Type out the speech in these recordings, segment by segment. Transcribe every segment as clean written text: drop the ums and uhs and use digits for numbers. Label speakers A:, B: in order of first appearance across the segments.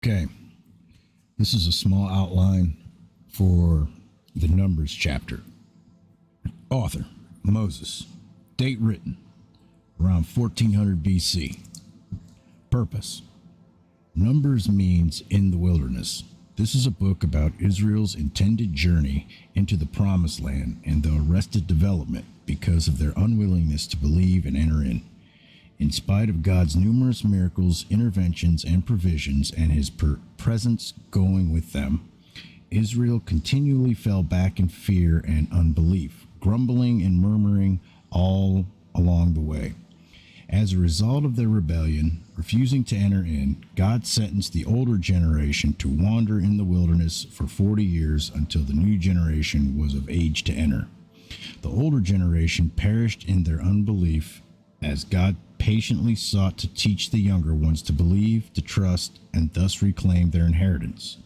A: Okay, this is a small outline for the Numbers chapter. Author, Moses. Date written, around 1400 BC. Purpose. Numbers means in the wilderness. This is a book about Israel's intended journey into the Promised Land and the arrested development because of their unwillingness to believe and enter in. In spite of God's numerous miracles, interventions, and provisions, and his presence going with them, Israel continually fell back in fear and unbelief, grumbling and murmuring all along the way. As a result of their rebellion, refusing to enter in, God sentenced the older generation to wander in the wilderness for 40 years until the new generation was of age to enter. The older generation perished in their unbelief as God patiently sought to teach the younger ones to believe, to trust, and thus reclaim their inheritance.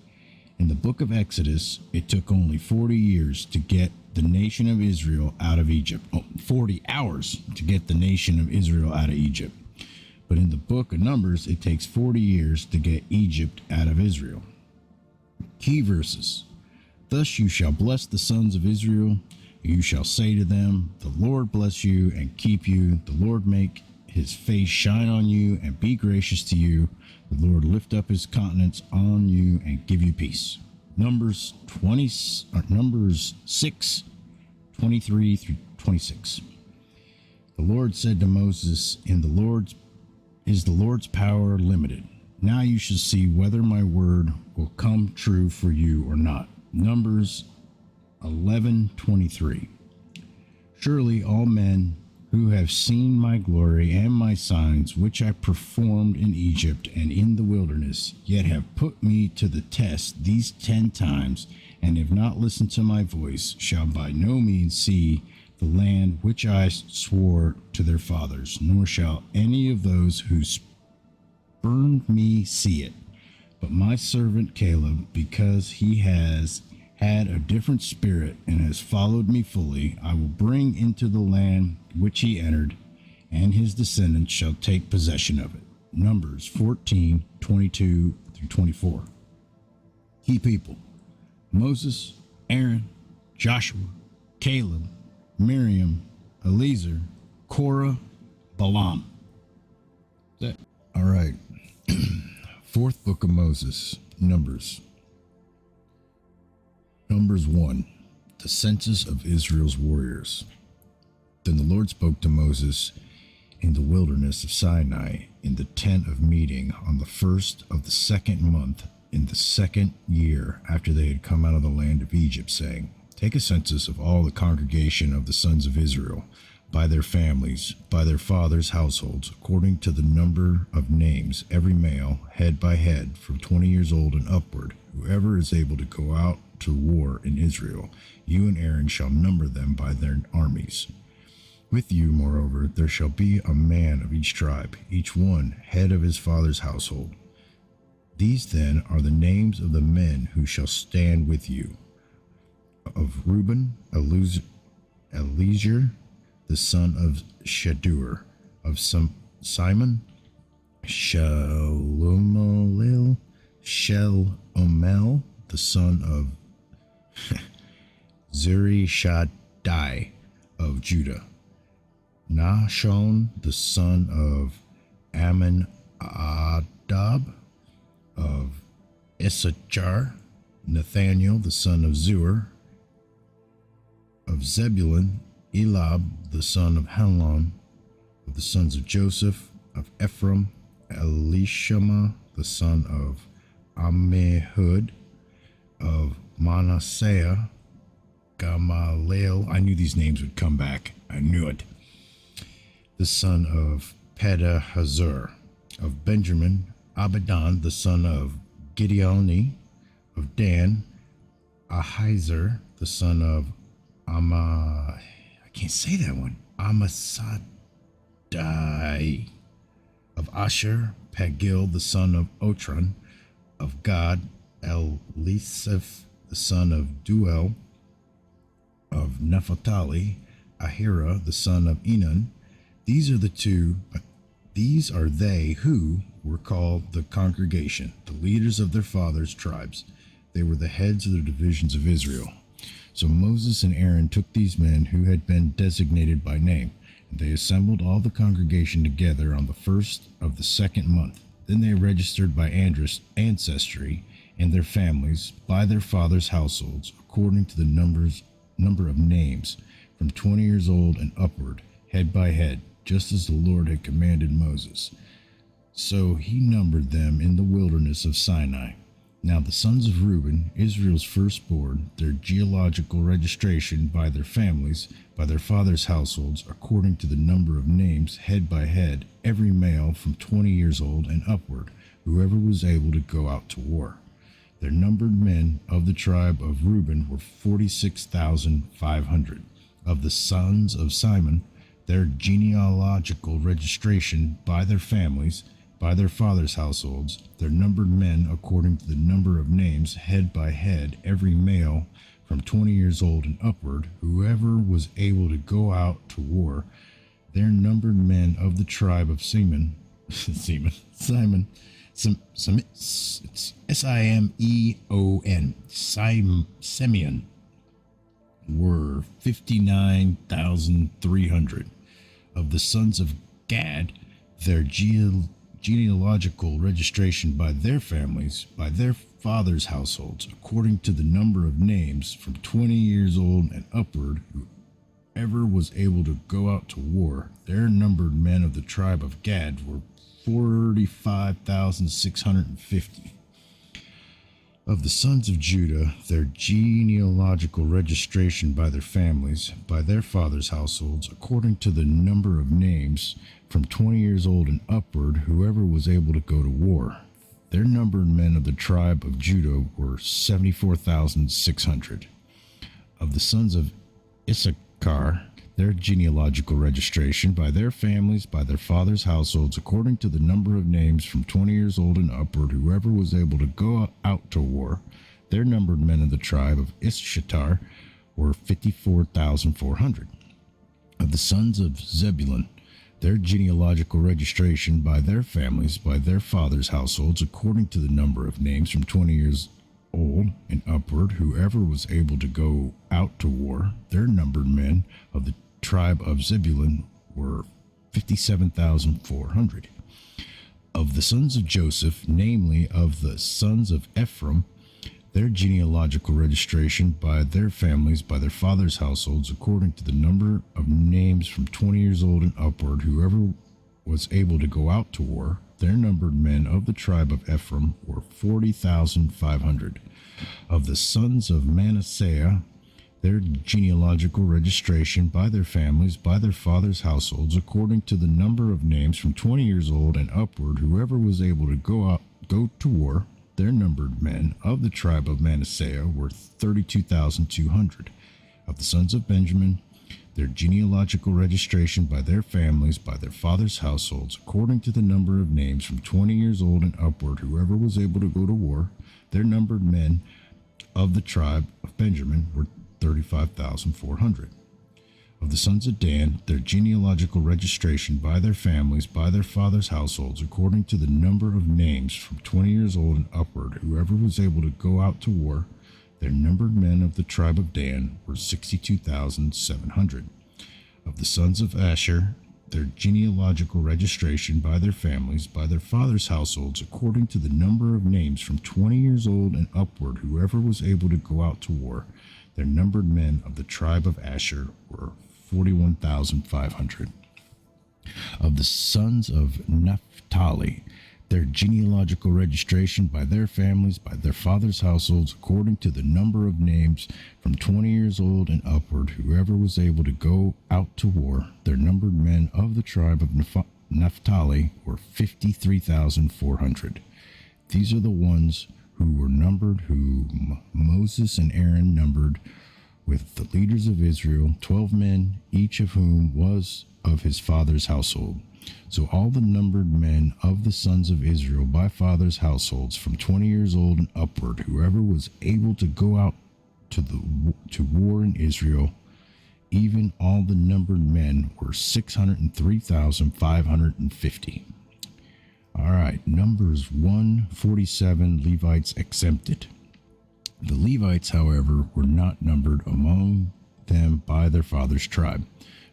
A: In the book of Exodus, it took only 40 years to get the nation of Israel out of Egypt. 40 hours to get the nation of Israel out of Egypt. But in the book of Numbers, it takes 40 years to get Egypt out of Israel. Key verses. Thus you shall bless the sons of Israel. You shall say to them, the Lord bless you and keep you. The Lord make his face shine on you and be gracious to you. The Lord lift up his countenance on you and give you peace. Numbers 6, 23 through 26. The Lord said to Moses, is the Lord's power limited? Now you shall see whether my word will come true for you or not. Numbers 11:23. Surely all men who have seen my glory and my signs, which I performed in Egypt and in the wilderness, yet have put me to the test these 10 times, and have not listened to my voice, shall by no means see the land which I swore to their fathers, nor shall any of those who spurned me see it. But my servant Caleb, because he has had a different spirit and has followed me fully, I will bring into the land which he entered, and his descendants shall take possession of it. Numbers 14:22 through 24. Key people: Moses, Aaron, Joshua, Caleb, Miriam, Eleazar, Korah, Balaam. That's it. All right. Fourth book of Moses, Numbers. Numbers 1, the census of Israel's warriors. Then the Lord spoke to Moses in the wilderness of Sinai in the tent of meeting on the first of the second month in the second year after they had come out of the land of Egypt, saying, Take a census of all the congregation of the sons of Israel, by their families, by their fathers' households, according to the number of names, every male, head by head, from 20 years old and upward, whoever is able to go out to war in Israel. You and Aaron shall number them by their armies. With you, moreover, there shall be a man of each tribe, each one head of his father's household. These then are the names of the men who shall stand with you. Of Reuben, Eleazar, the son of Shadur; of Simon, Shelomel, the son of Zurishaddai; of Judah, Nahshon, the son of Amminadab; of Issachar, Nathaniel, the son of Zur; of Zebulun, Elab, the son of Helon; of the sons of Joseph; of Ephraim, Elishama, the son of Ammihud; of Manasseh, Gamaliel. I knew these names would come back. I knew it. The son of Pedahazur; of Benjamin, Abidan, the son of Gideoni; of Dan, Ahiezer, the son of I can't say that one. Amasadai; of Asher, Pagil, the son of Otran; of Gad, Elisaph, the son of Duel; of Naphtali, Ahira, the son of Enan. These are they who, were called the congregation, the leaders of their fathers' tribes. They were the heads of the divisions of Israel. So Moses and Aaron took these men who had been designated by name, and they assembled all the congregation together on the first of the second month. Then they registered by ancestry and their families, by their fathers' households, according to the number of names, from 20 years old and upward, head by head, just as the Lord had commanded Moses. So he numbered them in the wilderness of Sinai. Now the sons of Reuben, Israel's firstborn, their genealogical registration by their families, by their fathers' households, according to the number of names, head by head, every male from 20 years old and upward, whoever was able to go out to war. Their numbered men of the tribe of Reuben were 46,500. Of the sons of Simon, their genealogical registration by their families, by their fathers' households, their numbered men according to the number of names, head by head, every male from 20 years old and upward, whoever was able to go out to war. Their numbered men of the tribe of Simeon, Simeon, Simeon, were 59,300. Of the sons of Gad, their genealogical registration by their families, by their fathers' households, according to the number of names, from 20 years old and upward, whoever was able to go out to war. Their numbered men of the tribe of Gad were 45,650. Of the sons of Judah, their genealogical registration by their families, by their fathers' households, according to the number of names, from 20 years old and upward, whoever was able to go to war. Their numbered men of the tribe of Judah were 74,600. Of the sons of Issachar, their genealogical registration by their families, by their fathers' households, according to the number of names, from 20 years old and upward, whoever was able to go out to war. Their numbered men of the tribe of Issachar were 54,400. Of the sons of Zebulun, their genealogical registration by their families, by their fathers' households, according to the number of names, from 20 years old and upward, whoever was able to go out to war. Their numbered men of the tribe of Zebulun were 57,400. Of the sons of Joseph, namely of the sons of Ephraim, their genealogical registration by their families, by their fathers' households, according to the number of names, from 20 years old and upward, whoever was able to go out to war. Their numbered men of the tribe of Ephraim were 40,500. Of the sons of Manasseh, their genealogical registration by their families, by their fathers' households, according to the number of names, from 20 years old and upward, whoever was able to go to war. Their numbered men of the tribe of Manasseh were 32,200. Of the sons of Benjamin, their genealogical registration by their families, by their fathers' households, according to the number of names, from 20 years old and upward, whoever was able to go to war. Their numbered men of the tribe of Benjamin were 35,400. Of the sons of Dan, their genealogical registration by their families, by their fathers' households, according to the number of names, from 20 years old and upward, whoever was able to go out to war. Their numbered men of the tribe of Dan were 62,700. Of the sons of Asher, their genealogical registration by their families, by their fathers' households, according to the number of names, from 20 years old and upward, whoever was able to go out to war. Their numbered men of the tribe of Asher were 41,500. Of the sons of Naphtali, their genealogical registration by their families, by their fathers' households, according to the number of names, from 20 years old and upward, whoever was able to go out to war. Their numbered men of the tribe of Naphtali were 53,400. These are the ones who were numbered, whom Moses and Aaron numbered with the leaders of Israel, 12 men, each of whom was of his father's household. So all the numbered men of the sons of Israel by fathers' households, from 20 years old and upward, whoever was able to go out to war in Israel, even all the numbered men were 603,550. All right, Numbers 147, Levites exempted. The Levites, however, were not numbered among them by their father's tribe.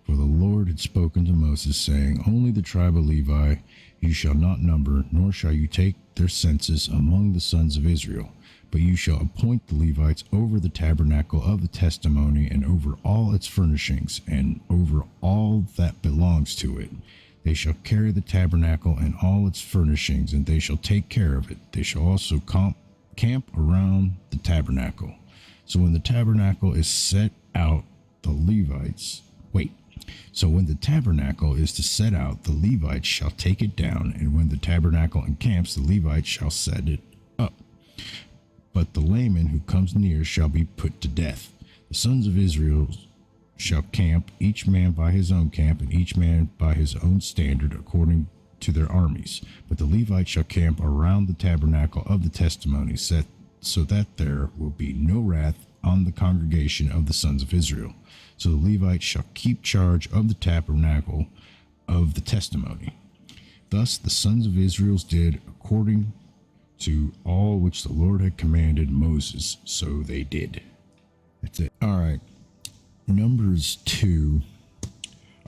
A: For the Lord had spoken to Moses, saying, Only the tribe of Levi you shall not number, nor shall you take their census among the sons of Israel. But you shall appoint the Levites over the tabernacle of the testimony, and over all its furnishings, and over all that belongs to it. They shall carry the tabernacle and all its furnishings, and they shall take care of it. They shall also camp around the tabernacle. So when the tabernacle is set out, the Levites So when the tabernacle is to set out, the Levites shall take it down, and when the tabernacle encamps, the Levites shall set it up. But the layman who comes near shall be put to death. The sons of Israel shall camp, each man by his own camp, and each man by his own standard, according to their armies. But the Levites shall camp around the tabernacle of the testimony, so that there will be no wrath on the congregation of the sons of Israel. So the Levites shall keep charge of the tabernacle of the testimony. Thus the sons of Israel did according to all which the Lord had commanded Moses, so they did. That's it. All right. Numbers 2,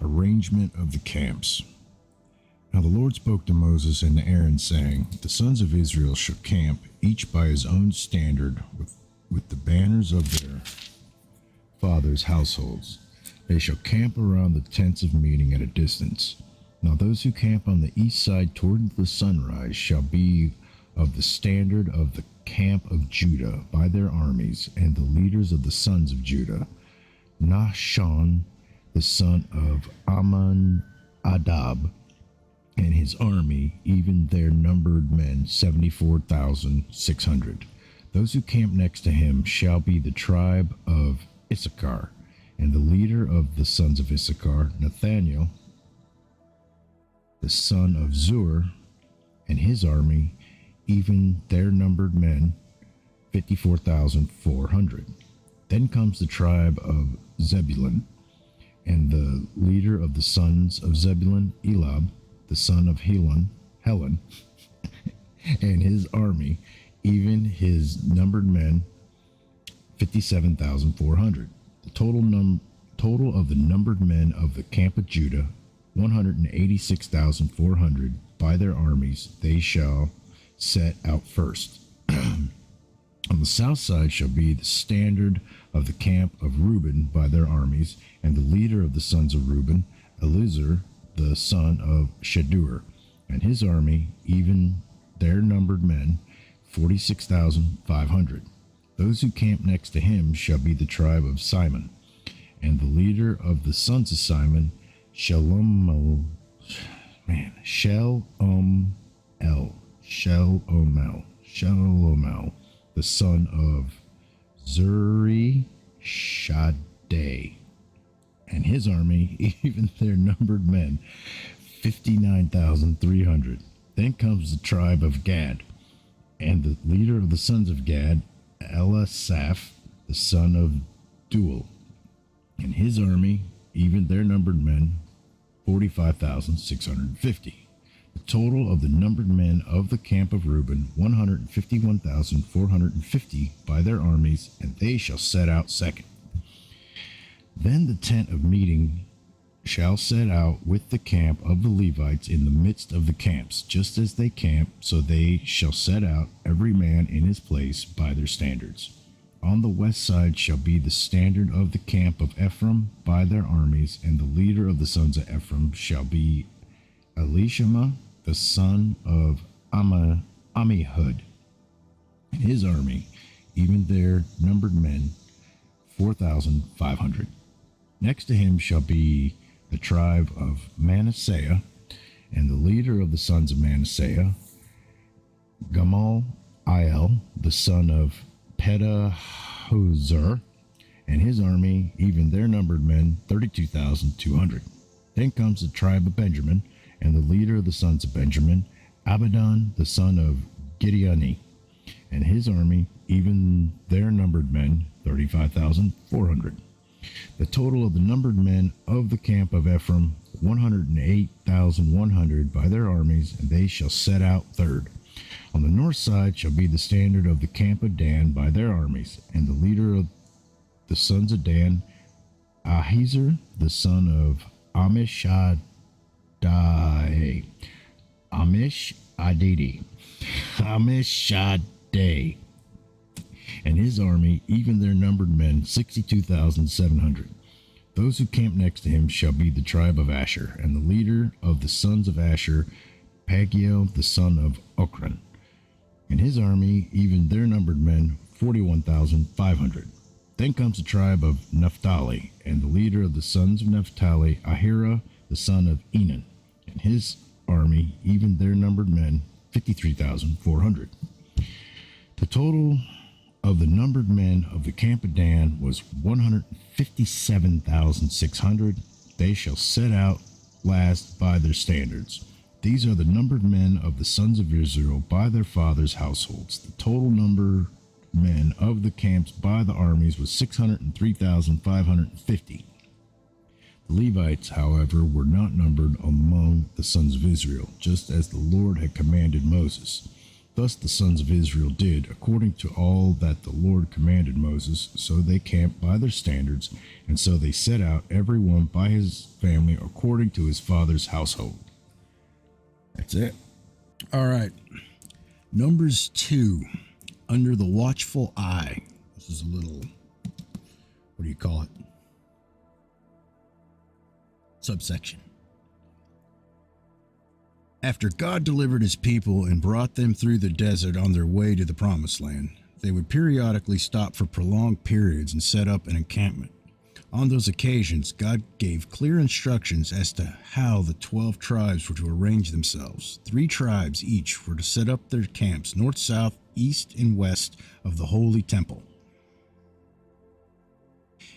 A: arrangement of the camps. Now the Lord spoke to Moses and to Aaron, saying, The sons of Israel shall camp, each by his own standard, with the banners of their fathers' households. They shall camp around the tents of meeting at a distance. Now those who camp on the east side toward the sunrise shall be of the standard of the camp of Judah by their armies, and the leaders of the sons of Judah, Nahshon, the son of Amminadab, and his army, even their numbered men, 74,600. Those who camp next to him shall be the tribe of Issachar, and the leader of the sons of Issachar, Nathaniel, the son of Zur, and his army, even their numbered men, 54,400. Then comes the tribe of Zebulun, and the leader of the sons of Zebulun, Elab, the son of Helen, and his army, even his numbered men, 57,400. The total of the numbered men of the camp of Judah, 186,400 by their armies. They shall set out first. On the south side shall be the standard of the camp of Reuben by their armies, and the leader of the sons of Reuben, Elizur, the son of Shedur, and his army, even their numbered men, 46,500. Those who camp next to him shall be the tribe of Simon, and the leader of the sons of Simon, Shelomel, the son of Zurishadai, and his army, even their numbered men, 59,300. Then comes the tribe of Gad, and the leader of the sons of Gad, Elisaph, the son of Duel, and his army, even their numbered men, 45,650. The total of the numbered men of the camp of Reuben, 151,450 by their armies, and they shall set out second. Then the tent of meeting shall set out with the camp of the Levites in the midst of the camps, just as they camp, so they shall set out every man in his place by their standards. On the west side shall be the standard of the camp of Ephraim by their armies, and the leader of the sons of Ephraim shall be Elishama, the son of Ammihud, and his army, even their numbered men, 4,500. Next to him shall be the tribe of Manasseh, and the leader of the sons of Manasseh, Gamaliel, the son of Pedahuzur, and his army, even their numbered men, 32,200. Then comes the tribe of Benjamin, and the leader of the sons of Benjamin, Abidan, the son of Gideoni, and his army, even their numbered men, 35,400. The total of the numbered men of the camp of Ephraim, 108,100 by their armies, and they shall set out third. On the north side shall be the standard of the camp of Dan by their armies, and the leader of the sons of Dan, Ahiezer, the son of Amishadai, Amishadai, and his army, even their numbered men, 62,700. Those who camp next to him shall be the tribe of Asher, and the leader of the sons of Asher, Pagiel, the son of Ochran, and his army, even their numbered men, 41,500. Then comes the tribe of Naphtali, and the leader of the sons of Naphtali, Ahira, the son of Enan, and his army, even their numbered men, 53,400. The total of the numbered men of the camp of Dan was 157,600. They shall set out last by their standards. These are the numbered men of the sons of Israel by their fathers' households. The total number men of the camps by the armies was 603,550. The Levites, however, were not numbered among the sons of Israel, just as the Lord had commanded Moses. Thus the sons of Israel did, according to all that the Lord commanded Moses, so they camped by their standards, and so they set out, every one by his family, according to his father's household. That's it.
B: All right. Numbers 2, under the watchful eye. This is a little, what do you call it? Subsection. After God delivered his people and brought them through the desert on their way to the promised land, they would periodically stop for prolonged periods and set up an encampment. On those occasions, God gave clear instructions as to how the 12 tribes were to arrange themselves. 3 tribes each were to set up their camps north, south, east, and west of the Holy Temple,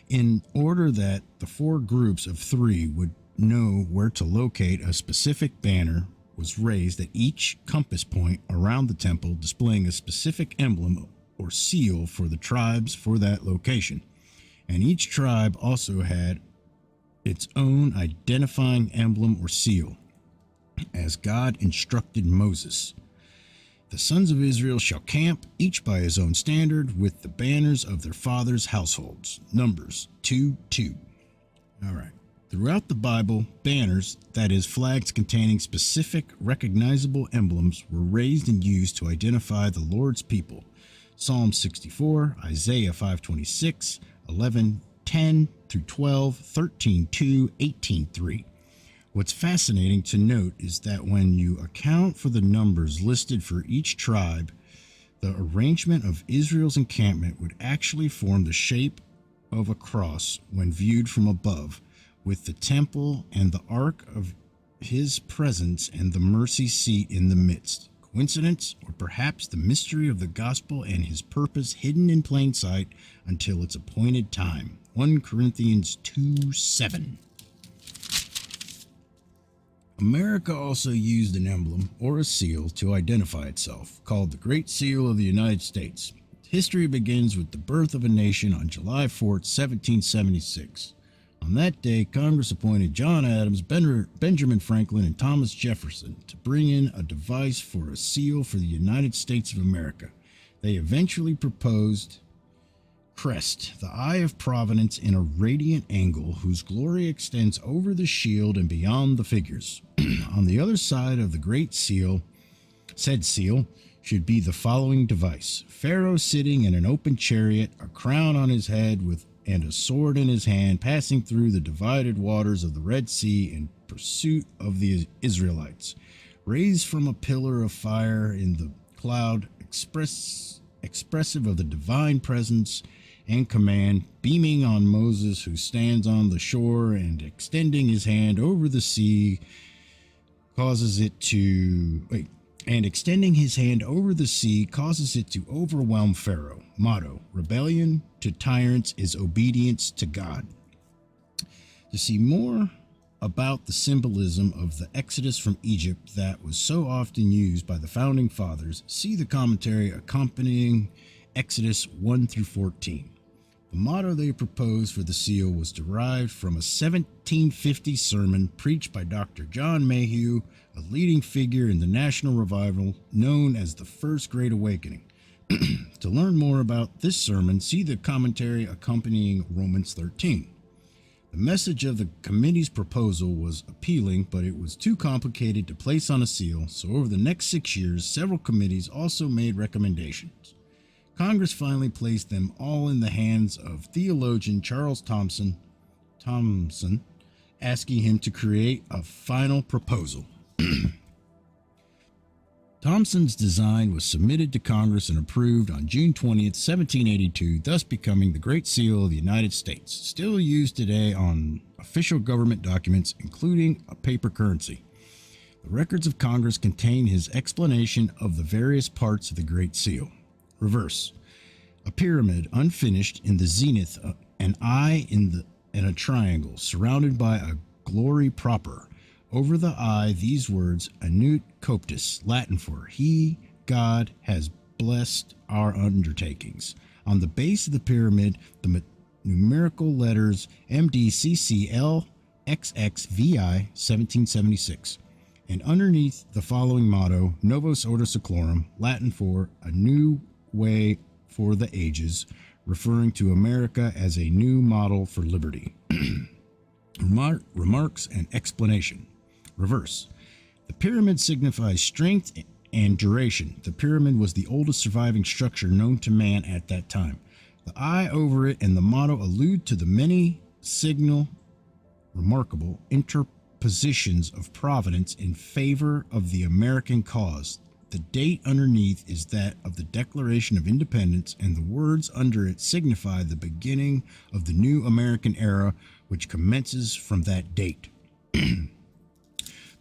B: in order that the 4 groups of 3 would know where to locate. A specific banner was raised at each compass point around the temple, displaying a specific emblem or seal for the tribes for that location. And each tribe also had its own identifying emblem or seal, as God instructed Moses. The sons of Israel shall camp, each by his own standard, with the banners of their fathers' households. Numbers 2:2. All right. Throughout the Bible, banners, that is, flags containing specific recognizable emblems, were raised and used to identify the Lord's people. Psalm 64, Isaiah 5:26, 11:10 through 12, 13:2, 18:3. What's fascinating to note is that when you account for the numbers listed for each tribe, the arrangement of Israel's encampment would actually form the shape of a cross when viewed from above, with the temple and the ark of his presence and the mercy seat in the midst. Coincidence, or perhaps the mystery of the gospel and his purpose hidden in plain sight until its appointed time. 1 Corinthians 2:7. America also used an emblem or a seal to identify itself, called the Great Seal of the United States. History begins with the birth of a nation on July 4, 1776. On that day, Congress appointed John Adams, Benjamin Franklin, and Thomas Jefferson to bring in a device for a seal for the United States of America. They eventually proposed crest, the eye of providence in a radiant angle whose glory extends over the shield and beyond the figures. On the other side of the great seal, said seal, should be the following device: Pharaoh sitting in an open chariot, a crown on his head and a sword in his hand, passing through the divided waters of the Red Sea in pursuit of the Israelites. Raised from a pillar of fire in the cloud, expressive of the divine presence and command, beaming on Moses, who stands on the shore, and extending his hand over the sea causes it to overwhelm Pharaoh. Motto: rebellion to tyrants is obedience to God. To see more about the symbolism of the Exodus from Egypt that was so often used by the founding fathers, see the commentary accompanying Exodus 1 through 14. The The motto they proposed for the seal was derived from a 1750 sermon preached by Dr. John Mayhew, a leading figure in the national revival known as the First Great Awakening. To learn more about this sermon, see the commentary accompanying Romans 13. The message of the committee's proposal was appealing, but it was too complicated to place on a seal, so over the next 6 years, several committees also made recommendations. Congress finally placed them all in the hands of theologian Charles Thomson, asking him to create a final proposal. Thomson's design was submitted to Congress and approved on June 20th, 1782, thus becoming the Great Seal of the United States, still used today on official government documents, including a paper currency. The records of Congress contain his explanation of the various parts of the Great Seal. Reverse. A pyramid unfinished in the zenith, an eye in a triangle, surrounded by a glory proper. Over the eye, these words, Anut Coptus, Latin for He, God, has blessed our undertakings. On the base of the pyramid, the numerical letters MDCCLXXVI 1776. And underneath the following motto, Novus Ordo Seclorum, Latin for A New Way for the Ages, referring to America as a new model for liberty. Remarks and explanation. Reverse. The pyramid signifies strength and duration. The pyramid was the oldest surviving structure known to man at that time. The eye over it and the motto allude to the many remarkable interpositions of providence in favor of the American cause. The date underneath is that of the Declaration of Independence, and the words under it signify the beginning of the new American era, which commences from that date.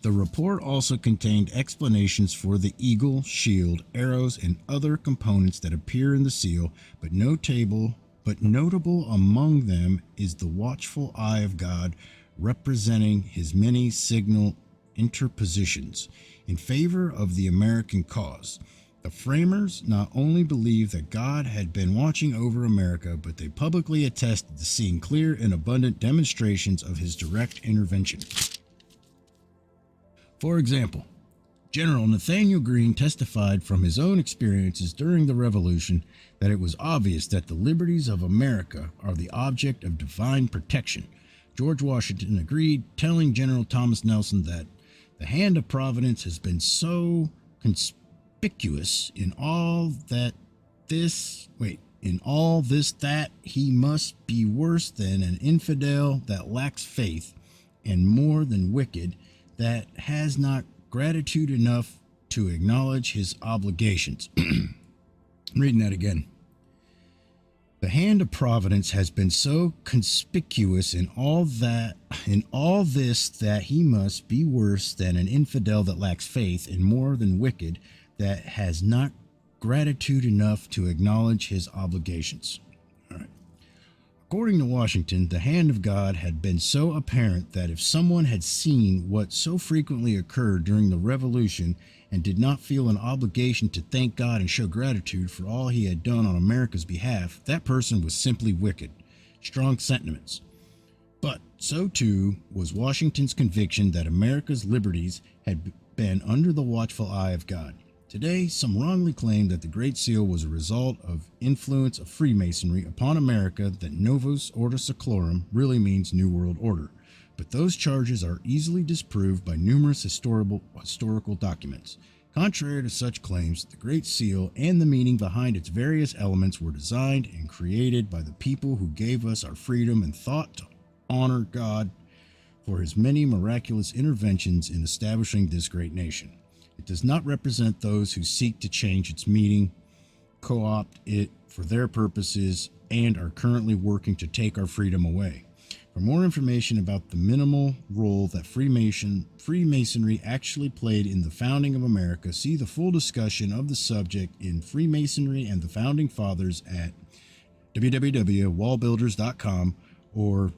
B: The report also contained explanations for the eagle, shield, arrows, and other components that appear in the seal, but notable among them is the watchful eye of God, representing his many signal interpositions in favor of the American cause. The framers not only believed that God had been watching over America, but they publicly attested to seeing clear and abundant demonstrations of his direct intervention. For example, General Nathanael Greene testified from his own experiences during the Revolution that it was obvious that the liberties of America are the object of divine protection. George Washington agreed, telling General Thomas Nelson that the hand of providence has been so conspicuous in all this that he must be worse than an infidel that lacks faith, and more than wicked, that has not gratitude enough to acknowledge his obligations. Reading that again. The hand of providence has been so conspicuous in all this that he must be worse than an infidel that lacks faith, and more than wicked, that has not gratitude enough to acknowledge his obligations. All right. According to Washington, the hand of God had been so apparent that if someone had seen what so frequently occurred during the Revolution and did not feel an obligation to thank God and show gratitude for all he had done on America's behalf, that person was simply wicked. Strong sentiments. But so too was Washington's conviction that America's liberties had been under the watchful eye of God. Today, some wrongly claim that the Great Seal was a result of influence of Freemasonry upon America, that Novus Ordo Seclorum really means New World Order. But those charges are easily disproved by numerous historical documents. Contrary to such claims, the Great Seal and the meaning behind its various elements were designed and created by the people who gave us our freedom and thought to honor God for his many miraculous interventions in establishing this great nation. It does not represent those who seek to change its meaning, co-opt it for their purposes, and are currently working to take our freedom away. For more information about the minimal role that Freemasonry actually played in the founding of America, see the full discussion of the subject in Freemasonry and the Founding Fathers at www.wallbuilders.com, or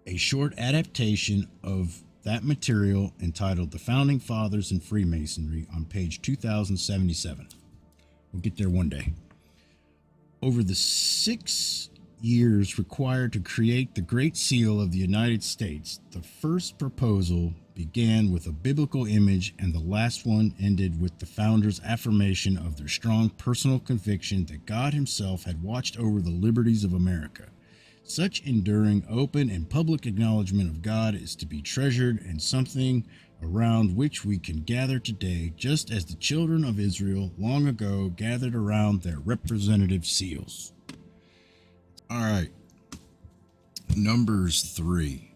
B: a short adaptation of that material entitled The Founding Fathers and Freemasonry on page 2077. We'll get there one day. Over the 6 years required to create the Great Seal of the United States, the first proposal began with a biblical image and the last one ended with the founders' affirmation of their strong personal conviction that God himself had watched over the liberties of America. Such enduring, open, and public acknowledgement of God is to be treasured and something around which we can gather today, just as the children of Israel long ago gathered around their representative seals.
A: All right. Numbers 3.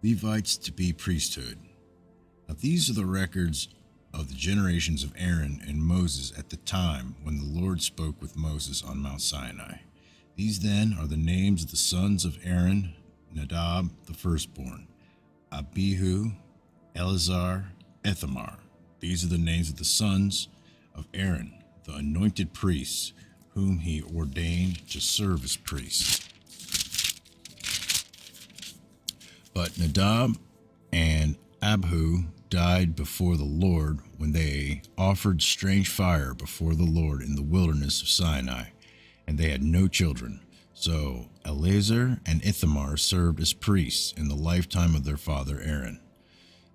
A: Levites to be priesthood. Now these are the records of the generations of Aaron and Moses at the time when the Lord spoke with Moses on Mount Sinai. These then are the names of the sons of Aaron: Nadab, the firstborn; Abihu, Eleazar, Ithamar. These are the names of the sons of Aaron, the anointed priests, whom he ordained to serve as priests. But Nadab and Abihu died before the Lord when they offered strange fire before the Lord in the wilderness of Sinai, and they had no children. So Eleazar and Ithamar served as priests in the lifetime of their father Aaron.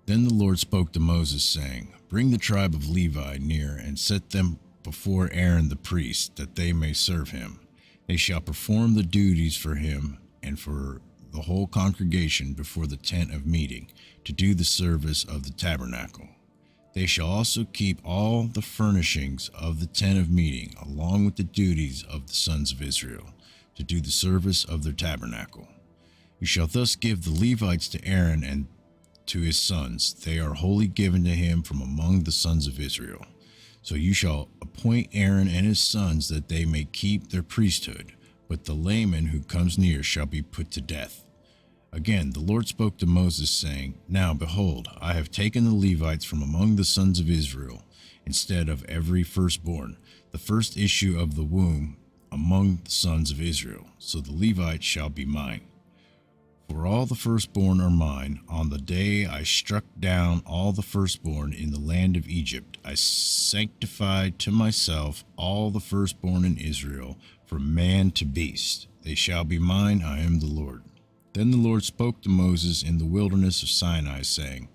A: Then the Lord spoke to Moses, saying, "Bring the tribe of Levi near and set them before Aaron the priest, that they may serve him. They shall perform the duties for him and for the whole congregation before the tent of meeting, to do the service of the tabernacle. They shall also keep all the furnishings of the tent of meeting, along with the duties of the sons of Israel, to do the service of their tabernacle. You shall thus give the Levites to Aaron and to his sons. They are wholly given to him from among the sons of Israel. So you shall appoint Aaron and his sons that they may keep their priesthood, but the layman who comes near shall be put to death." Again, the Lord spoke to Moses, saying, "Now, behold, I have taken the Levites from among the sons of Israel, instead of every firstborn, the first issue of the womb among the sons of Israel. So the Levites shall be mine. For all the firstborn are mine. On the day I struck down all the firstborn in the land of Egypt, I sanctified to myself all the firstborn in Israel, from man to beast. They shall be mine. I am the Lord." Then the Lord spoke to Moses in the wilderness of Sinai, saying,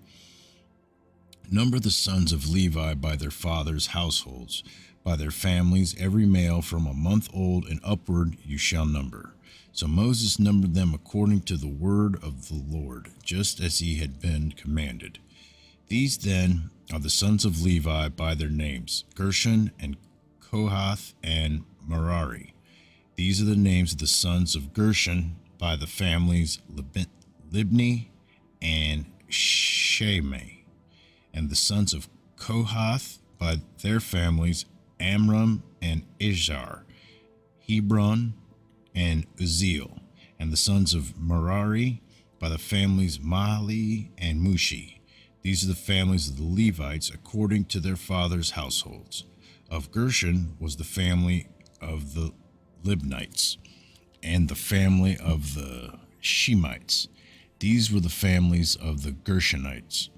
A: "Number the sons of Levi by their fathers' households, by their families, every male from a month old and upward you shall number." So Moses numbered them according to the word of the Lord, just as he had been commanded. These then are the sons of Levi by their names: Gershon and Kohath and Merari. These are the names of the sons of Gershon by the families: Libni and Shimei. And the sons of Kohath by their families: Amram and Izhar, Hebron and Uzziel. And the sons of Merari by the families: Mahli and Mushi. These are the families of the Levites according to their fathers' households. Of Gershon was the family of the Libnites, and the family of the Shemites. These were the families of the Gershonites.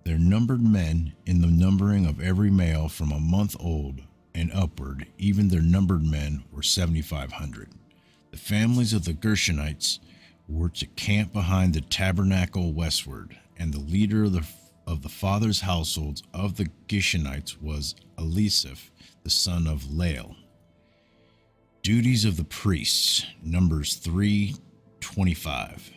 A: Their numbered men in the numbering of every male from a month old and upward, even their numbered men were 7,500. The families of the Gershonites were to camp behind the tabernacle westward, and the leader of the fathers' households of the Gershonites was Elisaph, the son of Lael. Duties of the priests, Numbers 3:25.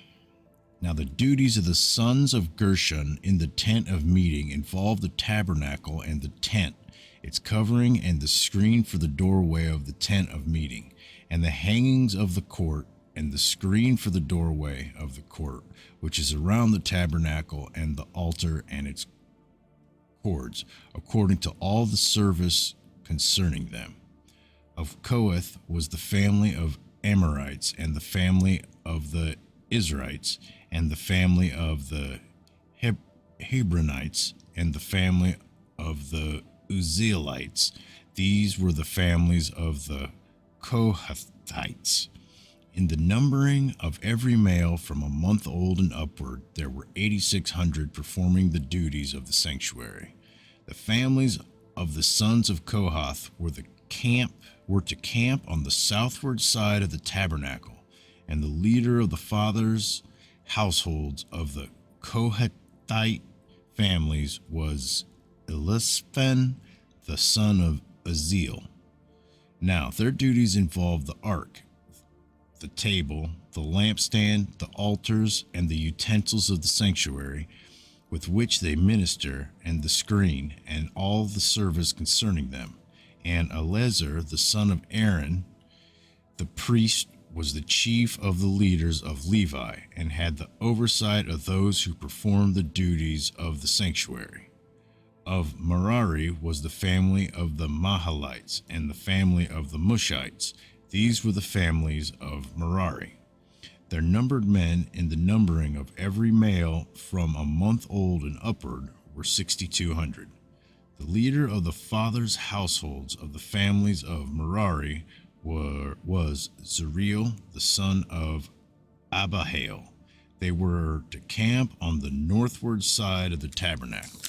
A: Now the duties of the sons of Gershon in the tent of meeting involve the tabernacle and the tent, its covering, and the screen for the doorway of the tent of meeting, and the hangings of the court, and the screen for the doorway of the court, which is around the tabernacle, and the altar and its cords, according to all the service concerning them. Of Kohath was the family of Amorites, and the family of the Israelites, and the family of the Hebronites, and the family of the Uzzielites. These were the families of the Kohathites. In the numbering of every male from a month old and upward, there were 8,600 performing the duties of the sanctuary. The families of the sons of Kohath were the camp
B: were to camp on the southward side of the tabernacle, and the leader of the fathers' households of the Kohathite families was Eliphan, the son of Aziel. Now, their duties involved the ark, the table, the lampstand, the altars, and the utensils of the sanctuary, with which they minister, and the screen, and all the service concerning them. And Eleazar, the son of Aaron, the priest, was the chief of the leaders of Levi, and had the oversight of those who performed the duties of the sanctuary. Of Merari was the family of the Mahalites, and the family of the Mushites. These were the families of Merari. There numbered men in the numbering of every male from a month old and upward were 6,200. The leader of the fathers' households of the families of Merari was Zeriel, the son of Abihail. They were to camp on the northward side of the tabernacle.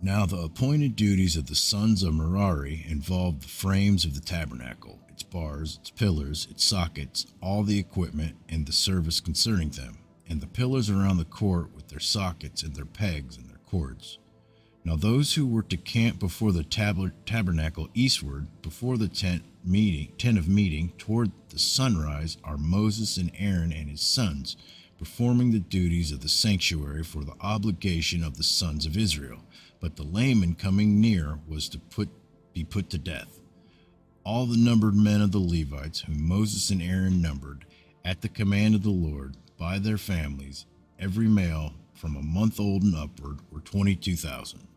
B: Now the appointed duties of the sons of Merari involved the frames of the tabernacle, its bars, its pillars, its sockets, all the equipment, and the service concerning them, and the pillars around the court with their sockets and their pegs and their cords. Now those who were to camp before the tabernacle eastward, before the tent of meeting, toward the sunrise, are Moses and Aaron and his sons, performing the duties of the sanctuary for the obligation of the sons of Israel. But the layman coming near was to be put to death. All the numbered men of the Levites, whom Moses and Aaron numbered, at the command of the Lord, by their families, every male from a month old and upward, were 22,000.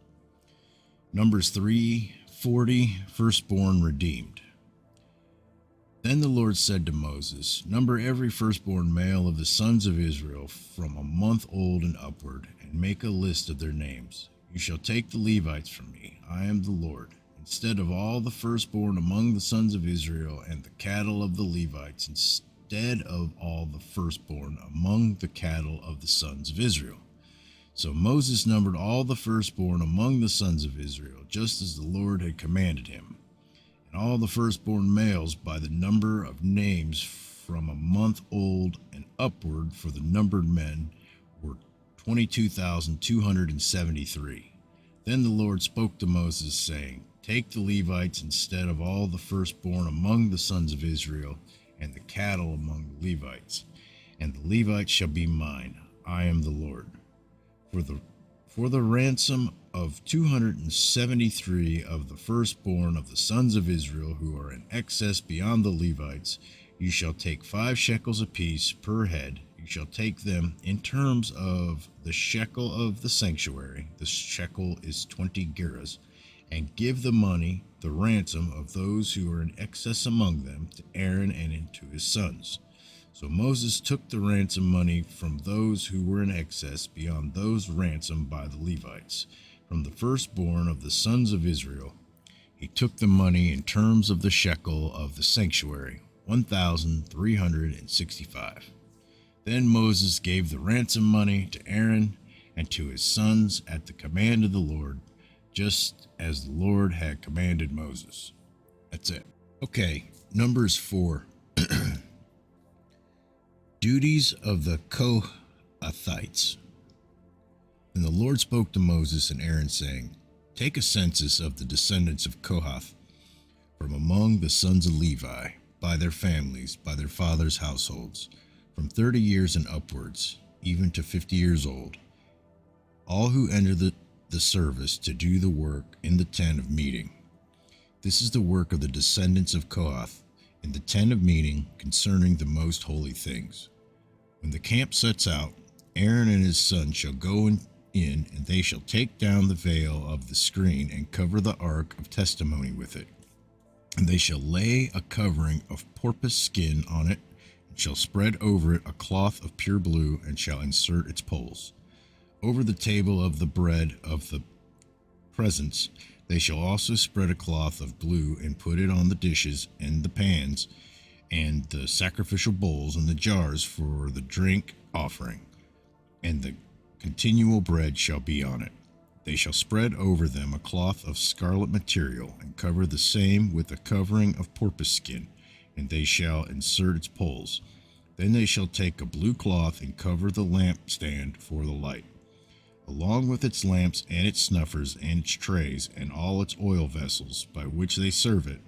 B: Numbers 3:40, firstborn redeemed. Then the Lord said to Moses, Number every firstborn male of the sons of Israel from a month old and upward, and make a list of their names. You shall take the Levites from me. I am the Lord. Instead of all the firstborn among the sons of Israel and the cattle of the Levites, instead of all the firstborn among the cattle of the sons of Israel. So Moses numbered all the firstborn among the sons of Israel, just as the Lord had commanded him. And all the firstborn males by the number of names from a month old and upward for the numbered men were 22,273. Then the Lord spoke to Moses, saying, Take the Levites instead of all the firstborn among the sons of Israel, and the cattle among the Levites. And the Levites shall be mine. I am the Lord. For the ransom of 273 of the firstborn of the sons of Israel who are in excess beyond the Levites, you shall take 5 shekels apiece per head. You shall take them in terms of the shekel of the sanctuary. The shekel is 20 gerahs, and give the money, the ransom of those who are in excess among them, to Aaron and to his sons. So Moses took the ransom money from those who were in excess beyond those ransomed by the Levites. From the firstborn of the sons of Israel, he took the money in terms of the shekel of the sanctuary, 1,365. Then Moses gave the ransom money to Aaron and to his sons at the command of the Lord, just as the Lord had commanded Moses. That's it. Okay, Numbers 4. Duties of the Kohathites. And the Lord spoke to Moses and Aaron, saying, Take a census of the descendants of Kohath from among the sons of Levi, by their families, by their fathers' households, from 30 years and upwards, even to 50 years old, all who enter the service to do the work in the tent of meeting. This is the work of the descendants of Kohath in the tent of meeting concerning the most holy things. When the camp sets out, Aaron and his sons shall go in, and they shall take down the veil of the screen and cover the ark of testimony with it. And they shall lay a covering of porpoise skin on it, and shall spread over it a cloth of pure blue, and shall insert its poles. Over the table of the bread of the presence, they shall also spread a cloth of blue, and put it on the dishes and the pans, and the sacrificial bowls and the jars for the drink offering, and the continual bread shall be on it. They shall spread over them a cloth of scarlet material, and cover the same with a covering of porpoise skin, and they shall insert its poles. Then they shall take a blue cloth and cover the lampstand for the light, along with its lamps and its snuffers and its trays and all its oil vessels by which they serve it,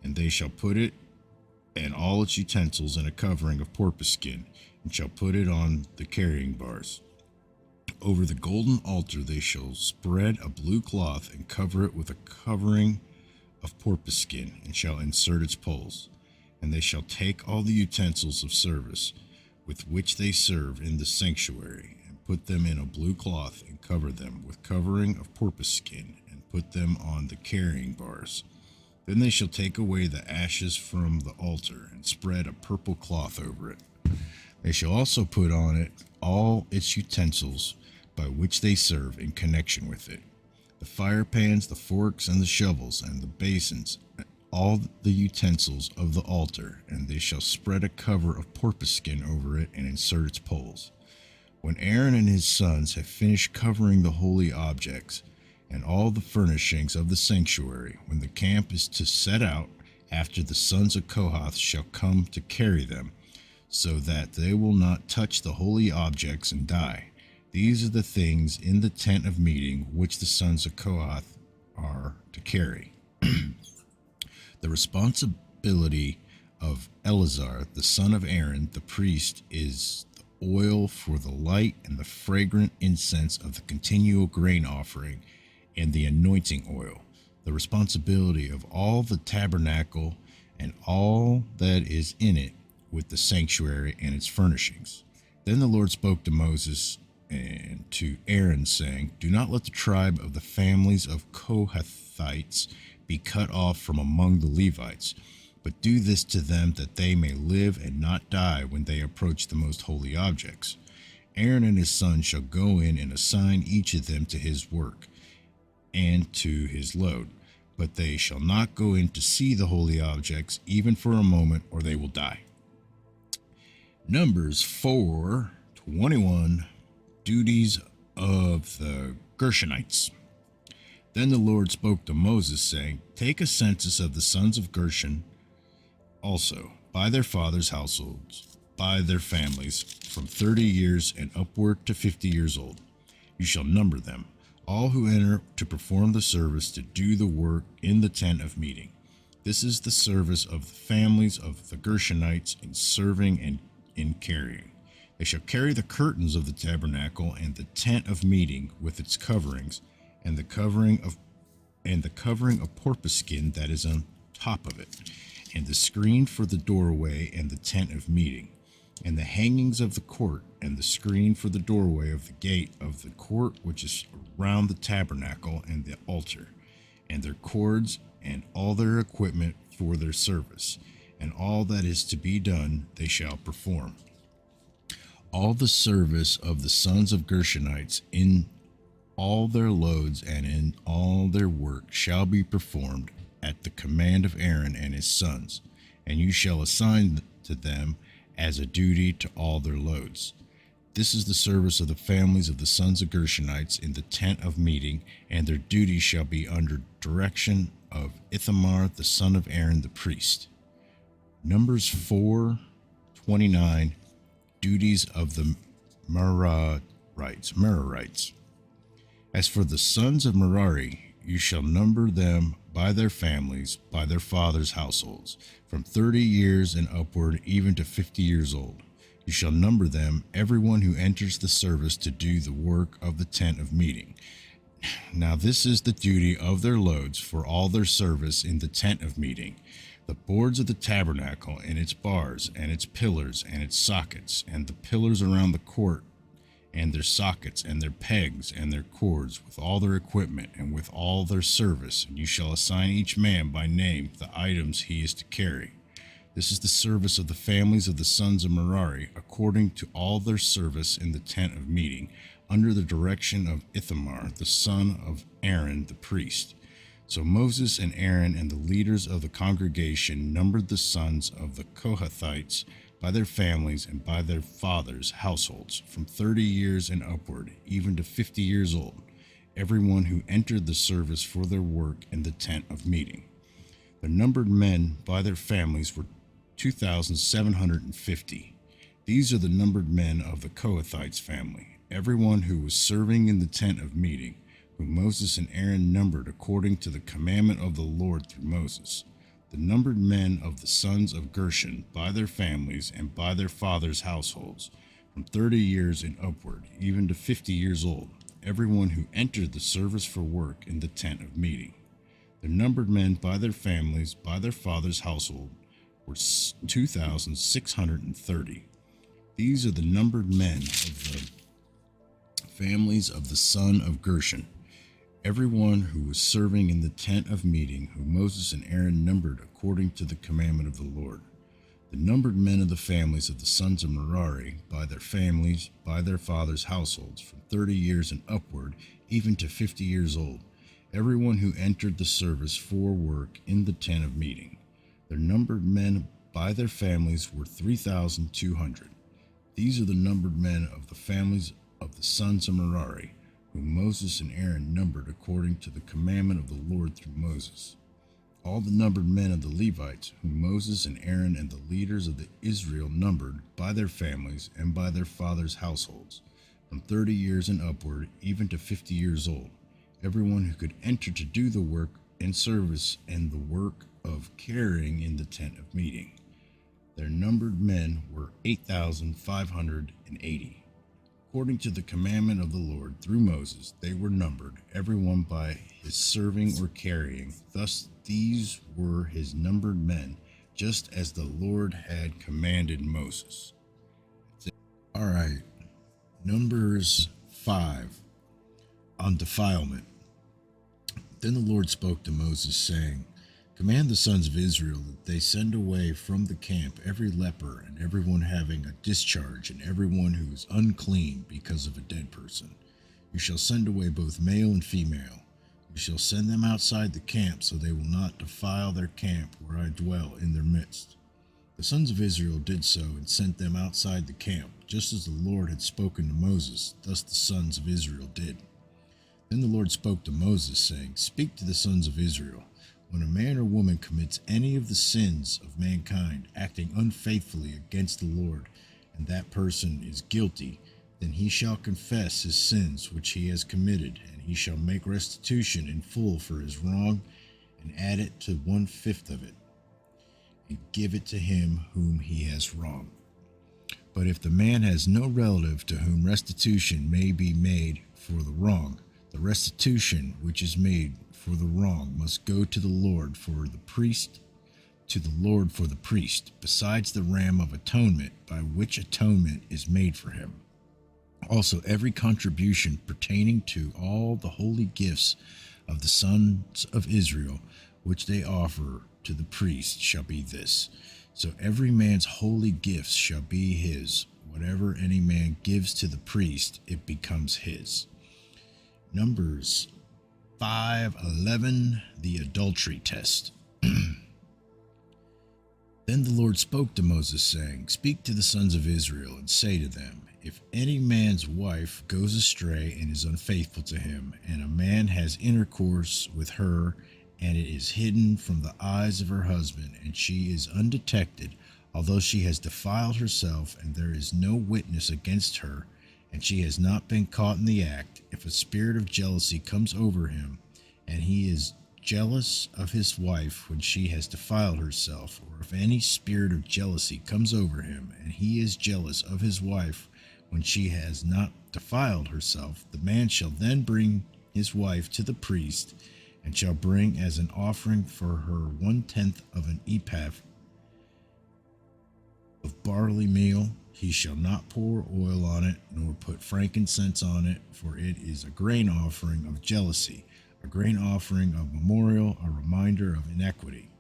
B: and they shall put it and all its utensils in a covering of porpoise skin, and shall put it on the carrying bars. Over the golden altar they shall spread a blue cloth and cover it with a covering of porpoise skin, and shall insert its poles. And they shall take all the utensils of service with which they serve in the sanctuary, and put them in a blue cloth, and cover them with covering of porpoise skin, and put them on the carrying bars. Then they shall take away the ashes from the altar, and spread a purple cloth over it. They shall also put on it all its utensils by which they serve in connection with it, the fire pans, the forks, and the shovels, and the basins, all the utensils of the altar, and they shall spread a cover of porpoise skin over it, and insert its poles. When Aaron and his sons have finished covering the holy objects and all the furnishings of the sanctuary, when the camp is to set out, after the sons of Kohath shall come to carry them, so that they will not touch the holy objects and die. These are the things in the tent of meeting which the sons of Kohath are to carry. The responsibility of Eleazar, the son of Aaron, the priest, is the oil for the light and the fragrant incense of the continual grain offering and the anointing oil. The responsibility of all the tabernacle and all that is in it, with the sanctuary and its furnishings. Then the Lord spoke to Moses and to Aaron, saying, Do not let the tribe of the families of Kohathites be cut off from among the Levites, but do this to them, that they may live and not die when they approach the most holy objects. Aaron and his sons shall go in and assign each of them to his work and to his load, but they shall not go in to see the holy objects, even for a moment, or they will die. Numbers 4:21, duties of the Gershonites. Then the Lord spoke to Moses, saying, Take a census of the sons of Gershon also, by their fathers' households, by their families, from 30 years and upward to 50 years old. You shall number them, all who enter to perform the service, to do the work in the tent of meeting. This is the service of the families of the Gershonites in serving and in carrying. They shall carry the curtains of the tabernacle and the tent of meeting with its coverings, and the covering of porpoise skin that is on top of it, and the screen for the doorway and the tent of meeting, and the hangings of the court, and the screen for the doorway of the gate of the court which is around the tabernacle and the altar, and their cords and all their equipment for their service, and all that is to be done they shall perform. All the service of the sons of Gershonites in all their loads and in all their work shall be performed at the command of Aaron and his sons, and you shall assign to them as a duty to all their loads. This is the service of the families of the sons of Gershonites in the tent of meeting, and their duty shall be under direction of Ithamar the son of Aaron the priest. Numbers 4:29, duties of the Merarites. As for the sons of Merari, you shall number them by their families, by their fathers' households, from 30 years and upward, even to 50 years old. You shall number them, everyone who enters the service to do the work of the tent of meeting. Now this is the duty of their loads for all their service in the tent of meeting: the boards of the tabernacle and its bars and its pillars and its sockets, and the pillars around the court and their sockets and their pegs and their cords, with all their equipment and with all their service. And you shall assign each man by name the items he is to carry. This is the service of the families of the sons of Merari, according to all their service in the tent of meeting, under the direction of Ithamar the son of Aaron the priest. So Moses and Aaron and the leaders of the congregation numbered the sons of the Kohathites by their families and by their fathers' households, from 30 years and upward, even to 50 years old. everyone who entered the service for their work in the tent of meeting. The numbered men by their families were 2,750. These are the numbered men of the Kohathites family, everyone who was serving in the tent of meeting, whom Moses and Aaron numbered according to the commandment of the Lord through Moses. The numbered men of the sons of Gershon by their families and by their fathers' households, from 30 years and upward, even to 50 years old, everyone who entered the service for work in the tent of meeting. The numbered men by their families, by their fathers' household, were 2,630. These are the numbered men of the families of the son of Gershon, everyone who was serving in the tent of meeting, whom Moses and Aaron numbered according to the commandment of the Lord. The numbered men of the families of the sons of Merari, by their families, by their fathers' households, from 30 years and upward, even to 50 years old, everyone who entered the service for work in the tent of meeting. Their numbered men by their families were 3,200. These are the numbered men of the families of the sons of Merari, whom Moses and Aaron numbered according to the commandment of the Lord through Moses. All the numbered men of the Levites, whom Moses and Aaron and the leaders of the Israel numbered by their families and by their fathers' households, from 30 years and upward, even to 50 years old, everyone who could enter to do the work and service and the work of carrying in the tent of meeting. Their numbered men were 8,580. According to the commandment of the Lord through Moses, they were numbered, everyone by his serving or carrying. Thus these were his numbered men, just as the Lord had commanded Moses. All right, Numbers 5, on defilement. Then the Lord spoke to Moses, saying, Command the sons of Israel that they send away from the camp every leper and everyone having a discharge and everyone who is unclean because of a dead person. You shall send away both male and female. You shall send them outside the camp, so they will not defile their camp where I dwell in their midst. The sons of Israel did so and sent them outside the camp, just as the Lord had spoken to Moses. Thus the sons of Israel did. Then the Lord spoke to Moses, saying, Speak to the sons of Israel. When a man or woman commits any of the sins of mankind, acting unfaithfully against the Lord, and that person is guilty, then he shall confess his sins which he has committed, and he shall make restitution in full for his wrong, and add it to 1/5 of it, and give it to him whom he has wronged. But if the man has no relative to whom restitution may be made for the wrong, the restitution which is made for the wrong must go to the Lord for the priest, besides the ram of atonement, by which atonement is made for him. Also every contribution pertaining to all the holy gifts of the sons of Israel, which they offer to the priest, shall be this. So every man's holy gifts shall be his. Whatever any man gives to the priest, it becomes his. Numbers 5:11, the adultery test. Then the Lord spoke to Moses, saying, Speak to the sons of Israel, and say to them, If any man's wife goes astray and is unfaithful to him, and a man has intercourse with her, and it is hidden from the eyes of her husband, and she is undetected, although she has defiled herself, and there is no witness against her, and she has not been caught in the act, if a spirit of jealousy comes over him, and he is jealous of his wife when she has defiled herself, or if any spirit of jealousy comes over him, and he is jealous of his wife when she has not defiled herself, the man shall then bring his wife to the priest, and shall bring as an offering for her 1/10 of an ephah of barley meal. He shall not pour oil on it, nor put frankincense on it, for it is a grain offering of jealousy, a grain offering of memorial, a reminder of iniquity.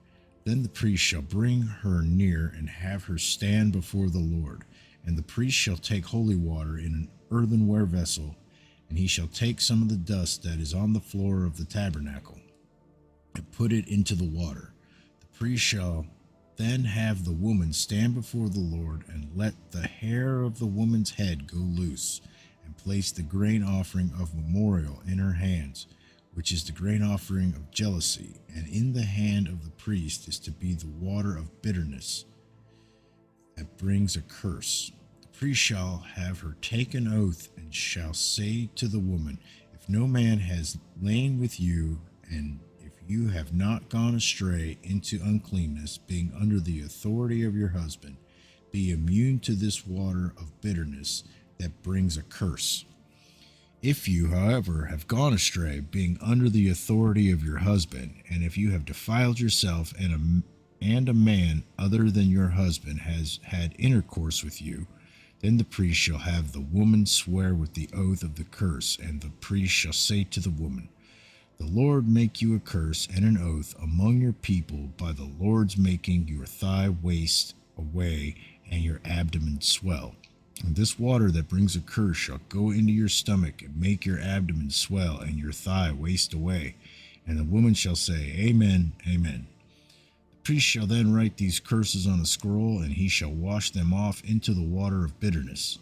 B: Then the priest shall bring her near and have her stand before the Lord. And the priest shall take holy water in an earthenware vessel, and he shall take some of the dust that is on the floor of the tabernacle, and put it into the water. The priest shall then have the woman stand before the Lord, and let the hair of the woman's head go loose, and place the grain offering of memorial in her hands, which is the grain offering of jealousy, and in the hand of the priest is to be the water of bitterness that brings a curse. The priest shall have her take an oath and shall say to the woman, if no man has lain with you, and if you have not gone astray into uncleanness, being under the authority of your husband, be immune to this water of bitterness that brings a curse. If you, however, have gone astray, being under the authority of your husband, and if you have defiled yourself, and a man other than your husband has had intercourse with you, then the priest shall have the woman swear with the oath of the curse, and the priest shall say to the woman, the Lord make you a curse and an oath among your people by the Lord's making your thigh waste away and your abdomen swell. And this water that brings a curse shall go into your stomach and make your abdomen swell and your thigh waste away. And the woman shall say, Amen, Amen. The priest shall then write these curses on a scroll, and he shall wash them off into the water of bitterness.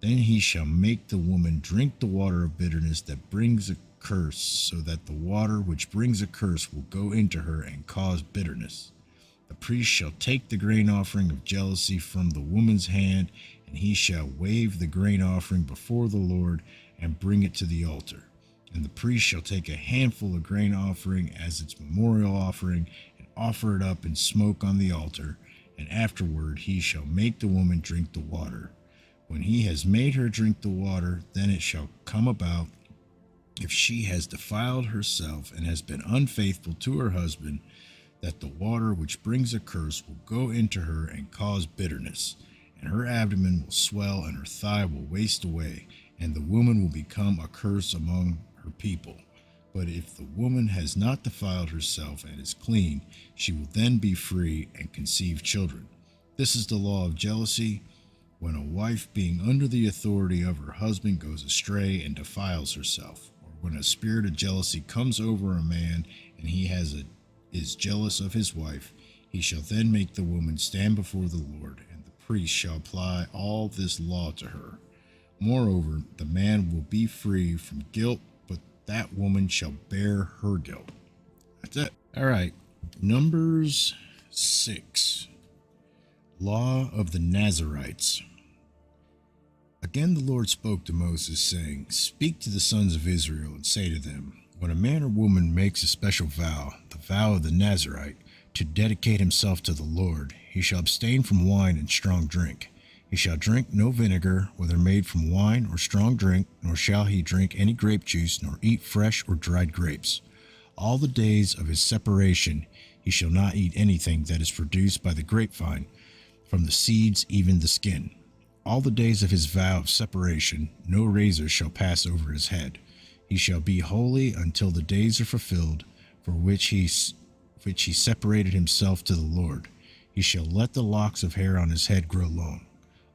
B: Then he shall make the woman drink the water of bitterness that brings a curse, so that the water which brings a curse will go into her and cause bitterness. The priest shall take the grain offering of jealousy from the woman's hand, and he shall wave the grain offering before the Lord and bring it to the altar. And the priest shall take a handful of grain offering as its memorial offering and offer it up in smoke on the altar, and afterward he shall make the woman drink the water. When he has made her drink the water, then it shall come about, if she has defiled herself and has been unfaithful to her husband, that the water which brings a curse will go into her and cause bitterness, and her abdomen will swell and her thigh will waste away, and the woman will become a curse among her people. But if the woman has not defiled herself and is clean, she will then be free and conceive children. This is the law of jealousy. When a wife being under the authority of her husband goes astray and defiles herself, or when a spirit of jealousy comes over a man and he is jealous of his wife, he shall then make the woman stand before the Lord, and the priest shall apply all this law to her. Moreover, the man will be free from guilt, but that woman shall bear her guilt. That's it. All right. Numbers 6. Law of the Nazarites. Again the Lord spoke to Moses, saying, Speak to the sons of Israel, and say to them, when a man or woman makes a special vow, the vow of the Nazarite, to dedicate himself to the Lord, he shall abstain from wine and strong drink. He shall drink no vinegar, whether made from wine or strong drink, nor shall he drink any grape juice, nor eat fresh or dried grapes. All the days of his separation he shall not eat anything that is produced by the grapevine, from the seeds even the skin. All the days of his vow of separation no razor shall pass over his head. He shall be holy until the days are fulfilled, for which he separated himself to the Lord. He shall let the locks of hair on his head grow long.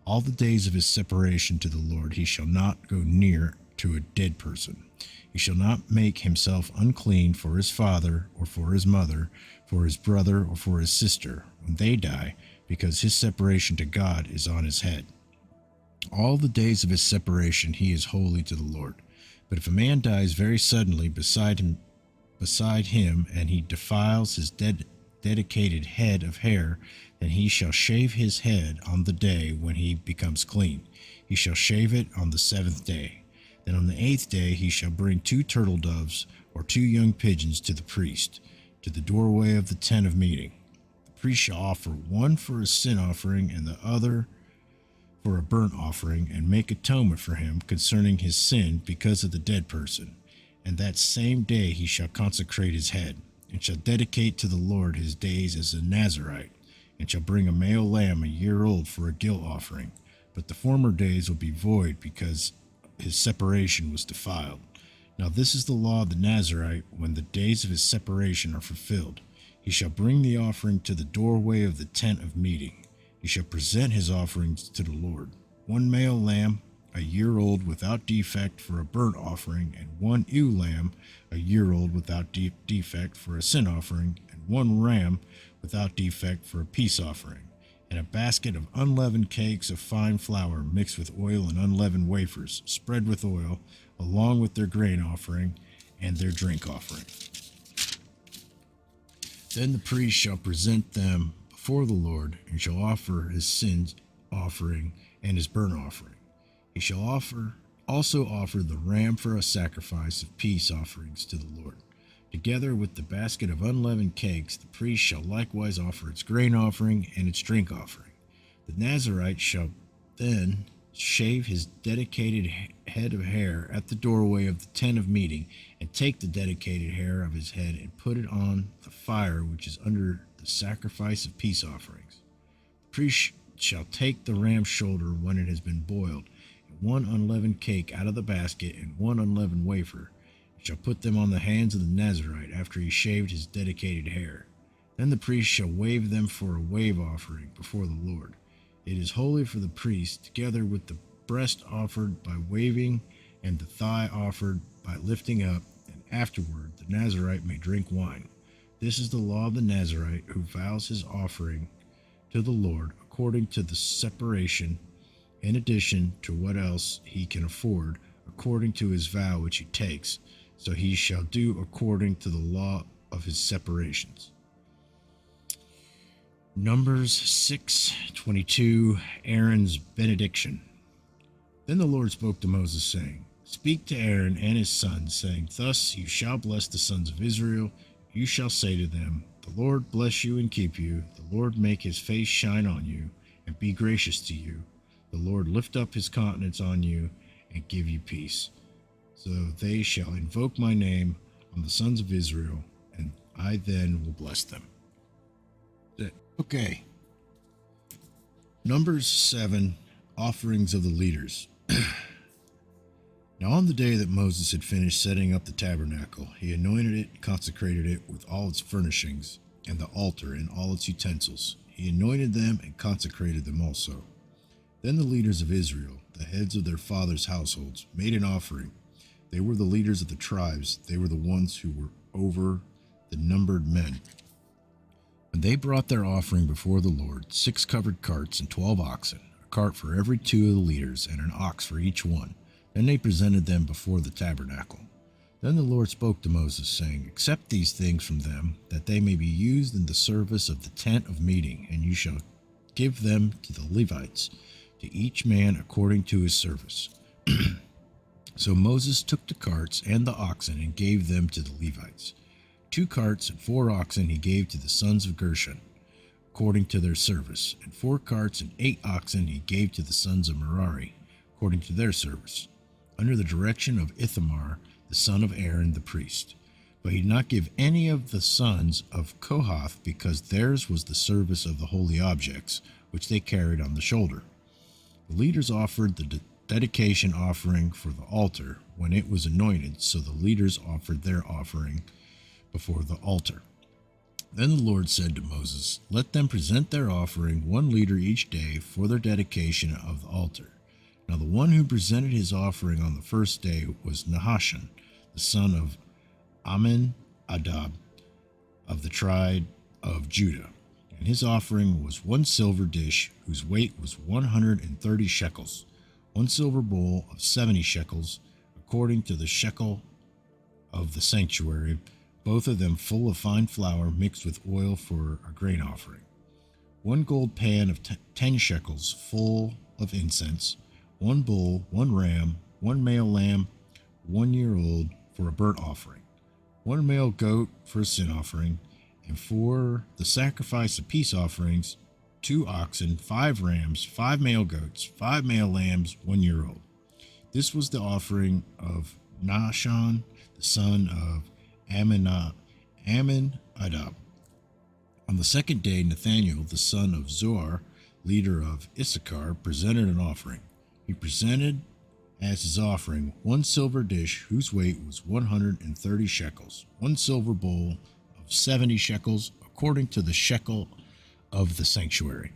B: All the days of his separation to the Lord he shall not go near to a dead person. He shall not make himself unclean for his father or for his mother, for his brother or for his sister, when they die, because his separation to God is on his head. All the days of his separation he is holy to the Lord. But if a man dies very suddenly beside him, and he defiles his dedicated head of hair, then he shall shave his head on the day when he becomes clean. He shall shave it on the 7th day. Then on the 8th day he shall bring 2 turtle doves or 2 young pigeons to the priest, to the doorway of the tent of meeting. The priest shall offer one for a sin offering and the other for a burnt offering, and make atonement for him concerning his sin because of the dead person. And that same day he shall consecrate his head, and shall dedicate to the Lord his days as a Nazarite, and shall bring a male lamb a year old for a guilt offering. But the former days will be void, because his separation was defiled. Now this is the law of the Nazarite when the days of his separation are fulfilled. He shall bring the offering to the doorway of the tent of meeting. He shall present his offerings to the Lord, 1 male lamb, a year old without defect for a burnt offering, and 1 ewe lamb, a year old without defect for a sin offering, and 1 ram without defect for a peace offering. and a basket of unleavened cakes of fine flour mixed with oil and unleavened wafers, spread with oil, along with their grain offering and their drink offering. Then the priest shall present them before the Lord, and shall offer his sin offering and his burnt offering. He shall also offer the ram for a sacrifice of peace offerings to the Lord. Together with the basket of unleavened cakes, the priest shall likewise offer its grain offering and its drink offering. The Nazirite shall then shave his dedicated head of hair at the doorway of the tent of meeting, and take the dedicated hair of his head and put it on the fire which is under the sacrifice of peace offerings. The priest shall take the ram's shoulder when it has been boiled, and one unleavened cake out of the basket, and one unleavened wafer, and shall put them on the hands of the Nazirite after he shaved his dedicated hair. Then the priest shall wave them for a wave offering before the Lord. It is holy for the priest, together with the breast offered by waving and the thigh offered by lifting up, and afterward the Nazirite may drink wine. This is the law of the Nazirite who vows his offering to the Lord according to the separation, in addition to what else he can afford, according to his vow which he takes, so he shall do according to the law of his separations. Numbers 6:22, Aaron's benediction. Then the Lord spoke to Moses, saying, Speak to Aaron and his sons, saying, Thus you shall bless the sons of Israel. You shall say to them, The Lord bless you and keep you. The Lord make his face shine on you and be gracious to you. The Lord lift up his countenance on you and give you peace. So they shall invoke my name on the sons of Israel, and I then will bless them. Okay. Numbers 7, offerings of the leaders. Now on the day that Moses had finished setting up the tabernacle, he anointed it and consecrated it with all its furnishings, and the altar and all its utensils. He anointed them and consecrated them also. Then the leaders of Israel, the heads of their fathers' households, made an offering. They were the leaders of the tribes. They were the ones who were over the numbered men. When they brought their offering before the Lord, 6 covered carts and 12 oxen, a cart for every 2 of the leaders, and an ox for each one. Then they presented them before the tabernacle. Then the Lord spoke to Moses, saying, Accept these things from them, that they may be used in the service of the tent of meeting, and you shall give them to the Levites, to each man according to his service. So Moses took the carts and the oxen and gave them to the Levites. 2 carts and 4 oxen he gave to the sons of Gershon, according to their service, and 4 carts and 8 oxen he gave to the sons of Merari, according to their service, under the direction of Ithamar, the son of Aaron the priest. But he did not give any of the sons of Kohath, because theirs was the service of the holy objects, which they carried on the shoulder. The leaders offered the dedication offering for the altar when it was anointed, so the leaders offered their offering before the altar. Then the Lord said to Moses, Let them present their offering 1 leader each day for their dedication of the altar. Now the one who presented his offering on the first day was Nahashon, the son of Amminadab, of the tribe of Judah. And his offering was 1 silver dish, whose weight was 130 shekels, 1 silver bowl of 70 shekels, according to the shekel of the sanctuary, both of them full of fine flour mixed with oil for a grain offering. 1 gold pan of 10 shekels, full of incense, 1 bull, 1 ram, 1 male lamb, 1-year-old, for a burnt offering, 1 male goat for a sin offering, and for the sacrifice of peace offerings, 2 oxen, 5 rams, 5 male goats, 5 male lambs, 1-year-old. This was the offering of Nahashon, the son of Amminadab. On the second day, Nathaniel, the son of Zoar, leader of Issachar, presented an offering. He presented as his offering 1 silver dish, whose weight was 130 shekels, 1 silver bowl of 70 shekels, according to the shekel of the sanctuary,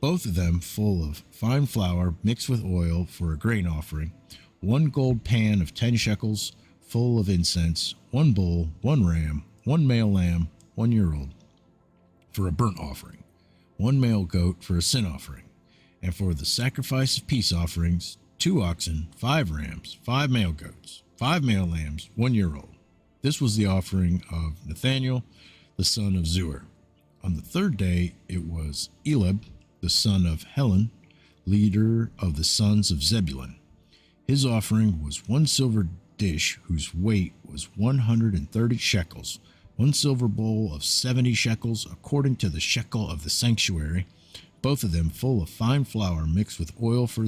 B: both of them full of fine flour mixed with oil for a grain offering, 1 gold pan of 10 shekels, full of incense, 1 bull, 1 ram, 1 male lamb, 1-year-old, for a burnt offering,
A: one male goat for a sin offering, and for the sacrifice of peace offerings, 2 oxen, 5 rams, 5 male goats, 5 male lambs, 1 year old. This was the offering of Nathaniel, the son of Zuar. On the 3rd day, it was Elab, the son of Helon, leader of the sons of Zebulun. His offering was 1 silver dish whose weight was 130 shekels, 1 silver bowl of 70 shekels according to the shekel of the sanctuary, both of them full of fine flour mixed with oil for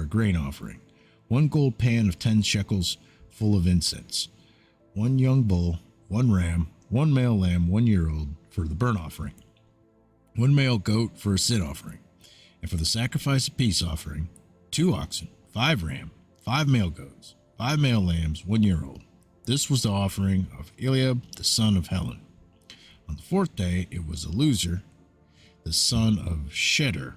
A: a grain offering, 1 gold pan of 10 shekels full of incense, 1 young bull, 1 ram, 1 male lamb 1 year old for the burnt offering, 1 male goat for a sin offering, and for the sacrifice of peace offering, 2 oxen, 5 ram, 5 male goats, 5 male lambs 1 year old. This was the offering of Eliab, the son of Helon. On the 4th day, it was Eluzar, the son of Shedder,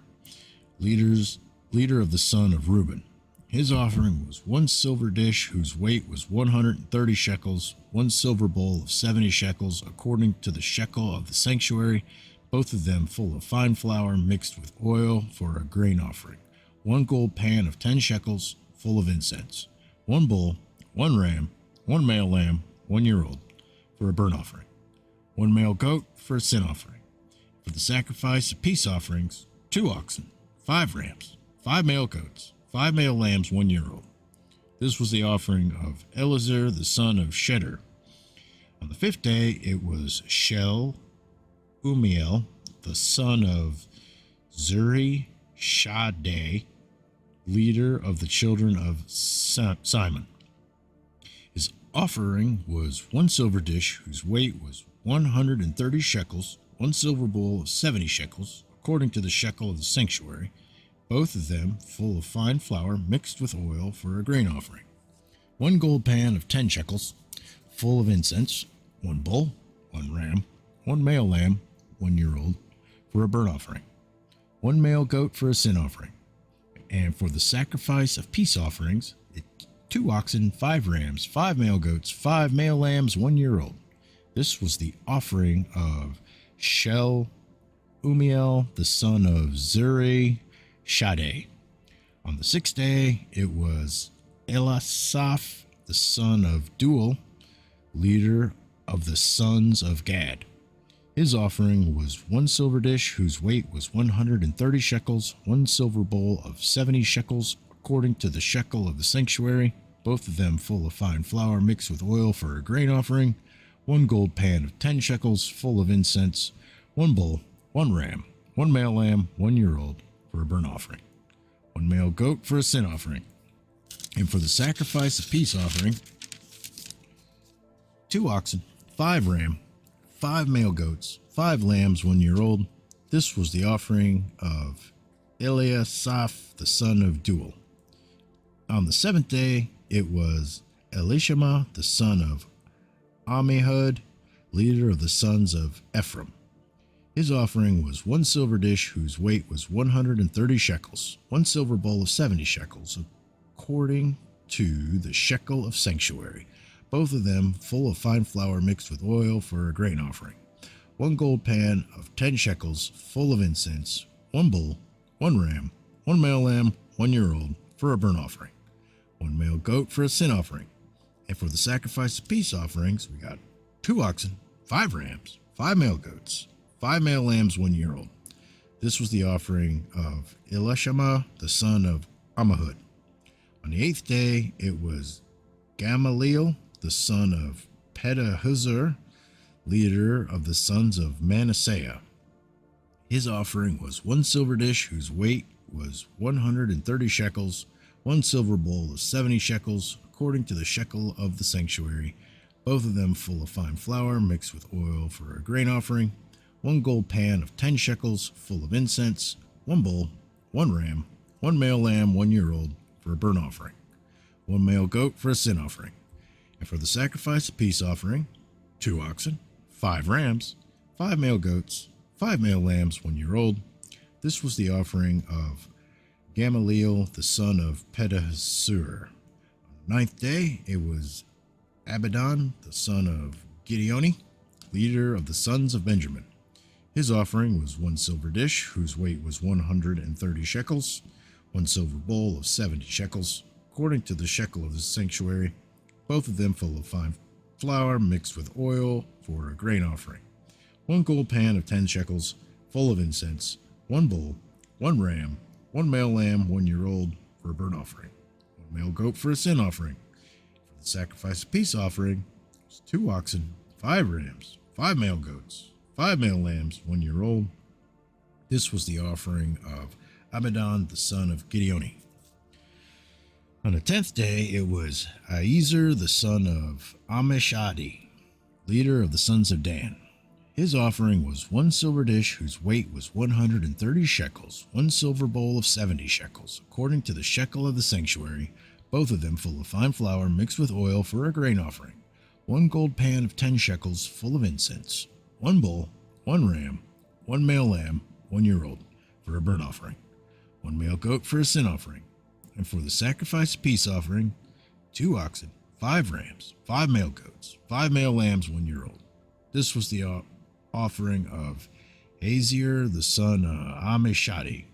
A: leader of the son of Reuben. His offering was 1 silver dish whose weight was 130 shekels, 1 silver bowl of 70 shekels according to the shekel of the sanctuary, both of them full of fine flour mixed with oil for a grain offering, 1 gold pan of 10 shekels full of incense, 1 bull, 1 ram, 1 male lamb 1 year old for a burnt offering, 1 male goat for a sin offering. For the sacrifice of peace offerings, 2 oxen, 5 rams, 5 male goats, 5 male lambs 1 year old. This was the offering of Elazar, the son of Shedder. On the 5th day, it was Umiel, the son of Zuri Shaddai, leader of the children of Simon. His offering was 1 silver dish whose weight was 130 shekels, 1 silver bowl of 70 shekels, according to the shekel of the sanctuary, both of them full of fine flour mixed with oil for a grain offering, 1 gold pan of 10 shekels, full of incense, 1 bull, 1 ram, 1 male lamb 1 year old for a burnt offering, 1 male goat for a sin offering, and for the sacrifice of peace offerings, 2 oxen, 5 rams, 5 male goats, 5 male lambs 1 year old. This was the offering of Umiel, the son of Zuri Shaddai. On the 6th day, it was Elisaph, the son of Duel, leader of the sons of Gad. His offering was 1 silver dish whose weight was 130 shekels, 1 silver bowl of 70 shekels, according to the shekel of the sanctuary, both of them full of fine flour mixed with oil for a grain offering, 1 gold pan of 10 shekels full of incense, 1 bull, 1 ram, 1 male lamb 1 year old for a burnt offering, 1 male goat for a sin offering, and for the sacrifice of peace offering, 2 oxen, 5 ram, 5 male goats, 5 lambs 1 year old. This was the offering of Eliasaph, the son of Duel. On the 7th day, it was Elishama, the son of Amihud, leader of the sons of Ephraim. His offering was 1 silver dish whose weight was 130 shekels, 1 silver bowl of 70 shekels, according to the shekel of sanctuary, both of them full of fine flour mixed with oil for a grain offering, 1 gold pan of 10 shekels full of incense, 1 bull, 1 ram, 1 male lamb 1 year old for a burnt offering, 1 male goat for a sin offering, and for the sacrifice of peace offerings, we got 2 oxen, 5 rams, 5 male goats, 5 male lambs 1 year old. This was the offering of Elishama, the son of Ammihud. On the 8th day, it was Gamaliel, the son of Pedahuzur, leader of the sons of Manasseh. His offering was 1 silver dish whose weight was 130 shekels, 1 silver bowl of 70 shekels, according to the shekel of the sanctuary, both of them full of fine flour mixed with oil for a grain offering, 1 gold pan of 10 shekels full of incense, 1 bull, 1 ram, 1 male lamb 1 year old for a burnt offering, 1 male goat for a sin offering, and for the sacrifice of peace offering, 2 oxen, 5 rams, 5 male goats, 5 male lambs 1 year old. This was the offering of Gamaliel, the son of Pedahzur. On the 9th day, it was Abidan, the son of Gideoni, leader of the sons of Benjamin.
B: His offering was 1 silver dish, whose weight was 130 shekels, 1 silver bowl of 70 shekels, according to the shekel of the sanctuary, both of them full of fine flour mixed with oil for a grain offering, 1 gold pan of 10 shekels, full of incense, 1 bull, 1 ram, 1 male lamb 1 year old for a burnt offering, 1 male goat for a sin offering. For the sacrifice of peace offering was 2 oxen, 5 rams, 5 male goats, 5 male lambs 1 year old. This was the offering of Abidan the son of Gideoni. On the 10th day it was Aiezer the son of Amishadi, leader of the sons of Dan. His offering was 1 silver dish whose weight was 130 shekels, 1 silver bowl of 70 shekels, according to the shekel of the sanctuary, both of them full of fine flour mixed with oil for a grain offering, 1 gold pan of 10 shekels full of incense, 1 bull, 1 ram, 1 male lamb 1 year old for a burnt offering, 1 male goat for a sin offering, and for the sacrifice of peace offering, 2 oxen, 5 rams, 5 male goats, 5 male lambs 1 year old. This was the offering of Aiezer the son of Amishadi.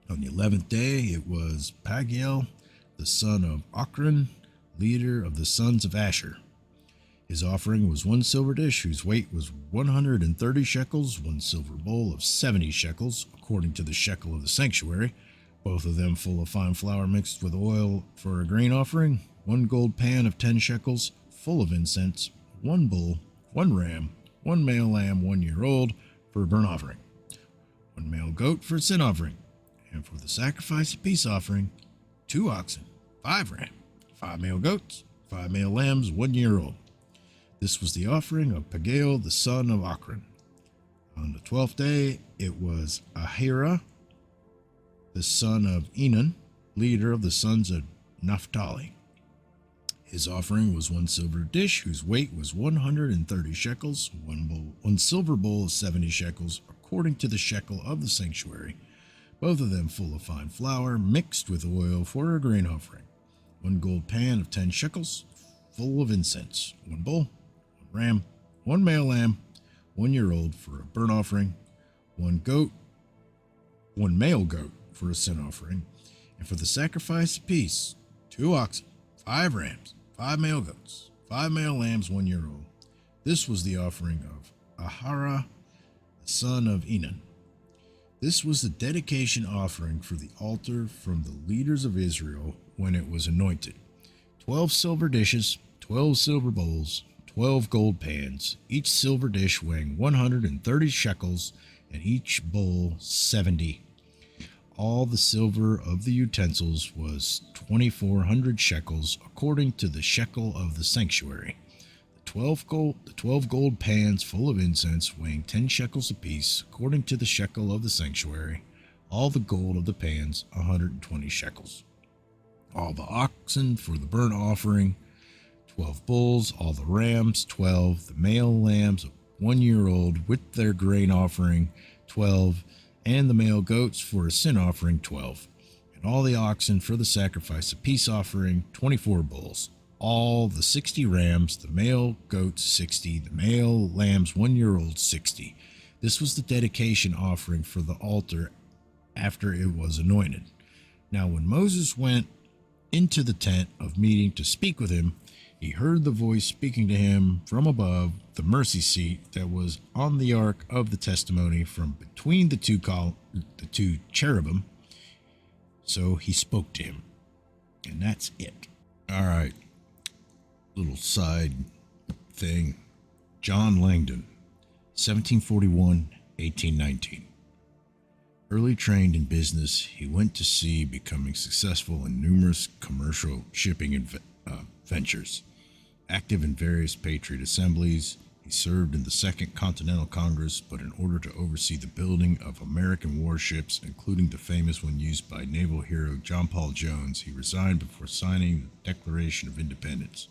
B: On the 11th day it was Pagiel the son of Ochran, leader of the sons of Asher. His offering was 1 silver dish whose weight was 130 shekels, 1 silver bowl of 70 shekels, according to the shekel of the sanctuary, both of them full of fine flour mixed with oil for a grain offering, 1 gold pan of 10 shekels, full of incense, 1 bull, 1 ram, 1 male lamb 1 year old for a burnt offering, 1 male goat for a sin offering, and for the sacrifice of peace offering, 2 oxen, 5 rams, 5 male goats, 5 male lambs 1 year old. This was the offering of Pagiel the son of Ochran. On the 12th day it was Ahira the son of Enan, leader of the sons of Naphtali. His offering was 1 silver dish whose weight was 130 shekels, 1 silver bowl of 70 shekels, according to the shekel of the sanctuary, both of them full of fine flour mixed with oil for a grain offering, 1 gold pan of 10 shekels, full of incense, 1 bull, 1 ram, 1 male lamb 1 year old for a burnt offering, 1 male goat for a sin offering, and for the sacrifice of peace, 2 oxen, 5 rams, 5 male goats, 5 male lambs 1 year old. This was the offering of Ahira the son of Enan. This was the dedication offering for the altar from the leaders of Israel when it was anointed: 12 silver dishes, 12 silver bowls, 12 gold pans, each silver dish weighing 130 shekels, and each bowl 70. All the silver of the utensils was 2,400 shekels, according to the shekel of the sanctuary. The 12 gold pans full of incense, weighing 10 shekels apiece, according to the shekel of the sanctuary. All the gold of the pans 120 shekels. All the oxen for the burnt offering 12 bulls, all the rams 12, the male lambs 1 year old with their grain offering 12, and the male goats for a sin offering 12, and all the oxen for the sacrifice of peace offering 24 bulls, all the 60 rams, the male goats 60, the male lambs 1 year old 60. This was the dedication offering for the altar after it was anointed. Now when Moses went into the tent of meeting to speak with him, he heard the voice speaking to him from above the mercy seat that was on the ark of the testimony from between the two cherubim. So he spoke to him. And that's it. All right. Little side thing. John Langdon, 1741-1819. Early trained in business, he went to sea, becoming successful in numerous commercial shipping ventures. Active in various patriot assemblies, he served in the Second Continental Congress, but in order to oversee the building of American warships, including the famous one used by naval hero John Paul Jones, he resigned before signing the Declaration of Independence.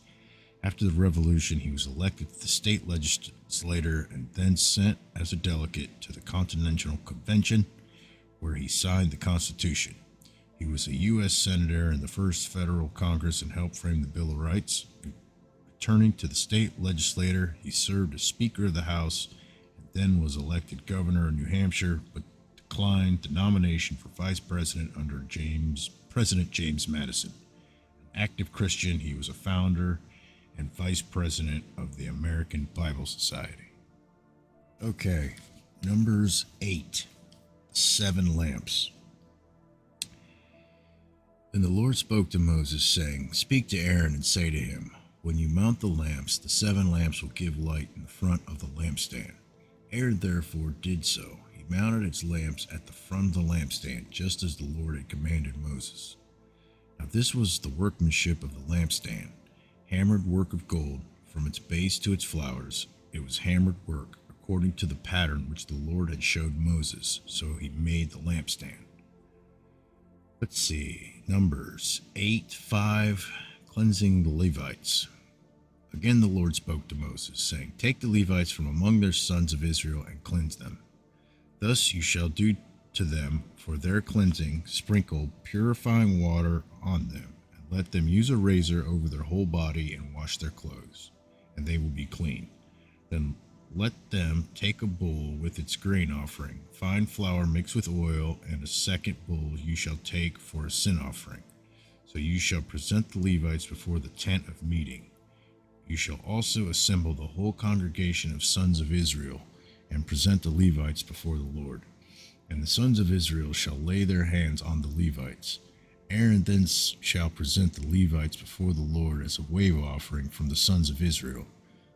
B: After the Revolution, he was elected to the state legislature and then sent as a delegate to the Continental Convention, where he signed the Constitution. He was a U.S. Senator in the first federal Congress and helped frame the Bill of Rights. Returning to the state legislature, he served as Speaker of the House and then was elected governor of New Hampshire, but declined the nomination for vice president under President James Madison. An active Christian, he was a founder and vice president of the American Bible Society. Okay, Numbers 8, 7 lamps. Then the Lord spoke to Moses, saying, Speak to Aaron and say to him, When you mount the lamps, the 7 lamps will give light in the front of the lampstand. Aaron therefore did so. He mounted its lamps at the front of the lampstand, just as the Lord had commanded Moses. Now this was the workmanship of the lampstand, hammered work of gold, from its base to its flowers. It was hammered work, according to the pattern which the Lord had showed Moses, so he made the lampstand. Let's see, Numbers 8:5, cleansing the Levites. Again the Lord spoke to Moses, saying, Take the Levites from among their sons of Israel and cleanse them. Thus you shall do to them for their cleansing, sprinkle purifying water on them, and let them use a razor over their whole body and wash their clothes, and they will be clean. Then let them take a bull with its grain offering, fine flour mixed with oil, and a second bull you shall take for a sin offering. So you shall present the Levites before the tent of meeting. You shall also assemble the whole congregation of sons of Israel, and present the Levites before the Lord. And the sons of Israel shall lay their hands on the Levites. Aaron then shall present the Levites before the Lord as a wave offering from the sons of Israel,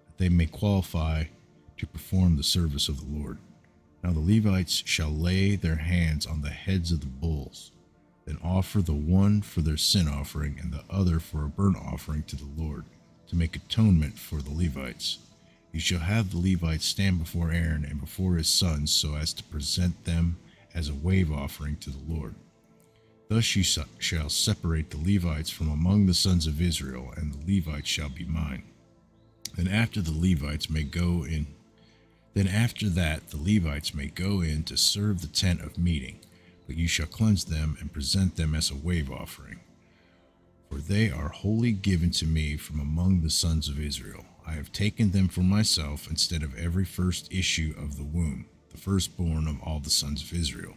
B: that they may qualify to perform the service of the Lord. Now the Levites shall lay their hands on the heads of the bulls, then offer the one for their sin offering and the other for a burnt offering to the Lord, to make atonement for the Levites. You shall have the Levites stand before Aaron and before his sons, so as to present them as a wave offering to the Lord. Thus you shall separate the Levites from among the sons of Israel, and the Levites shall be mine. Then after that, the Levites may go in to serve the tent of meeting, but you shall cleanse them and present them as a wave offering. For they are wholly given to me from among the sons of Israel. I have taken them for myself instead of every first issue of the womb, the firstborn of all the sons of Israel.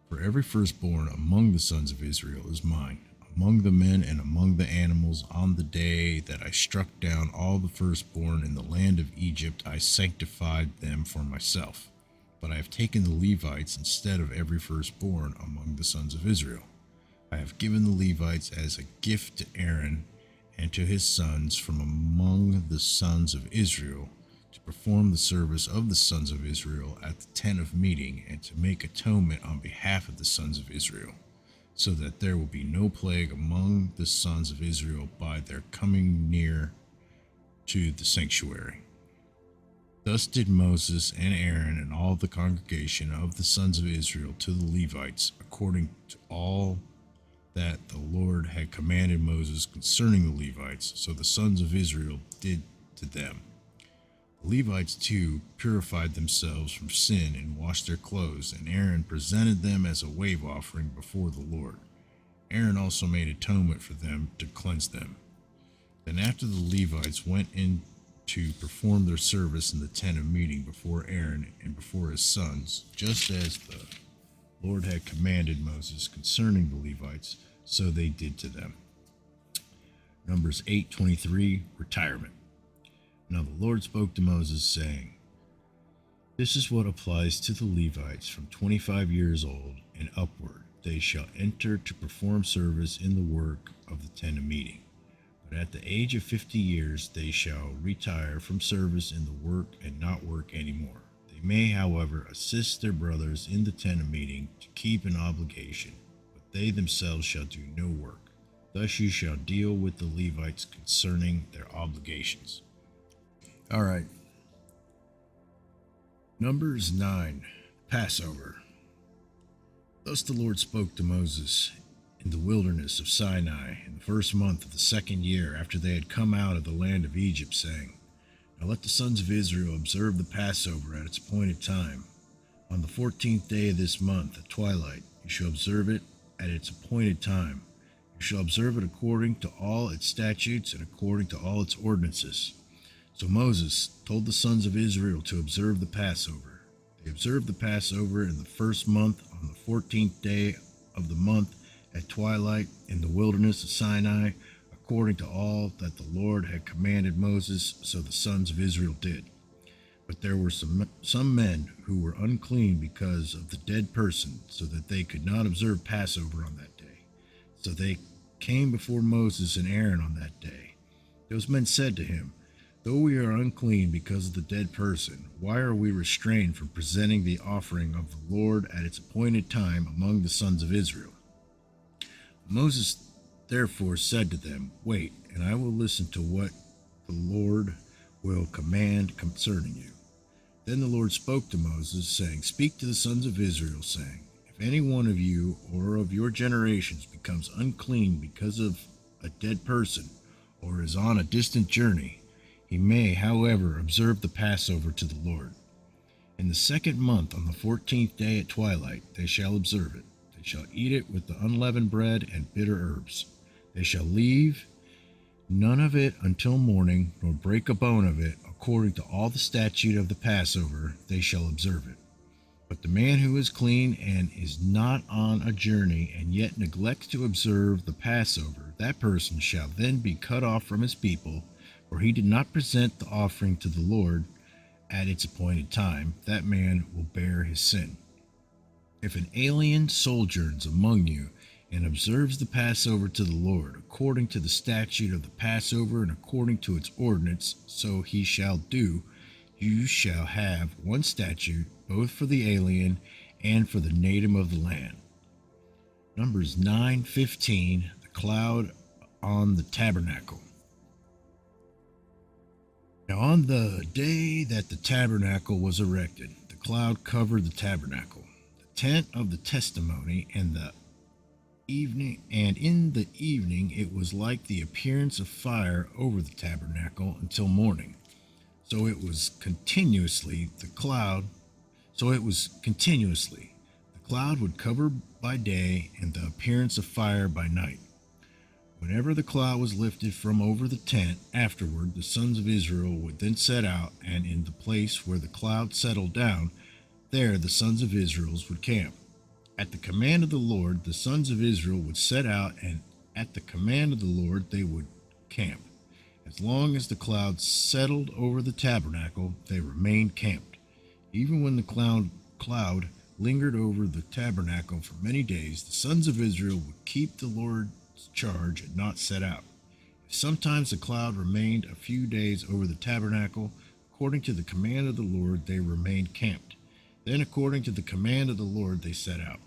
B: For every firstborn among the sons of Israel is mine, among the men and among the animals. On the day that I struck down all the firstborn in the land of Egypt, I sanctified them for myself. But I have taken the Levites instead of every firstborn among the sons of Israel. I have given the Levites as a gift to Aaron and to his sons from among the sons of Israel, to perform the service of the sons of Israel at the tent of meeting, and to make atonement on behalf of the sons of Israel, so that there will be no plague among the sons of Israel by their coming near to the sanctuary. Thus did Moses and Aaron and all the congregation of the sons of Israel to the Levites, according to all that the Lord had commanded Moses concerning the Levites, so the sons of Israel did to them. The Levites too purified themselves from sin and washed their clothes, and Aaron presented them as a wave offering before the Lord. Aaron also made atonement for them to cleanse them. Then after the Levites went in to perform their service in the tent of meeting before Aaron and before his sons, just as the Lord had commanded Moses concerning the Levites, so they did to them. Numbers 8:23, retirement. Now the Lord spoke to Moses, saying, This is what applies to the Levites from 25 years old and upward. They shall enter to perform service in the work of the tent of meeting. But at the age of 50 years they shall retire from service in the work and not work any more. They may, however, assist their brothers in the tent of meeting to keep an obligation, but they themselves shall do no work. Thus you shall deal with the Levites concerning their obligations. All right. Numbers 9, Passover. Thus the Lord spoke to Moses in the wilderness of Sinai in the first month of the second year after they had come out of the land of Egypt, saying, Now let the sons of Israel observe the Passover at its appointed time. On the 14th day of this month at twilight, you shall observe it at its appointed time. You shall observe it according to all its statutes and according to all its ordinances. So Moses told the sons of Israel to observe the Passover. They observed the Passover in the first month on the 14th day of the month at twilight in the wilderness of Sinai, according to all that the Lord had commanded Moses, so the sons of Israel did. But there were some men who were unclean because of the dead person, so that they could not observe Passover on that day. So they came before Moses and Aaron on that day. Those men said to him, "Though we are unclean because of the dead person, why are we restrained from presenting the offering of the Lord at its appointed time among the sons of Israel?" Moses therefore said to them, "Wait, and I will listen to what the Lord will command concerning you." Then the Lord spoke to Moses, saying, "Speak to the sons of Israel, saying, if any one of you or of your generations becomes unclean because of a dead person, or is on a distant journey, he may, however, observe the Passover to the Lord. In the second month, on the 14th day at twilight, they shall observe it. They shall eat it with the unleavened bread and bitter herbs. They shall leave none of it until morning, nor break a bone of it. According to all the statute of the Passover, they shall observe it. But the man who is clean and is not on a journey and yet neglects to observe the Passover, that person shall then be cut off from his people, for he did not present the offering to the Lord at its appointed time. That man will bear his sin. If an alien sojourns among you and observes the Passover to the Lord, according to the statute of the Passover and according to its ordinance, so he shall do, you shall have one statute, both for the alien and for the native of the land. Numbers 9:15, the cloud on the tabernacle. Now on the day that the tabernacle was erected, the cloud covered the tabernacle, the tent of the testimony, and in the evening it was like the appearance of fire over the tabernacle until morning. So it was continuously. The cloud would cover by day and the appearance of fire by night. Whenever the cloud was lifted from over the tent, afterward the sons of Israel would then set out, and in the place where the cloud settled down, there the sons of Israel would camp. At the command of the Lord, the sons of Israel would set out, and at the command of the Lord they would camp. As long as the cloud settled over the tabernacle, they remained camped. Even when the cloud lingered over the tabernacle for many days, the sons of Israel would keep the Lord's charge and not set out. If sometimes the cloud remained a few days over the tabernacle, according to the command of the Lord, they remained camped. Then according to the command of the Lord, they set out.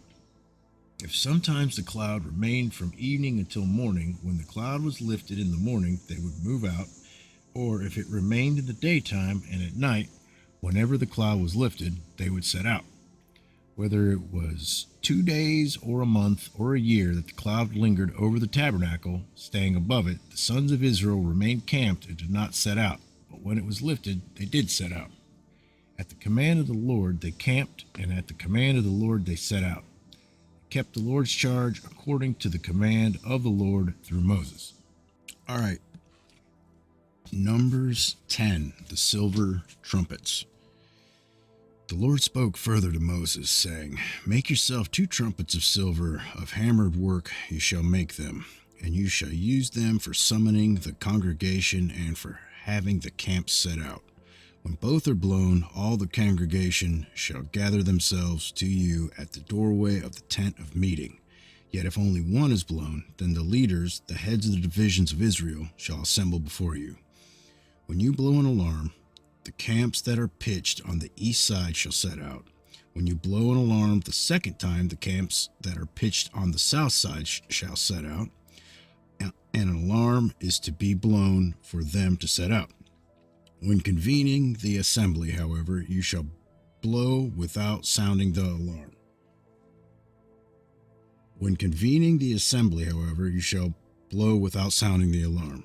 B: If sometimes the cloud remained from evening until morning, when the cloud was lifted in the morning, they would move out, or if it remained in the daytime and at night, whenever the cloud was lifted, they would set out. Whether it was 2 days or a month or a year that the cloud lingered over the tabernacle, staying above it, the sons of Israel remained camped and did not set out. But when it was lifted, they did set out. At the command of the Lord they camped, and at the command of the Lord they set out. They kept the Lord's charge according to the command of the Lord through Moses. All right. Numbers 10, the silver trumpets. The Lord spoke further to Moses, saying, "Make yourself 2 trumpets of silver, of hammered work you shall make them, and you shall use them for summoning the congregation and for having the camp set out. When both are blown, all the congregation shall gather themselves to you at the doorway of the tent of meeting. Yet if only one is blown, then the leaders, the heads of the divisions of Israel, shall assemble before you. When you blow an alarm, the camps that are pitched on the east side shall set out. When you blow an alarm the second time, the camps that are pitched on the south side shall set out. And an alarm is to be blown for them to set out. When convening the assembly, however, you shall blow without sounding the alarm. When convening the assembly, however, you shall blow without sounding the alarm.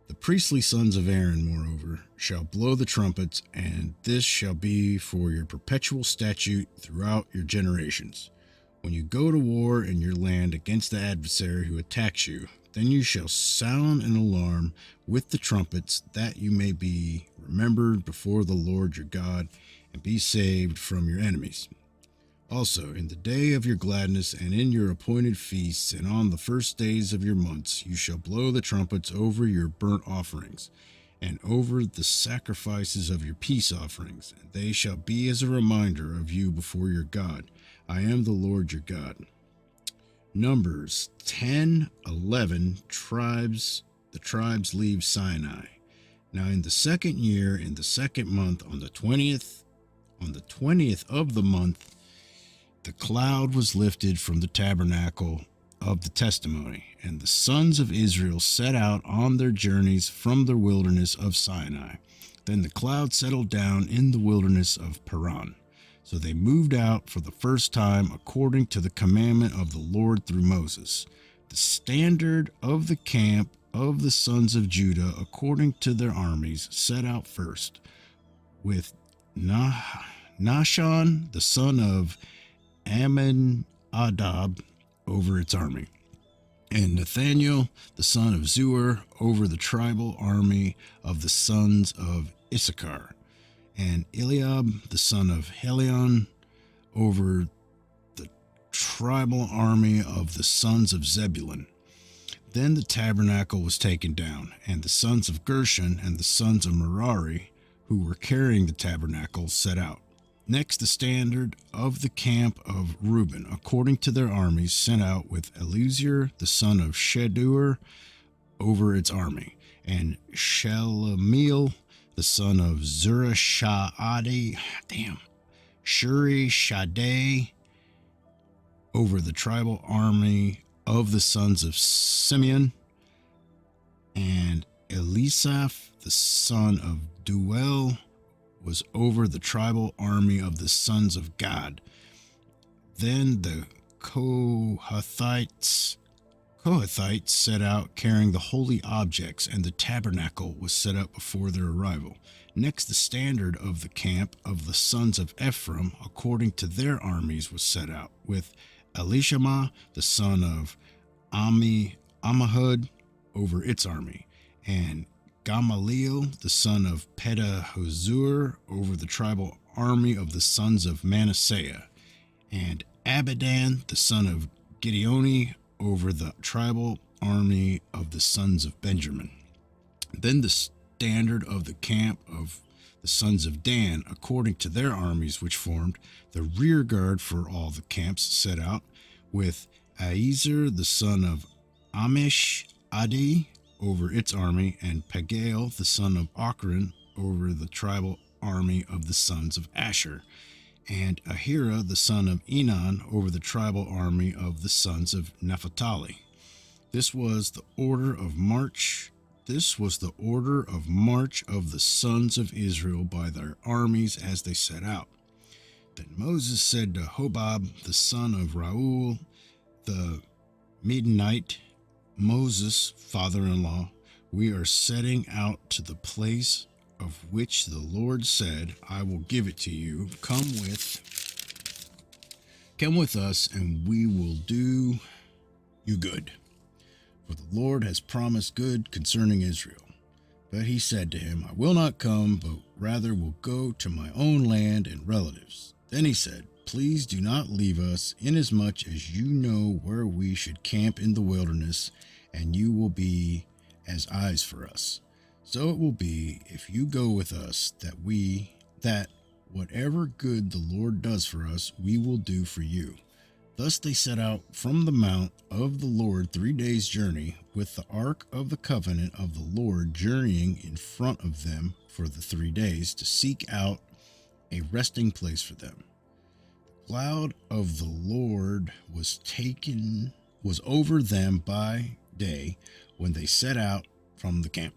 B: The priestly sons of Aaron, moreover, shall blow the trumpets, and this shall be for your perpetual statute throughout your generations. When you go to war in your land against the adversary who attacks you, Then you shall sound an alarm with the trumpets, that you may be remembered before the Lord your God, and be saved from your enemies. Also, in the day of your gladness, and in your appointed feasts, and on the first days of your months, you shall blow the trumpets over your burnt offerings, and over the sacrifices of your peace offerings, and they shall be as a reminder of you before your God. I am the Lord your God. Numbers 10:11 tribes. The tribes leave Sinai. Now in the second year, in the second month, on the 20th of the month, the cloud was lifted from the tabernacle of the testimony, and the sons of Israel set out on their journeys from the wilderness of Sinai. Then the cloud settled down in the wilderness of Paran. So they moved out for the first time according to the commandment of the Lord through Moses. The standard of the camp of the sons of Judah according to their armies set out first, with Nahshon the son of Amminadab over its army, and Nathaniel the son of Zuar over the tribal army of the sons of Issachar, and Eliab the son of Helion over the tribal army of the sons of Zebulun. Then the tabernacle was taken down, and the sons of Gershon and the sons of Merari, who were carrying the tabernacle, set out. Next, the standard of the camp of Reuben, according to their armies, sent out with Eleazar the son of Shedeur over its army, and Shelemiel the son of Shuri Shaddai over the tribal army of the sons of Simeon, and Elisaph the son of Duel was over the tribal army of the sons of Gad. Then the Kohathites set out carrying the holy objects, and the tabernacle was set up before their arrival. Next, the standard of the camp of the sons of Ephraim, according to their armies, was set out, with Elishama the son of Ammihud over its army, and Gamaliel the son of Pedahozur over the tribal army of the sons of Manasseh, and Abidan the son of Gideoni over the tribal army of the sons of Benjamin. Then the standard of the camp of the sons of Dan, according to their armies, which formed the rear guard for all the camps, set out, with Aiezer the son of Adi over its army, and Pagiel the son of Ochran over the tribal army of the sons of Asher, and Ahira the son of Enan over the tribal army of the sons of Naphtali. This was the order of march. This was the order of march of the sons of Israel by their armies as they set out. Then Moses said to Hobab the son of Reuel the Midianite, Moses' father-in-law, we are setting out to the place of which the Lord said, I will give it to you. Come with us, and we will do you good. For the Lord has promised good concerning Israel. But he said to him, I will not come, but rather will go to my own land and relatives. Then he said, Please do not leave us, inasmuch as you know where we should camp in the wilderness, and you will be as eyes for us. So it will be, if you go with us, that whatever good the Lord does for us, we will do for you. Thus they set out from the mount of the Lord 3 days' journey, with the ark of the covenant of the Lord journeying in front of them for the 3 days, to seek out a resting place for them. The cloud of the Lord was over them by day when they set out from the camp.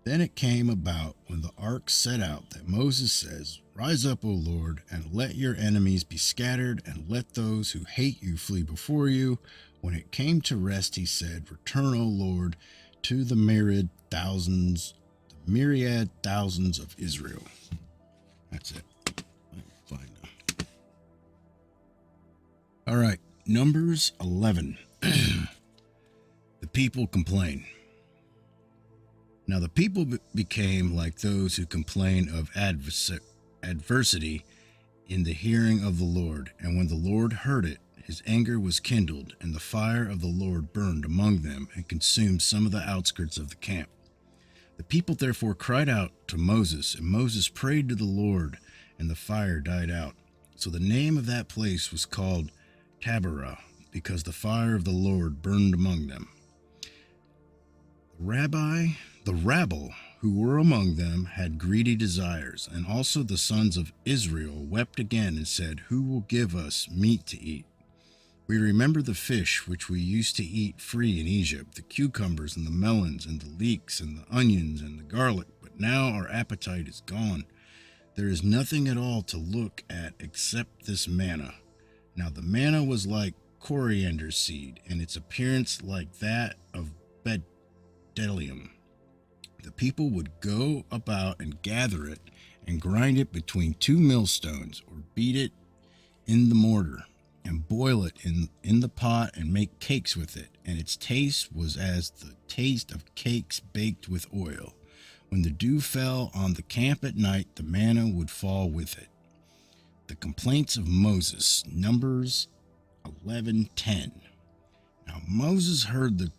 B: Then it came about when the ark set out that Moses says, Rise up, O Lord, and let your enemies be scattered, and let those who hate you flee before you. When it came to rest, he said, Return, O Lord, to the myriad thousands of Israel. That's it. Fine now. All right, Numbers 11. The people complain. Now the people became like those who complain of adversity in the hearing of the Lord. And when the Lord heard it, his anger was kindled, and the fire of the Lord burned among them and consumed some of the outskirts of the camp. The people therefore cried out to Moses, and Moses prayed to the Lord, and the fire died out. So the name of that place was called Taberah, because the fire of the Lord burned among them. The rabble who were among them had greedy desires, and also the sons of Israel wept again and said, "Who will give us meat to eat? We remember the fish which we used to eat free in Egypt, the cucumbers and the melons and the leeks and the onions and the garlic, but now our appetite is gone. There is nothing at all to look at except this manna." Now the manna was like coriander seed, and its appearance like that of bdellium. The people would go about and gather it and grind it between two millstones, or beat it in the mortar, and boil it in the pot and make cakes with it, and its taste was as the taste of cakes baked with oil. When the dew fell on the camp at night, the manna would fall with it. The complaints of Moses, Numbers 11:10. Now Moses heard the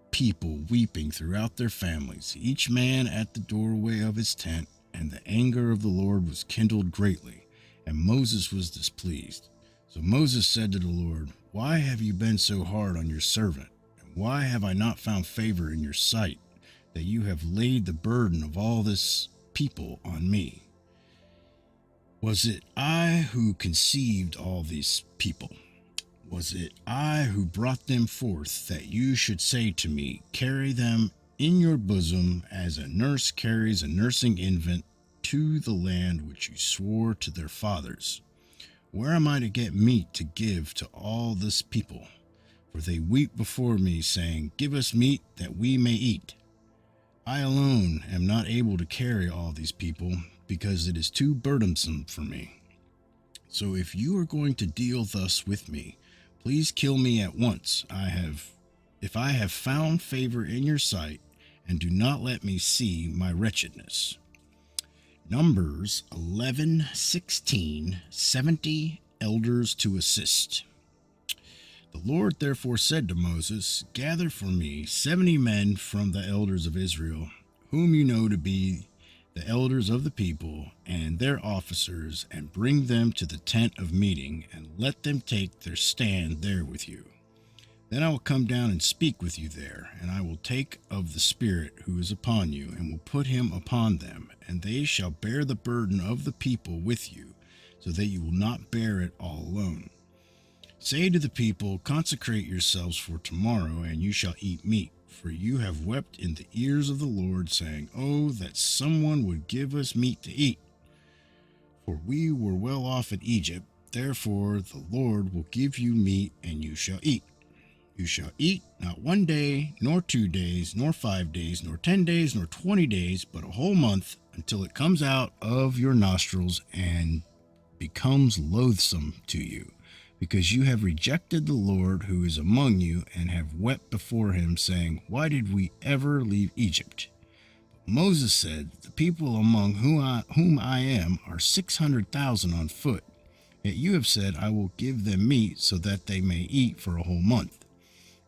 B: people weeping throughout their families, each man at the doorway of his tent, and the anger of the Lord was kindled greatly, and Moses was displeased. So Moses said to the Lord, "Why have you been so hard on your servant? And why have I not found favor in your sight, that you have laid the burden of all this people on me? Was it I who conceived all these people? Was it I who brought them forth, that you should say to me, 'Carry them in your bosom, as a nurse carries a nursing infant to the land which you swore to their fathers'? Where am I to get meat to give to all this people? For they weep before me, saying, 'Give us meat that we may eat.' I alone am not able to carry all these people, because it is too burdensome for me. So if you are going to deal thus with me, please kill me at once. If I have found favor in your sight, and do not let me see my wretchedness." Numbers 11:16, 70 elders to assist. The Lord therefore said to Moses, "Gather for me 70 men from the elders of Israel, whom you know to be the elders of the people and their officers, and bring them to the tent of meeting, and let them take their stand there with you. Then I will come down and speak with you there, and I will take of the Spirit who is upon you, and will put him upon them, and they shall bear the burden of the people with you, so that you will not bear it all alone. Say to the people, 'Consecrate yourselves for tomorrow, and you shall eat meat. For you have wept in the ears of the Lord, saying, Oh, that someone would give us meat to eat. For we were well off in Egypt. Therefore the Lord will give you meat, and you shall eat. You shall eat not 1 day, nor 2 days, nor 5 days, nor 10 days, nor 20 days, but a whole month, until it comes out of your nostrils and becomes loathsome to you, because you have rejected the Lord who is among you, and have wept before him, saying, Why did we ever leave Egypt?' But Moses said, The people among whom I am are 600,000 on foot. Yet you have said, I will give them meat, so that they may eat for a whole month.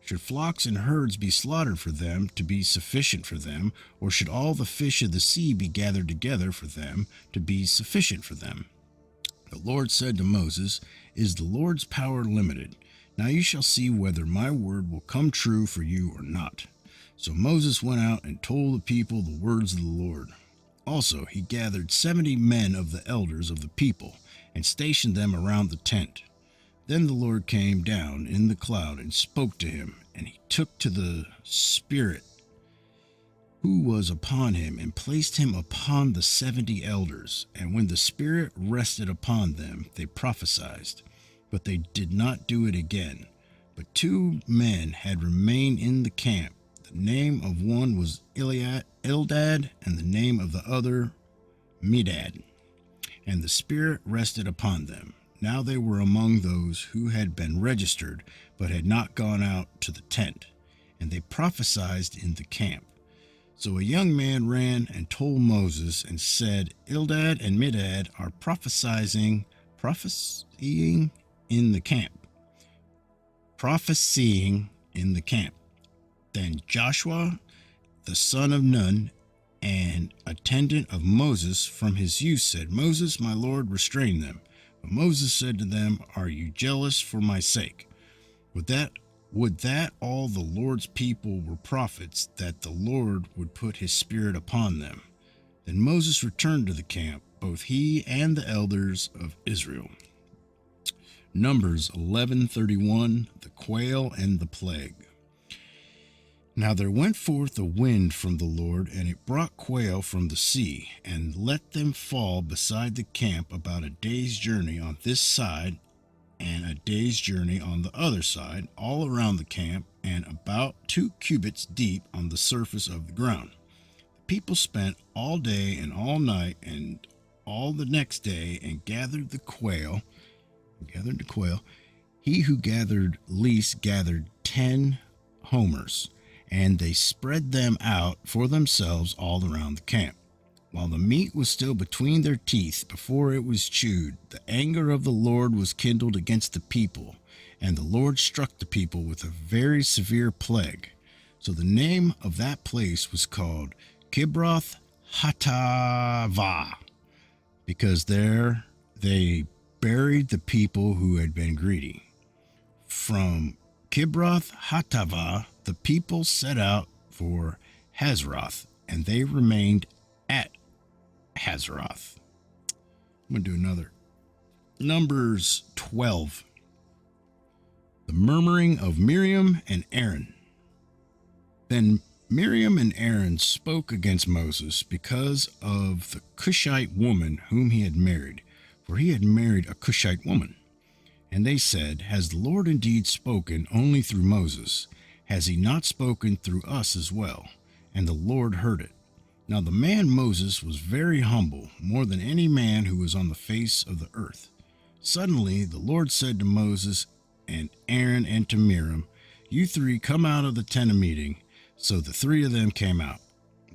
B: Should flocks and herds be slaughtered for them to be sufficient for them, or should all the fish of the sea be gathered together for them to be sufficient for them?" The Lord said to Moses, Is the Lord's power limited? Now you shall see whether my word will come true for you or not. So Moses went out and told the people the words of the Lord. Also he gathered 70 men of the elders of the people, and stationed them around the tent. Then the Lord came down in the cloud and spoke to him, and he took to the Spirit who was upon him, and placed him upon the 70 elders. And when the Spirit rested upon them, they prophesied, but they did not do it again. But 2 men had remained in the camp. The name of one was Eldad, and the name of the other Medad. And the Spirit rested upon them. Now they were among those who had been registered, but had not gone out to the tent. and they prophesied in the camp. So a young man ran and told Moses and said, Eldad and Medad are prophesying in the camp. Prophesying in the camp. Then Joshua, the son of Nun, an attendant of Moses from his youth, said, Moses, my lord, restrain them. But Moses said to them, Are you jealous for my sake? Would that all the Lord's people were prophets, that the Lord would put his spirit upon them. Then Moses returned to the camp, both he and the elders of Israel. Numbers 11:31, the quail and the plague. Now there went forth a wind from the Lord, and it brought quail from the sea, and let them fall beside the camp about a day's journey on this side, and a day's journey on the other side, all around the camp, and about 2 cubits deep on the surface of the ground. The people spent all day and all night and all the next day, and gathered the quail. He who gathered least gathered 10 homers, and they spread them out for themselves all around the camp. While the meat was still between their teeth before it was chewed, the anger of the Lord was kindled against the people, and the Lord struck the people with a very severe plague. So the name of that place was called Kibroth Hattaavah, because there they buried the people who had been greedy. From Kibroth Hattaavah, the people set out for Hazeroth, and they remained at Hazeroth. I'm going to do another. Numbers 12. The murmuring of Miriam and Aaron. Then Miriam and Aaron spoke against Moses because of the Cushite woman whom he had married, for he had married a Cushite woman. And they said, Has the Lord indeed spoken only through Moses? Has he not spoken through us as well? And the Lord heard it. Now the man Moses was very humble, more than any man who was on the face of the earth. Suddenly the Lord said to Moses and Aaron and to Miriam, You 3 come out of the tent of meeting. So the 3 of them came out.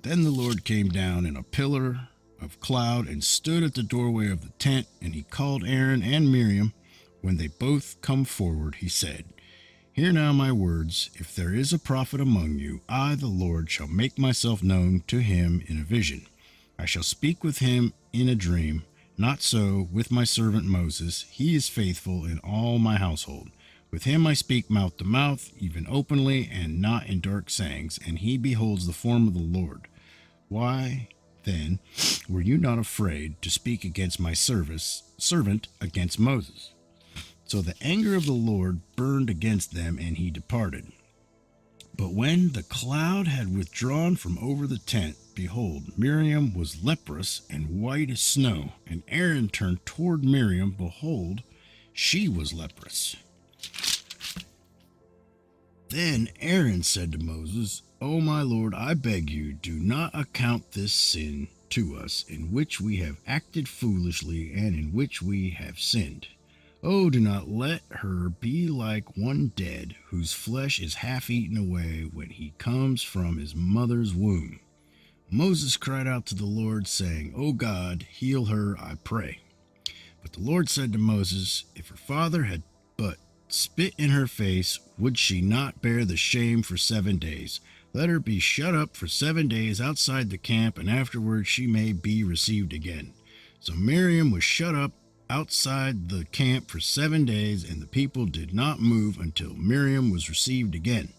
B: Then the Lord came down in a pillar of cloud and stood at the doorway of the tent, and he called Aaron and Miriam. When they both come forward, he said, Hear now my words. If there is a prophet among you, I, the Lord, shall make myself known to him in a vision. I shall speak with him in a dream. Not so with my servant Moses. He is faithful in all my household. With him I speak mouth to mouth, even openly, and not in dark sayings, and he beholds the form of the Lord. Why, then, were you not afraid to speak against my servant against Moses? So the anger of the Lord burned against them, and he departed. But when the cloud had withdrawn from over the tent, behold, Miriam was leprous and white as snow. And Aaron turned toward Miriam, behold, she was leprous. Then Aaron said to Moses, O my Lord, I beg you, do not account this sin to us, in which we have acted foolishly and in which we have sinned. Oh, do not let her be like one dead, whose flesh is half eaten away when he comes from his mother's womb. Moses cried out to the Lord, saying, O God, heal her, I pray. But the Lord said to Moses, If her father had but spit in her face, would she not bear the shame for 7 days? Let her be shut up for 7 days outside the camp, and afterward she may be received again. So Miriam was shut up outside the camp for 7 days, and the people did not move until Miriam was received again.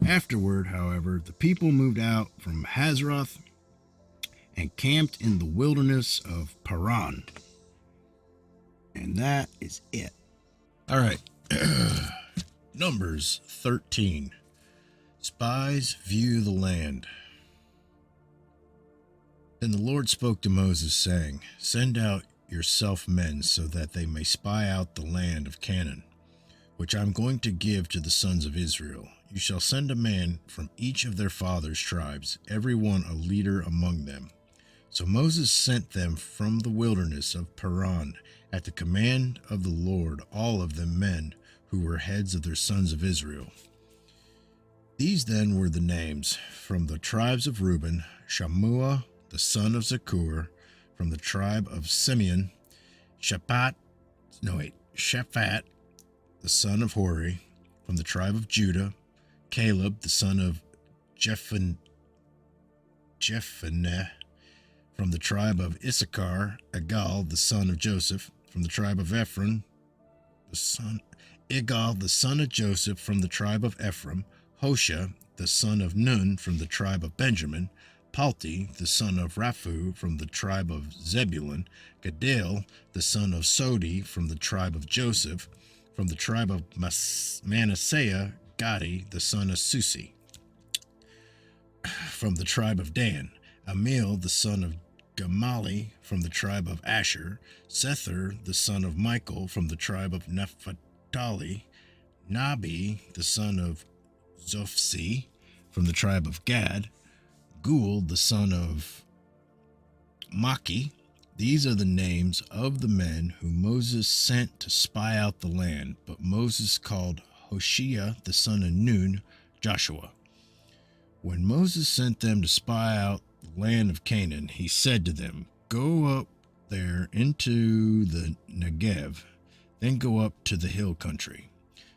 B: Afterward, however, the people moved out from Hazeroth and camped in the wilderness of Paran. And that is it. All right. Numbers 13. Spies view the land. Then the Lord spoke to Moses, saying, Send out yourself men so that they may spy out the land of Canaan, which I am going to give to the sons of Israel. You shall send a man from each of their fathers' tribes, every one a leader among them. So Moses sent them from the wilderness of Paran at the command of the Lord, all of them men who were heads of their sons of Israel. These then were the names from the tribes of Reuben: Shammua, the son of Zakur; from the tribe of Simeon, Shaphat, the son of Hori; from the tribe of Judah, Caleb, the son of Jephunneh; from the tribe of Issachar, Igal, the son of Joseph; from the tribe of Ephraim, Igal, the son of Joseph; from the tribe of Ephraim, Hosha, the son of Nun; from the tribe of Benjamin, Palti, the son of Raphu; from the tribe of Zebulun, Gadal, the son of Sodi; from the tribe of Joseph; from the tribe of Manasseh, Gadi, the son of Susi; from the tribe of Dan, Amil, the son of Gamali; from the tribe of Asher, Sether, the son of Michael; from the tribe of Naphtali, Nabi, the son of Zophsi; from the tribe of Gad, Gul, the son of Maki. These are the names of the men whom Moses sent to spy out the land. But Moses called Hoshea, the son of Nun, Joshua. When Moses sent them to spy out the land of Canaan, he said to them, "Go up there into the Negev, then go up to the hill country.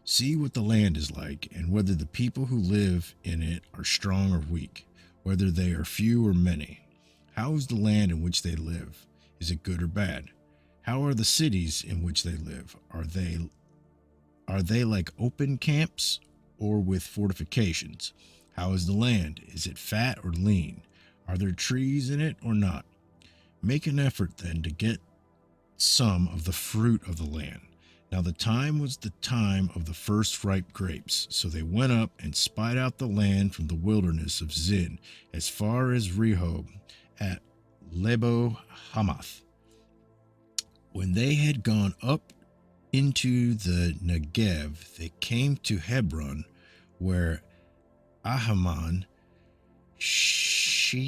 B: See what the land is like, and whether the people who live in it are strong or weak, whether they are few or many. How is the land in which they live? Is it good or bad? How are the cities in which they live? Are they like open camps or with fortifications? How is the land? Is it fat or lean? Are there trees in it or not? Make an effort then to get some of the fruit of the land." Now the time was the time of the first ripe grapes. So they went up and spied out the land from the wilderness of Zin as far as Rehob at Lebo Hamath. When they had gone up into the Negev, they came to Hebron, where Ahiman, Shishai,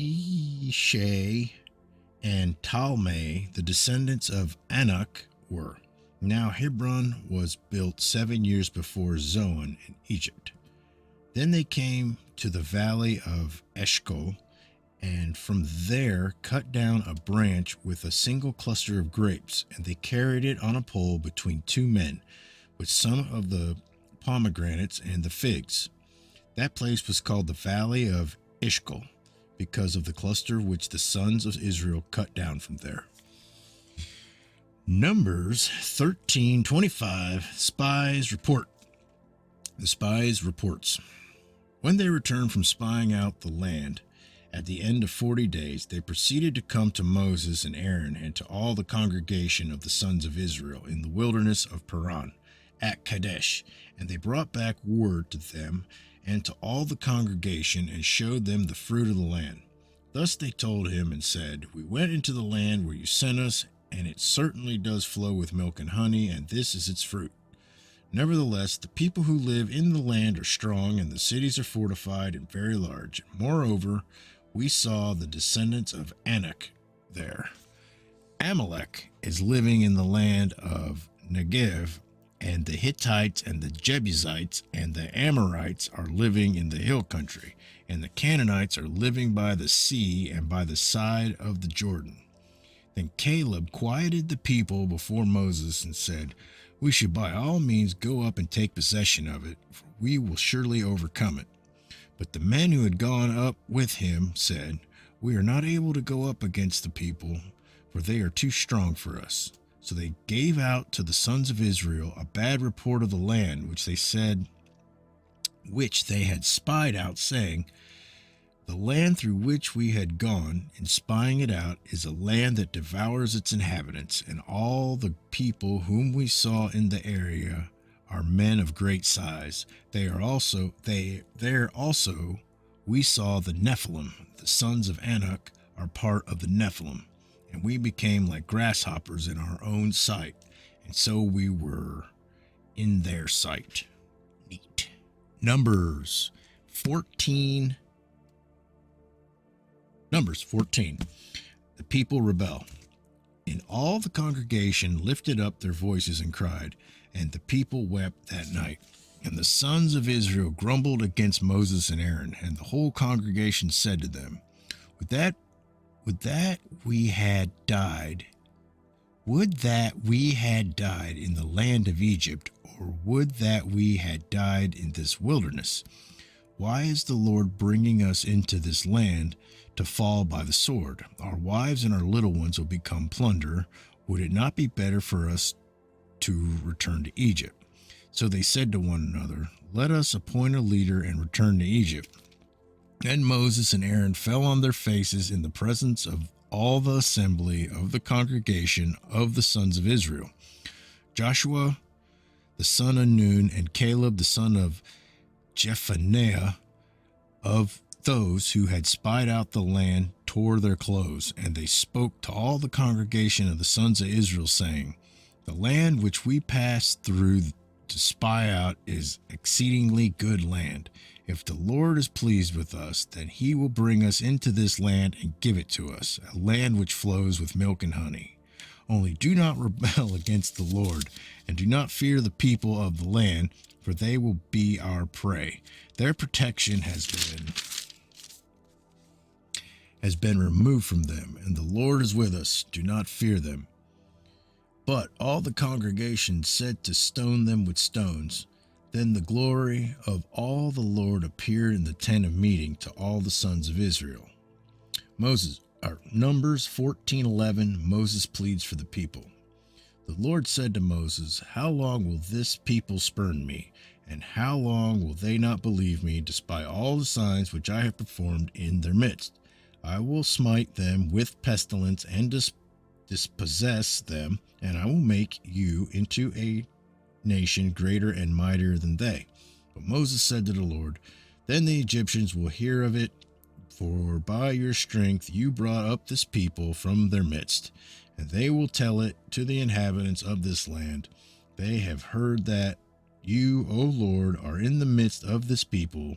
B: and Talmai, the descendants of Anak, were. Now Hebron was built 7 years before Zoan in Egypt. Then they came to the valley of Eshcol, and from there cut down a branch with a single cluster of grapes, and they carried it on a pole between 2 men, with some of the pomegranates and the figs. That place was called the Valley of Eshcol, because of the cluster which the sons of Israel cut down from there. Numbers 13:25. Spies report. The spies reports. When they returned from spying out the land, at the end of 40 days, they proceeded to come to Moses and Aaron and to all the congregation of the sons of Israel in the wilderness of Paran at Kadesh. And they brought back word to them and to all the congregation and showed them the fruit of the land. Thus they told him and said, "We went into the land where you sent us, and it certainly does flow with milk and honey, and this is its fruit. Nevertheless, the people who live in the land are strong, and the cities are fortified and very large. Moreover, we saw the descendants of Anak there. Amalek is living in the land of Negev, and the Hittites and the Jebusites and the Amorites are living in the hill country, and the Canaanites are living by the sea and by the side of the Jordan." Then Caleb quieted the people before Moses and said, "We should by all means go up and take possession of it, for we will surely overcome it." But the men who had gone up with him said, "We are not able to go up against the people, for they are too strong for us." So they gave out to the sons of Israel a bad report of the land which they had spied out, saying, "The land through which we had gone in spying it out is a land that devours its inhabitants, and all the people whom we saw in the area are men of great size. There also we saw the Nephilim. The sons of Anak are part of the Nephilim, and we became like grasshoppers in our own sight, and so we were in their sight." Neat. Numbers 14. The people rebel. And all the congregation lifted up their voices and cried, and the people wept that night. And the sons of Israel grumbled against Moses and Aaron, and the whole congregation said to them, Would that we had died in the land of Egypt, or would that we had died in this wilderness? Why is the Lord bringing us into this land to fall by the sword? Our wives and our little ones will become plunder. Would it not be better for us to return to Egypt? So they said to one another, Let us appoint a leader and return to Egypt. Then Moses and Aaron fell on their faces in the presence of all the assembly of the congregation of the sons of Israel. Joshua the son of Nun and Caleb the son of Jephunneh, of those who had spied out the land, tore their clothes, and they spoke to all the congregation of the sons of Israel, saying, The land which we passed through to spy out is exceedingly good land. If the Lord is pleased with us, then he will bring us into this land and give it to us, a land which flows with milk and honey. Only do not rebel against the Lord, and do not fear the people of the land, for they will be our prey. Their protection has been removed from them, and the Lord is with us. Do not fear them. But all the congregation said to stone them with stones. Then the glory of all the Lord appeared in the tent of meeting to all the sons of Israel. Numbers 14:11. Moses pleads for the people. The Lord said to Moses, How long will this people spurn me? And how long will they not believe me, despite all the signs which I have performed in their midst? I will smite them with pestilence and dispossess them, and I will make you into a nation greater and mightier than they. But Moses said to the Lord, Then the Egyptians will hear of it, for by your strength you brought up this people from their midst, and they will tell it to the inhabitants of this land. They have heard that you, O Lord, are in the midst of this people,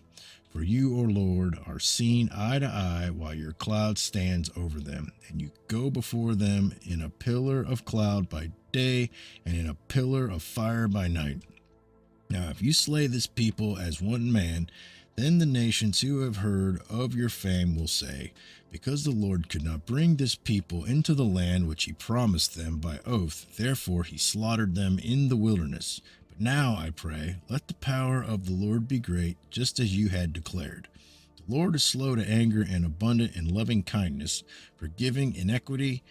B: for you, O Lord, are seen eye to eye while your cloud stands over them, and you go before them in a pillar of cloud by day and in a pillar of fire by night. Now, if you slay this people as one man, then the nations who have heard of your fame will say, Because the Lord could not bring this people into the land which he promised them by oath, therefore he slaughtered them in the wilderness. But now, I pray, let the power of the Lord be great, just as you had declared. The Lord is slow to anger and abundant in loving kindness, forgiving iniquity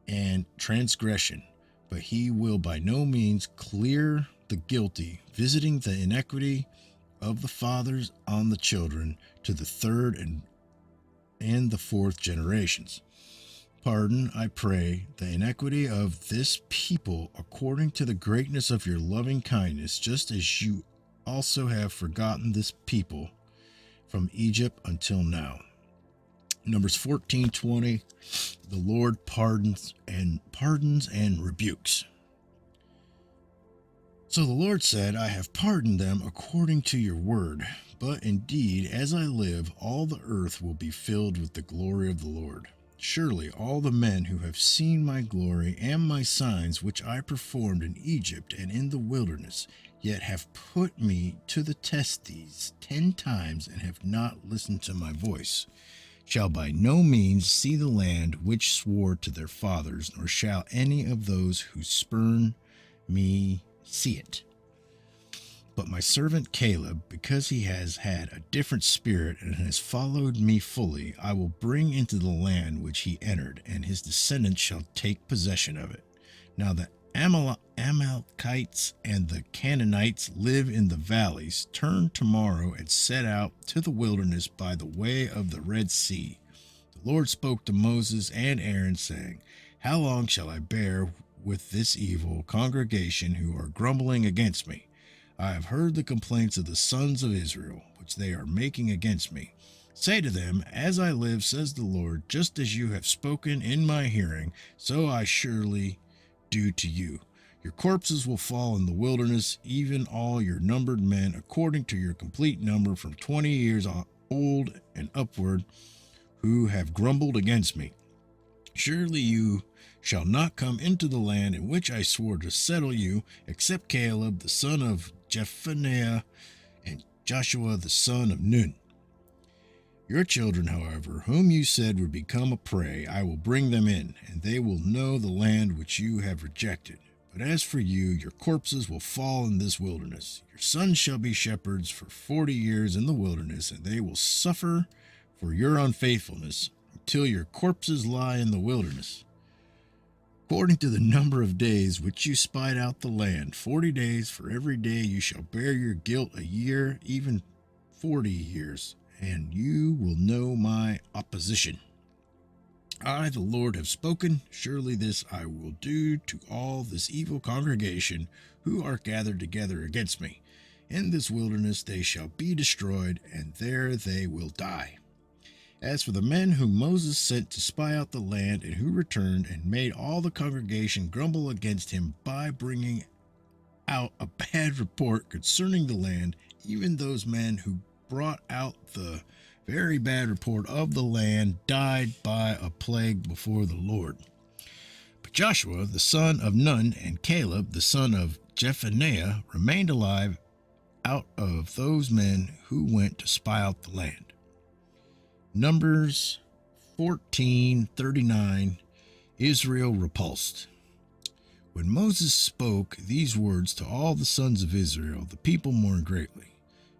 B: and transgression, but he will by no means clear the guilty, visiting the iniquity of the fathers on the children to the third and the fourth generations. Pardon, I pray, the iniquity of this people according to the greatness of your loving kindness, just as you also have forgotten this people from Egypt until now. Numbers 14:20. The Lord pardons and rebukes. So the Lord said, I have pardoned them according to your word. But indeed, as I live, all the earth will be filled with the glory of the Lord. Surely all the men who have seen my glory and my signs which I performed in Egypt and in the wilderness, yet have put me to the test these 10 times and have not listened to my voice, shall by no means see the land which swore to their fathers, nor shall any of those who spurn me see it. But my servant Caleb, because he has had a different spirit and has followed me fully, I will bring into the land which he entered, and his descendants shall take possession of it. Now the Amalekites and the Canaanites live in the valleys. Turn tomorrow and set out to the wilderness by the way of the Red Sea. The Lord spoke to Moses and Aaron, saying, How long shall I bear with this evil congregation who are grumbling against me? I have heard the complaints of the sons of Israel, which they are making against me. Say to them, As I live, says the Lord, just as you have spoken in my hearing, so I surely do to you. Your corpses will fall in the wilderness, even all your numbered men, according to your complete number, from 20 years old and upward, who have grumbled against me. Surely you shall not come into the land in which I swore to settle you, except Caleb the son of Jephaniah, and Joshua the son of Nun. Your children, however, whom you said would become a prey, I will bring them in, and they will know the land which you have rejected. But as for you, your corpses will fall in this wilderness. Your sons shall be shepherds for 40 years in the wilderness, and they will suffer for your unfaithfulness until your corpses lie in the wilderness. According to the number of days which you spied out the land, 40 days for every day you shall bear your guilt a year, even 40 years, and you will know my opposition. I, the Lord, have spoken. Surely this I will do to all this evil congregation who are gathered together against me. In this wilderness they shall be destroyed, and there they will die. As for the men whom Moses sent to spy out the land, and who returned and made all the congregation grumble against him by bringing out a bad report concerning the land, even those men who brought out the very bad report of the land died by a plague before the Lord. But Joshua the son of Nun and Caleb the son of Jephaniah remained alive out of those men who went to spy out the land. Numbers 14:39. Israel repulsed. When Moses spoke these words to all the sons of Israel, the people mourned greatly.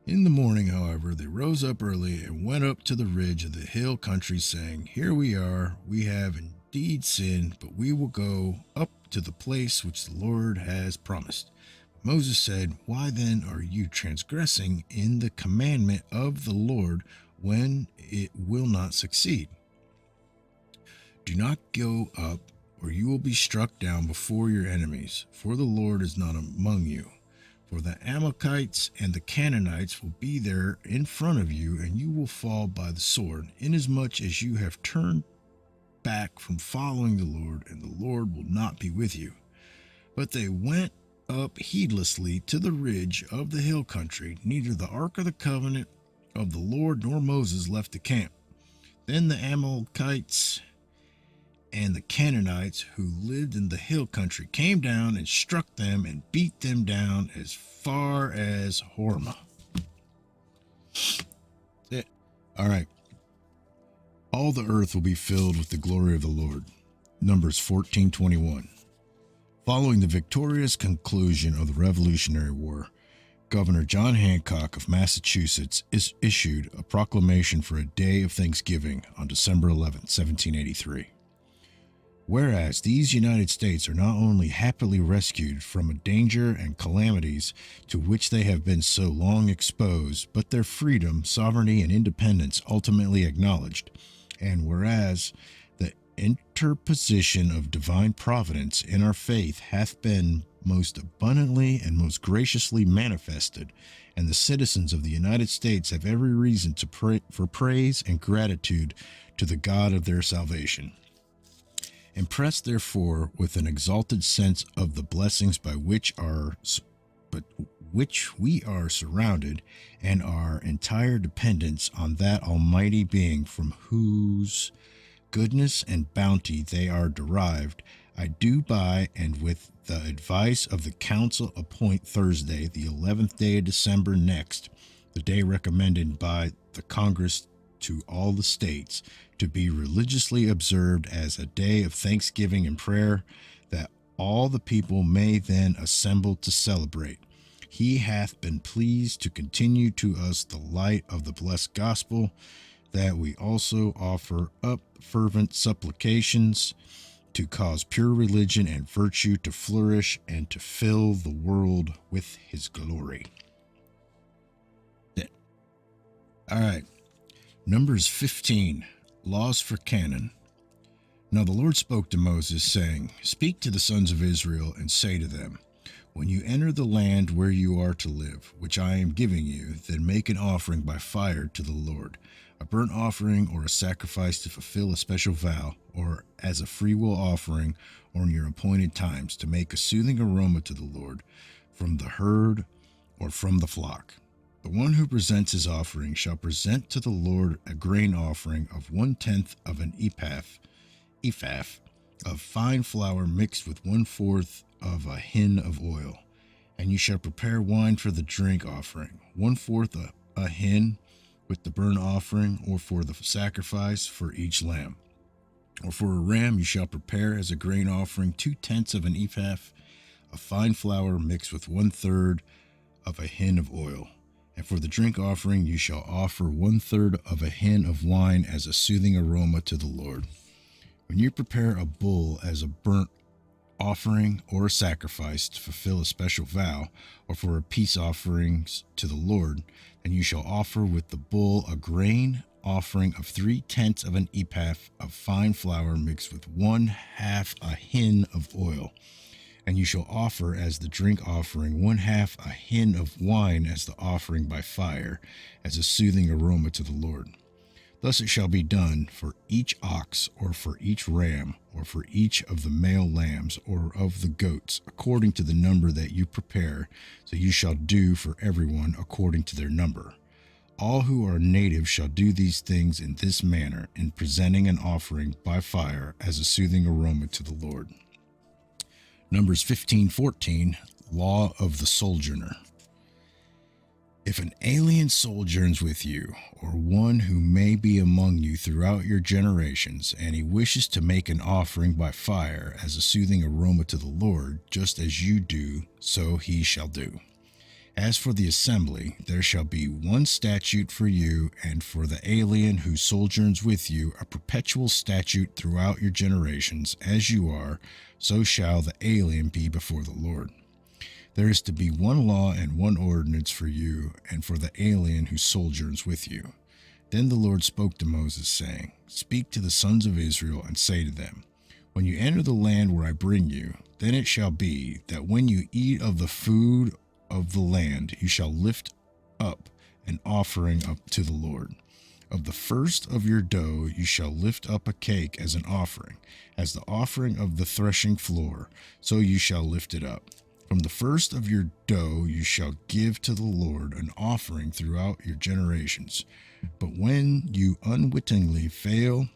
B: In the morning, however, they rose up early and went up to the ridge of the hill country, saying, Here we are, we have indeed sinned, but we will go up to the place which the Lord has promised. Moses said, Why then are you transgressing in the commandment of the Lord when it will not succeed? Do not go up, or you will be struck down before your enemies, for the Lord is not among you. For the Amalekites and the Canaanites will be there in front of you, and you will fall by the sword, inasmuch as you have turned back from following the Lord, and the Lord will not be with you. But they went up heedlessly to the ridge of the hill country. Neither the ark of the covenant of the Lord nor Moses left the camp. Then the Amalekites and the Canaanites who lived in the hill country came down and struck them and beat them down as far as Hormah. All right. All the earth will be filled with the glory of the Lord. Numbers 14:21. Following the victorious conclusion of the Revolutionary War, Governor John Hancock of Massachusetts issued a proclamation for a day of Thanksgiving on December 11, 1783. Whereas these United States are not only happily rescued from a danger and calamities to which they have been so long exposed, but their freedom, sovereignty, and independence ultimately acknowledged, and whereas the interposition of divine providence in our faith hath been most abundantly and most graciously manifested, and the citizens of the United States have every reason to pray for praise and gratitude to the God of their salvation. Impressed, therefore, with an exalted sense of the blessings by which we are surrounded, and our entire dependence on that Almighty Being from whose goodness and bounty they are derived, I do by and with the advice of the council appoint Thursday, the 11th day of December next, the day recommended by the Congress to all the states, to be religiously observed as a day of thanksgiving and prayer, that all the people may then assemble to celebrate. He hath been pleased to continue to us the light of the blessed gospel, that we also offer up fervent supplications to cause pure religion and virtue to flourish and to fill the world with his glory. All right. Numbers 15, Laws for Canaan. Now the Lord spoke to Moses, saying, Speak to the sons of Israel, and say to them, When you enter the land where you are to live, which I am giving you, then make an offering by fire to the Lord, a burnt offering or a sacrifice to fulfill a special vow, or as a freewill offering, or in your appointed times, to make a soothing aroma to the Lord, from the herd or from the flock. The one who presents his offering shall present to the Lord a grain offering of 1/10 of an ephah of fine flour mixed with 1/4 of a hin of oil, And you shall prepare wine for the drink offering, 1/4 a hin with the burnt offering, or for the sacrifice for each lamb. Or for a ram you shall prepare as a grain offering 2/10 of an ephah of fine flour mixed with 1/3 of a hin of oil. And for the drink offering you shall offer 1/3 of a hin of wine as a soothing aroma to the Lord. When you prepare a bull as a burnt offering or a sacrifice to fulfill a special vow, or for a peace offerings to the Lord, then you shall offer with the bull a grain offering of 3/10 of an ephah of fine flour mixed with 1/2 a hin of oil. And you shall offer as the drink offering 1/2 a hin of wine as the offering by fire, as a soothing aroma to the Lord. Thus it shall be done for each ox, or for each ram, or for each of the male lambs, or of the goats, according to the number that you prepare, so you shall do for everyone according to their number. All who are native shall do these things in this manner, in presenting an offering by fire as a soothing aroma to the Lord. Numbers 15:14, Law of the Sojourner. If an alien sojourns with you, or one who may be among you throughout your generations, and he wishes to make an offering by fire as a soothing aroma to the Lord, just as you do, so he shall do. As for the assembly, there shall be one statute for you, and for the alien who sojourns with you, a perpetual statute throughout your generations. As you are, so shall the alien be before the Lord. There is to be one law and one ordinance for you and for the alien who sojourns with you. Then the Lord spoke to Moses, saying, Speak to the sons of Israel and say to them, When you enter the land where I bring you, then it shall be that when you eat of the food of the land, you shall lift up an offering up to the Lord. Of the first of your dough you shall lift up a cake as an offering, as the offering of the threshing floor, so you shall lift it up. From the first of your dough you shall give to the Lord an offering throughout your generations. But when you unwittingly fail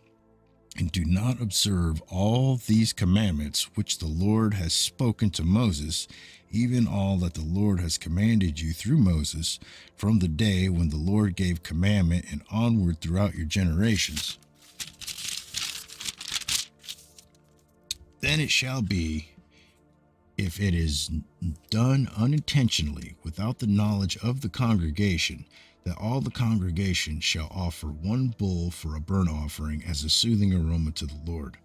B: and do not observe all these commandments which the Lord has spoken to Moses, even all that the Lord has commanded you through Moses, from the day when the Lord gave commandment and onward throughout your generations, then it shall be, if it is done unintentionally without the knowledge of the congregation, that all the congregation shall offer one bull for a burnt offering as a soothing aroma to the Lord,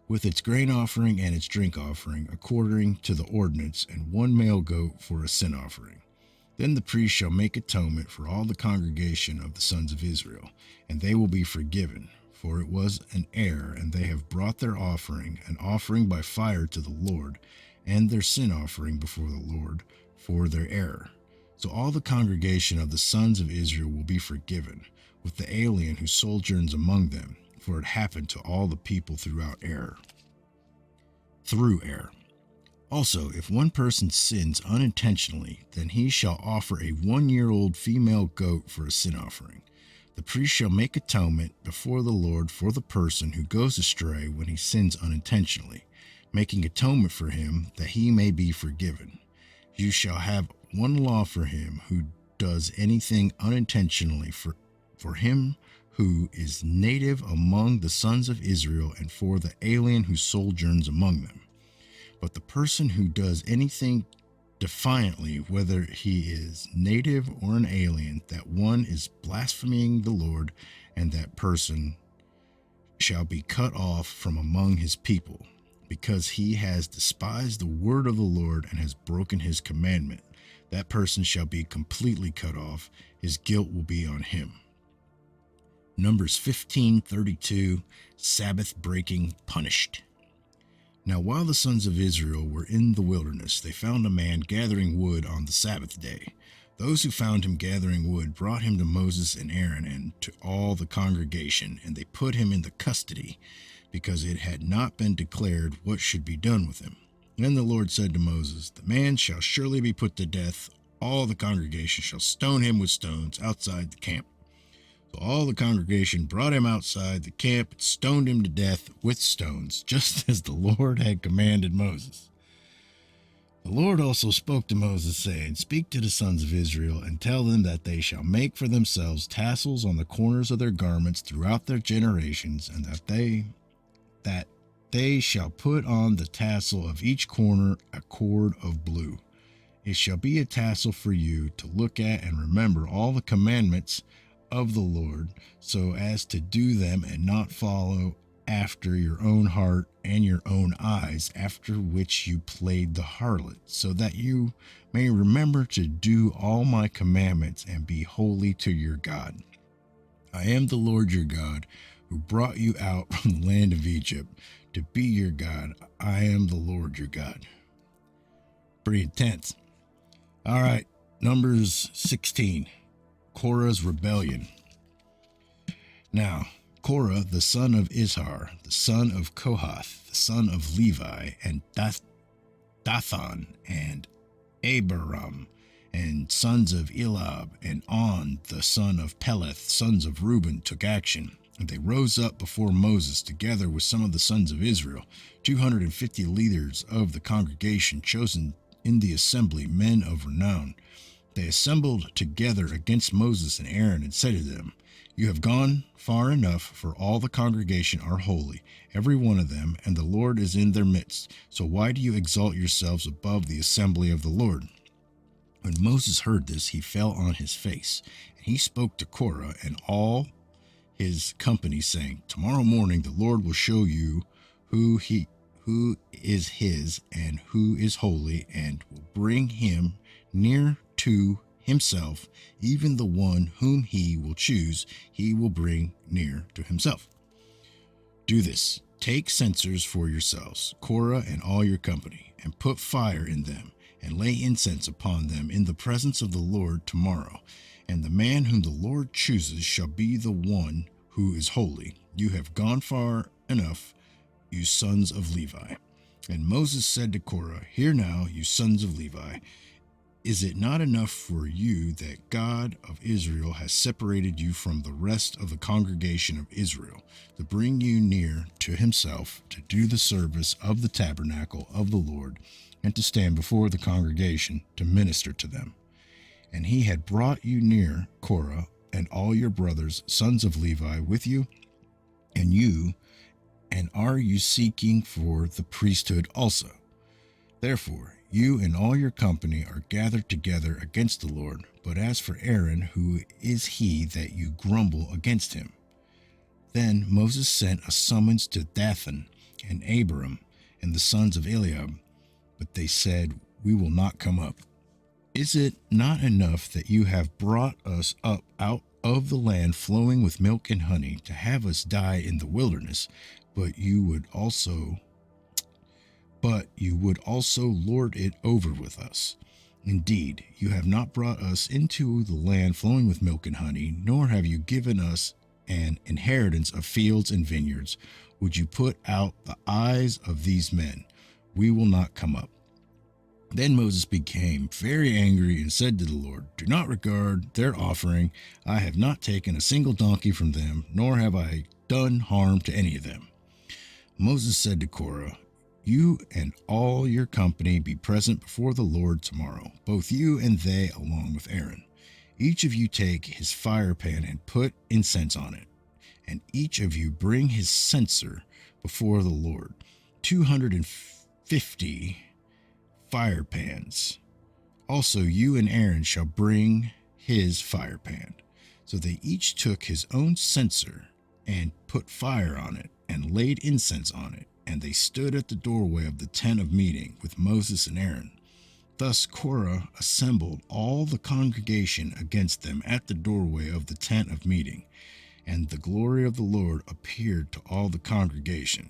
B: with its grain offering and its drink offering, according to the ordinance, and one male goat for a sin offering. Then the priest shall make atonement for all the congregation of the sons of Israel, and they will be forgiven, for it was an error, and they have brought their offering, an offering by fire to the Lord, and their sin offering before the Lord for their error. So all the congregation of the sons of Israel will be forgiven, with the alien who sojourns among them, for it happened to all the people through error. Also, if one person sins unintentionally, then he shall offer a 1-year-old female goat for a sin offering. The priest shall make atonement before the Lord for the person who goes astray when he sins unintentionally, making atonement for him that he may be forgiven. You shall have one law for him who does anything unintentionally, for him who is native among the sons of Israel, and for the alien who sojourns among them. But the person who does anything defiantly, whether he is native or an alien, that one is blaspheming the Lord, and that person shall be cut off from among his people, because he has despised the word of the Lord and has broken his commandment. That person shall be completely cut off. His guilt will be on him. Numbers 15:32, Sabbath breaking punished. Now while the sons of Israel were in the wilderness, they found a man gathering wood on the Sabbath day. Those who found him gathering wood brought him to Moses and Aaron and to all the congregation, and they put him in the custody, because it had not been declared what should be done with him. Then the Lord said to Moses, The man shall surely be put to death. All the congregation shall stone him with stones outside the camp. So all the congregation brought him outside the camp and stoned him to death with stones, just as the Lord had commanded Moses. The Lord also spoke to Moses, saying, Speak to the sons of Israel, and tell them that they shall make for themselves tassels on the corners of their garments throughout their generations, and that they shall put on the tassel of each corner a cord of blue. It shall be a tassel for you to look at and remember all the commandments of the Lord, so as to do them and not follow after your own heart and your own eyes, after which you played the harlot, so that you may remember to do all my commandments and be holy to your God. I am the Lord your God, who brought you out from the land of Egypt to be your God. I am the Lord your God. Pretty intense. All right, Numbers 16, Korah's rebellion. Now, Korah, the son of Izhar, the son of Kohath, the son of Levi, and Dathan, and Abiram, and sons of Eliab, and On, the son of Peleth, sons of Reuben, took action. And they rose up before Moses, together with some of the sons of Israel, 250 leaders of the congregation, chosen in the assembly, men of renown. They assembled together against Moses and Aaron, and said to them, You have gone far enough, for all the congregation are holy, every one of them, and the Lord is in their midst. So why do you exalt yourselves above the assembly of the Lord? When Moses heard this, he fell on his face, and he spoke to Korah and all his company, saying, Tomorrow morning the Lord will show you who is his and who is holy, and will bring him near to himself, even the one whom he will choose, he will bring near to himself. Do this. Take censers for yourselves, Korah and all your company, and put fire in them, and lay incense upon them in the presence of the Lord tomorrow. And the man whom the Lord chooses shall be the one who is holy. You have gone far enough, you sons of Levi. And Moses said to Korah, Hear now, you sons of Levi, is it not enough for you that God of Israel has separated you from the rest of the congregation of Israel, to bring you near to himself, to do the service of the tabernacle of the Lord, and to stand before the congregation to minister to them? And he had brought you near, Korah, and all your brothers, sons of Levi, with you, and are you seeking for the priesthood also? Therefore, you and all your company are gathered together against the Lord. But as for Aaron, who is he that you grumble against him? Then Moses sent a summons to Dathan and Abiram and the sons of Eliab, but they said, We will not come up. Is it not enough that you have brought us up out of the land flowing with milk and honey, to have us die in the wilderness, but you would also lord it over with us? Indeed, you have not brought us into the land flowing with milk and honey, nor have you given us an inheritance of fields and vineyards. Would you put out the eyes of these men? We will not come up. Then Moses became very angry and said to the Lord, Do not regard their offering. I have not taken a single donkey from them, nor have I done harm to any of them. Moses said to Korah, You and all your company be present before the Lord tomorrow, both you and they along with Aaron. Each of you take his fire pan and put incense on it, and each of you bring his censer before the Lord, 250 fire pans. Also you and Aaron shall bring his fire pan. So they each took his own censer and put fire on it and laid incense on it, and they stood at the doorway of the tent of meeting with Moses and Aaron. Thus Korah assembled all the congregation against them at the doorway of the tent of meeting, and the glory of the Lord appeared to all the congregation.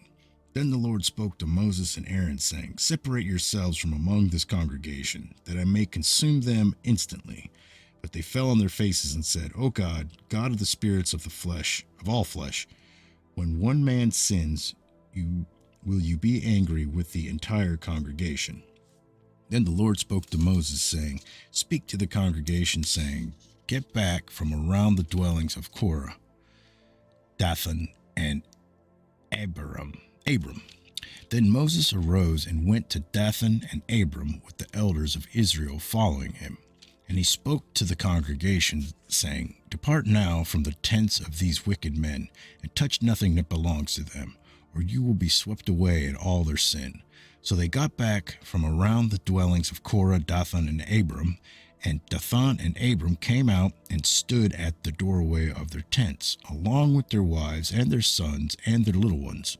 B: Then the Lord spoke to Moses and Aaron, saying, Separate yourselves from among this congregation, that I may consume them instantly. But they fell on their faces and said, O God, God of the spirits of the flesh, of all flesh, when one man sins, will you be angry with the entire congregation? Then the Lord spoke to Moses, saying, Speak to the congregation, saying, Get back from around the dwellings of Korah, Dathan, and Abram. Then Moses arose and went to Dathan and Abram with the elders of Israel following him. And he spoke to the congregation, saying, Depart now from the tents of these wicked men, and touch nothing that belongs to them, or you will be swept away in all their sin. So they got back from around the dwellings of Korah, Dathan, and Abram, and Dathan and Abram came out and stood at the doorway of their tents, along with their wives and their sons and their little ones.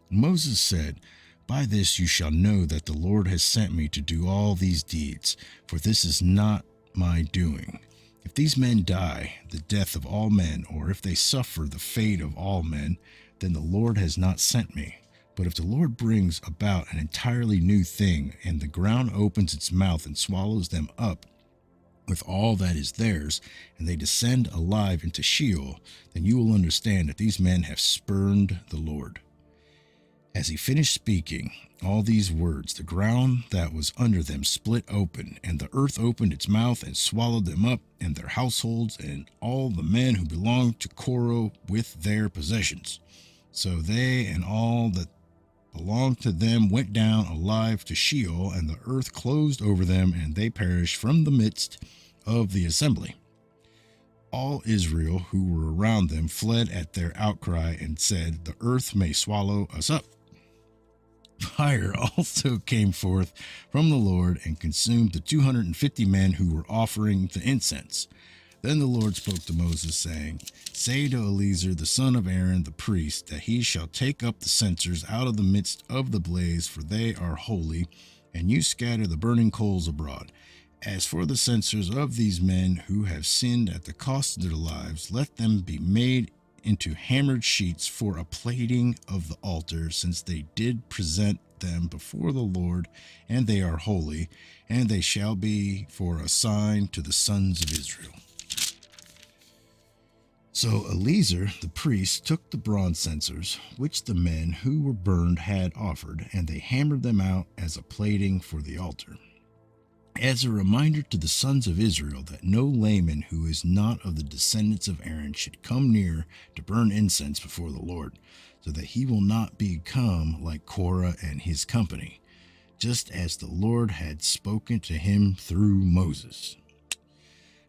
B: Moses said, By this you shall know that the Lord has sent me to do all these deeds, for this is not my doing. If these men die the death of all men, or if they suffer the fate of all men, then the Lord has not sent me. But if the Lord brings about an entirely new thing, and the ground opens its mouth and swallows them up with all that is theirs, and they descend alive into Sheol, then you will understand that these men have spurned the Lord. As he finished speaking all these words, the ground that was under them split open, and the earth opened its mouth and swallowed them up and their households and all the men who belonged to Korah with their possessions. So they and all that belonged to them went down alive to Sheol, and the earth closed over them, and they perished from the midst of the assembly. All Israel who were around them fled at their outcry and said, The earth may swallow us up. Fire also came forth from the Lord and consumed the 250 men who were offering the incense. Then the Lord spoke to Moses, saying, Say to Eleazar the son of Aaron the priest, that he shall take up the censers out of the midst of the blaze, for they are holy, and you scatter the burning coals abroad. As for the censers of these men who have sinned at the cost of their lives, let them be made into hammered sheets for a plating of the altar, since they did present them before the Lord, and they are holy, and they shall be for a sign to the sons of Israel. So Eleazar the priest took the bronze censers, which the men who were burned had offered, and they hammered them out as a plating for the altar, as a reminder to the sons of Israel that no layman who is not of the descendants of Aaron should come near to burn incense before the Lord, so that he will not become like Korah and his company, just as the Lord had spoken to him through Moses.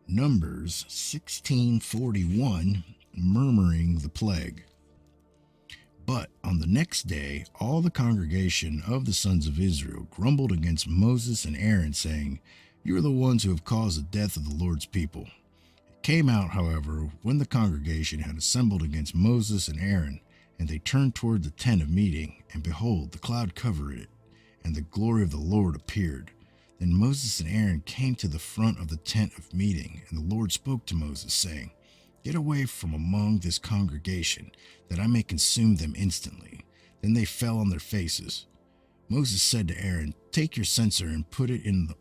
B: Numbers 16:41, murmuring the plague. But on the next day, all the congregation of the sons of Israel grumbled against Moses and Aaron, saying, You are the ones who have caused the death of the Lord's people. It came out, however, when the congregation had assembled against Moses and Aaron, and they turned toward the tent of meeting, and behold, the cloud covered it, and the glory of the Lord appeared. Then Moses and Aaron came to the front of the tent of meeting, and the Lord spoke to Moses, saying, Get away from among this congregation, that I may consume them instantly. Then they fell on their faces. Moses said to Aaron, Take your censer and put in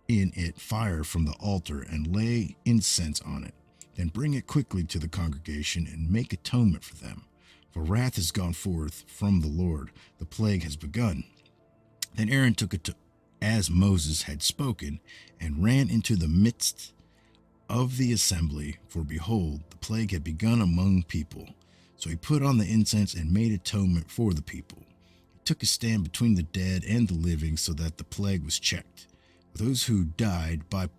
B: it fire from the altar, and lay incense on it. Then bring it quickly to the congregation, and make atonement for them. For wrath has gone forth from the Lord, the plague has begun. Then Aaron took it as Moses had spoken, and ran into the midst of the assembly, for behold, the plague had begun among people. So he put on the incense and made atonement for the people. He took a stand between the dead and the living, so that the plague was checked. Those who died by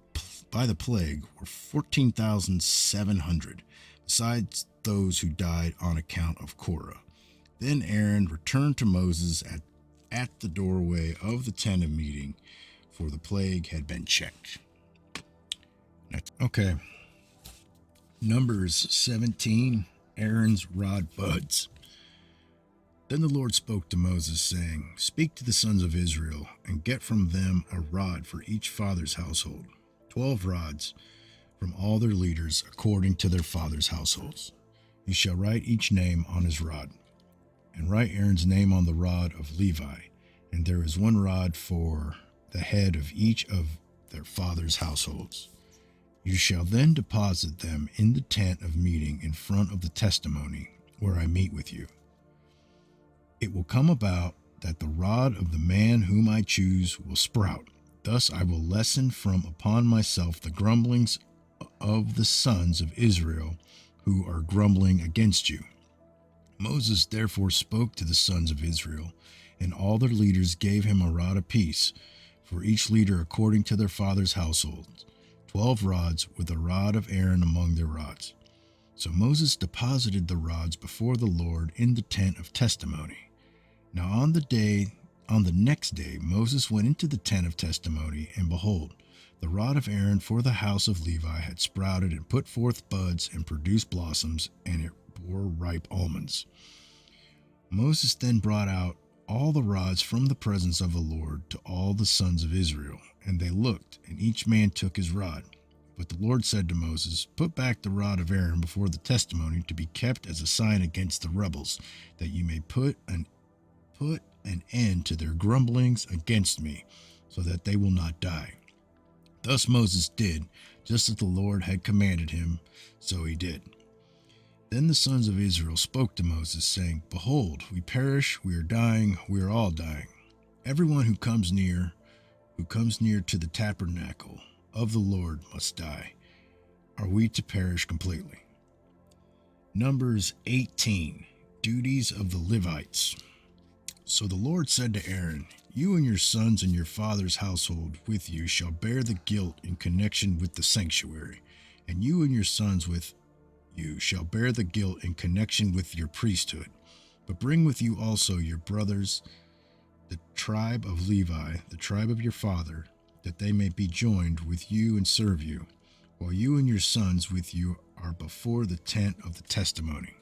B: the plague were 14,700, besides those who died on account of Korah. Then Aaron returned to Moses at the doorway of the tent of meeting, for the plague had been checked. Okay. Numbers 17, Aaron's rod buds. Then the Lord spoke to Moses, saying, Speak to the sons of Israel, and get from them a rod for each father's household, 12 rods from all their leaders according to their father's households. You shall write each name on his rod, and write Aaron's name on the rod of Levi, and there is one rod for the head of each of their father's households. You shall then deposit them in the tent of meeting in front of the testimony, where I meet with you. It will come about that the rod of the man whom I choose will sprout. Thus I will lessen from upon myself the grumblings of the sons of Israel who are grumbling against you.
A: Moses therefore spoke to the sons of Israel, and all their leaders gave him a rod apiece, for each leader according to their father's households, 12 rods, with a rod of Aaron among their rods. So Moses deposited the rods before the Lord in the tent of testimony. Now on the next day, Moses went into the tent of testimony, and behold, the rod of Aaron for the house of Levi had sprouted and put forth buds and produced blossoms, and it bore ripe almonds. Moses then brought out all the rods from the presence of the Lord to all the sons of Israel, and they looked, and each man took his rod. But the Lord said to Moses, Put back the rod of Aaron before the testimony to be kept as a sign against the rebels, that you may put an end to their grumblings against me, so that they will not die. Thus Moses did, just as the Lord had commanded him, so he did. Then the sons of Israel spoke to Moses, saying, Behold, we perish, we are dying, we are all dying. Everyone who comes near to the tabernacle of the Lord must die. Are we to perish completely? Numbers 18, Duties of the Levites. So the Lord said to Aaron, You and your sons and your father's household with you shall bear the guilt in connection with the sanctuary, and you and your sons with you shall bear the guilt in connection with your priesthood. But bring with you also your brothers, the tribe of Levi, the tribe of your father, that they may be joined with you and serve you, while you and your sons with you are before the tent of the testimony.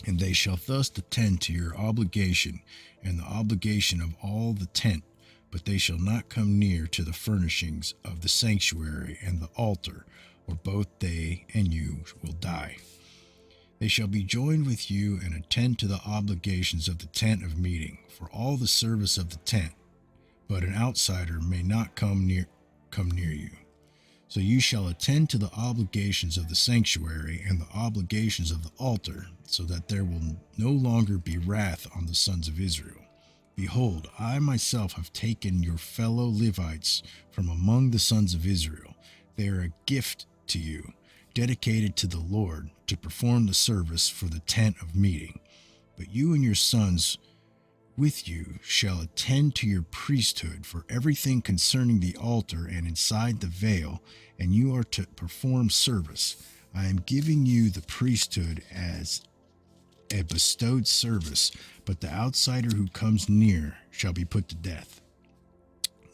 A: And they shall thus attend to your obligation and the obligation of all the tent, but they shall not come near to the furnishings of the sanctuary and the altar, or both they and you will die. They shall be joined with you and attend to the obligations of the tent of meeting, for all the service of the tent, but an outsider may not come near you. So you shall attend to the obligations of the sanctuary and the obligations of the altar, so that there will no longer be wrath on the sons of Israel. Behold, I myself have taken your fellow Levites from among the sons of Israel. They are a gift to you, dedicated to the Lord, to perform the service for the tent of meeting. But you and your sons with you shall attend to your priesthood for everything concerning the altar and inside the veil, and you are to perform service. I am giving you the priesthood as a bestowed service, but the outsider who comes near shall be put to death.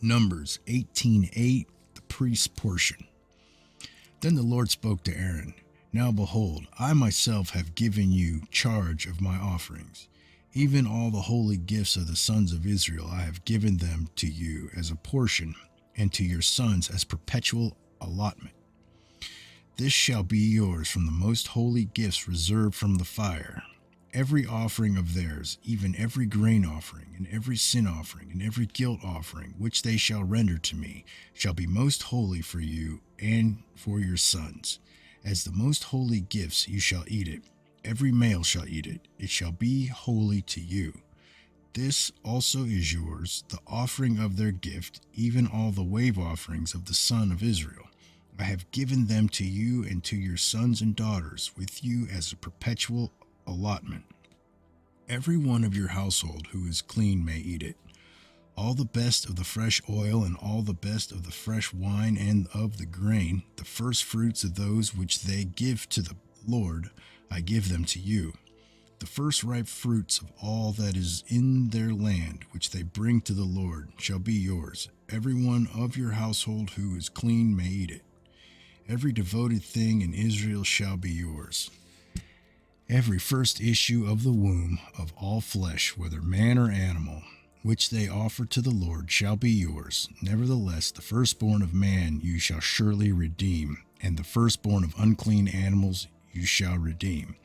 A: Numbers 18:8, the priest's portion. Then the Lord spoke to Aaron, Now behold, I myself have given you charge of my offerings. Even all the holy gifts of the sons of Israel I have given them to you as a portion, and to your sons as perpetual allotment. This shall be yours from the most holy gifts reserved from the fire. Every offering of theirs, even every grain offering, and every sin offering, and every guilt offering, which they shall render to me, shall be most holy for you and for your sons. As the most holy gifts you shall eat it. Every male shall eat it. It shall be holy to you. This also is yours, the offering of their gift, even all the wave offerings of the son of Israel. I have given them to you and to your sons and daughters with you as a perpetual allotment. Every one of your household who is clean may eat it. All the best of the fresh oil and all the best of the fresh wine and of the grain, the first fruits of those which they give to the Lord, I give them to you. The first ripe fruits of all that is in their land, which they bring to the Lord, shall be yours. Every one of your household who is clean may eat it. Every devoted thing in Israel shall be yours. Every first issue of the womb of all flesh, whether man or animal, which they offer to the Lord, shall be yours. Nevertheless, the firstborn of man you shall surely redeem, and the firstborn of unclean animals you shall redeem.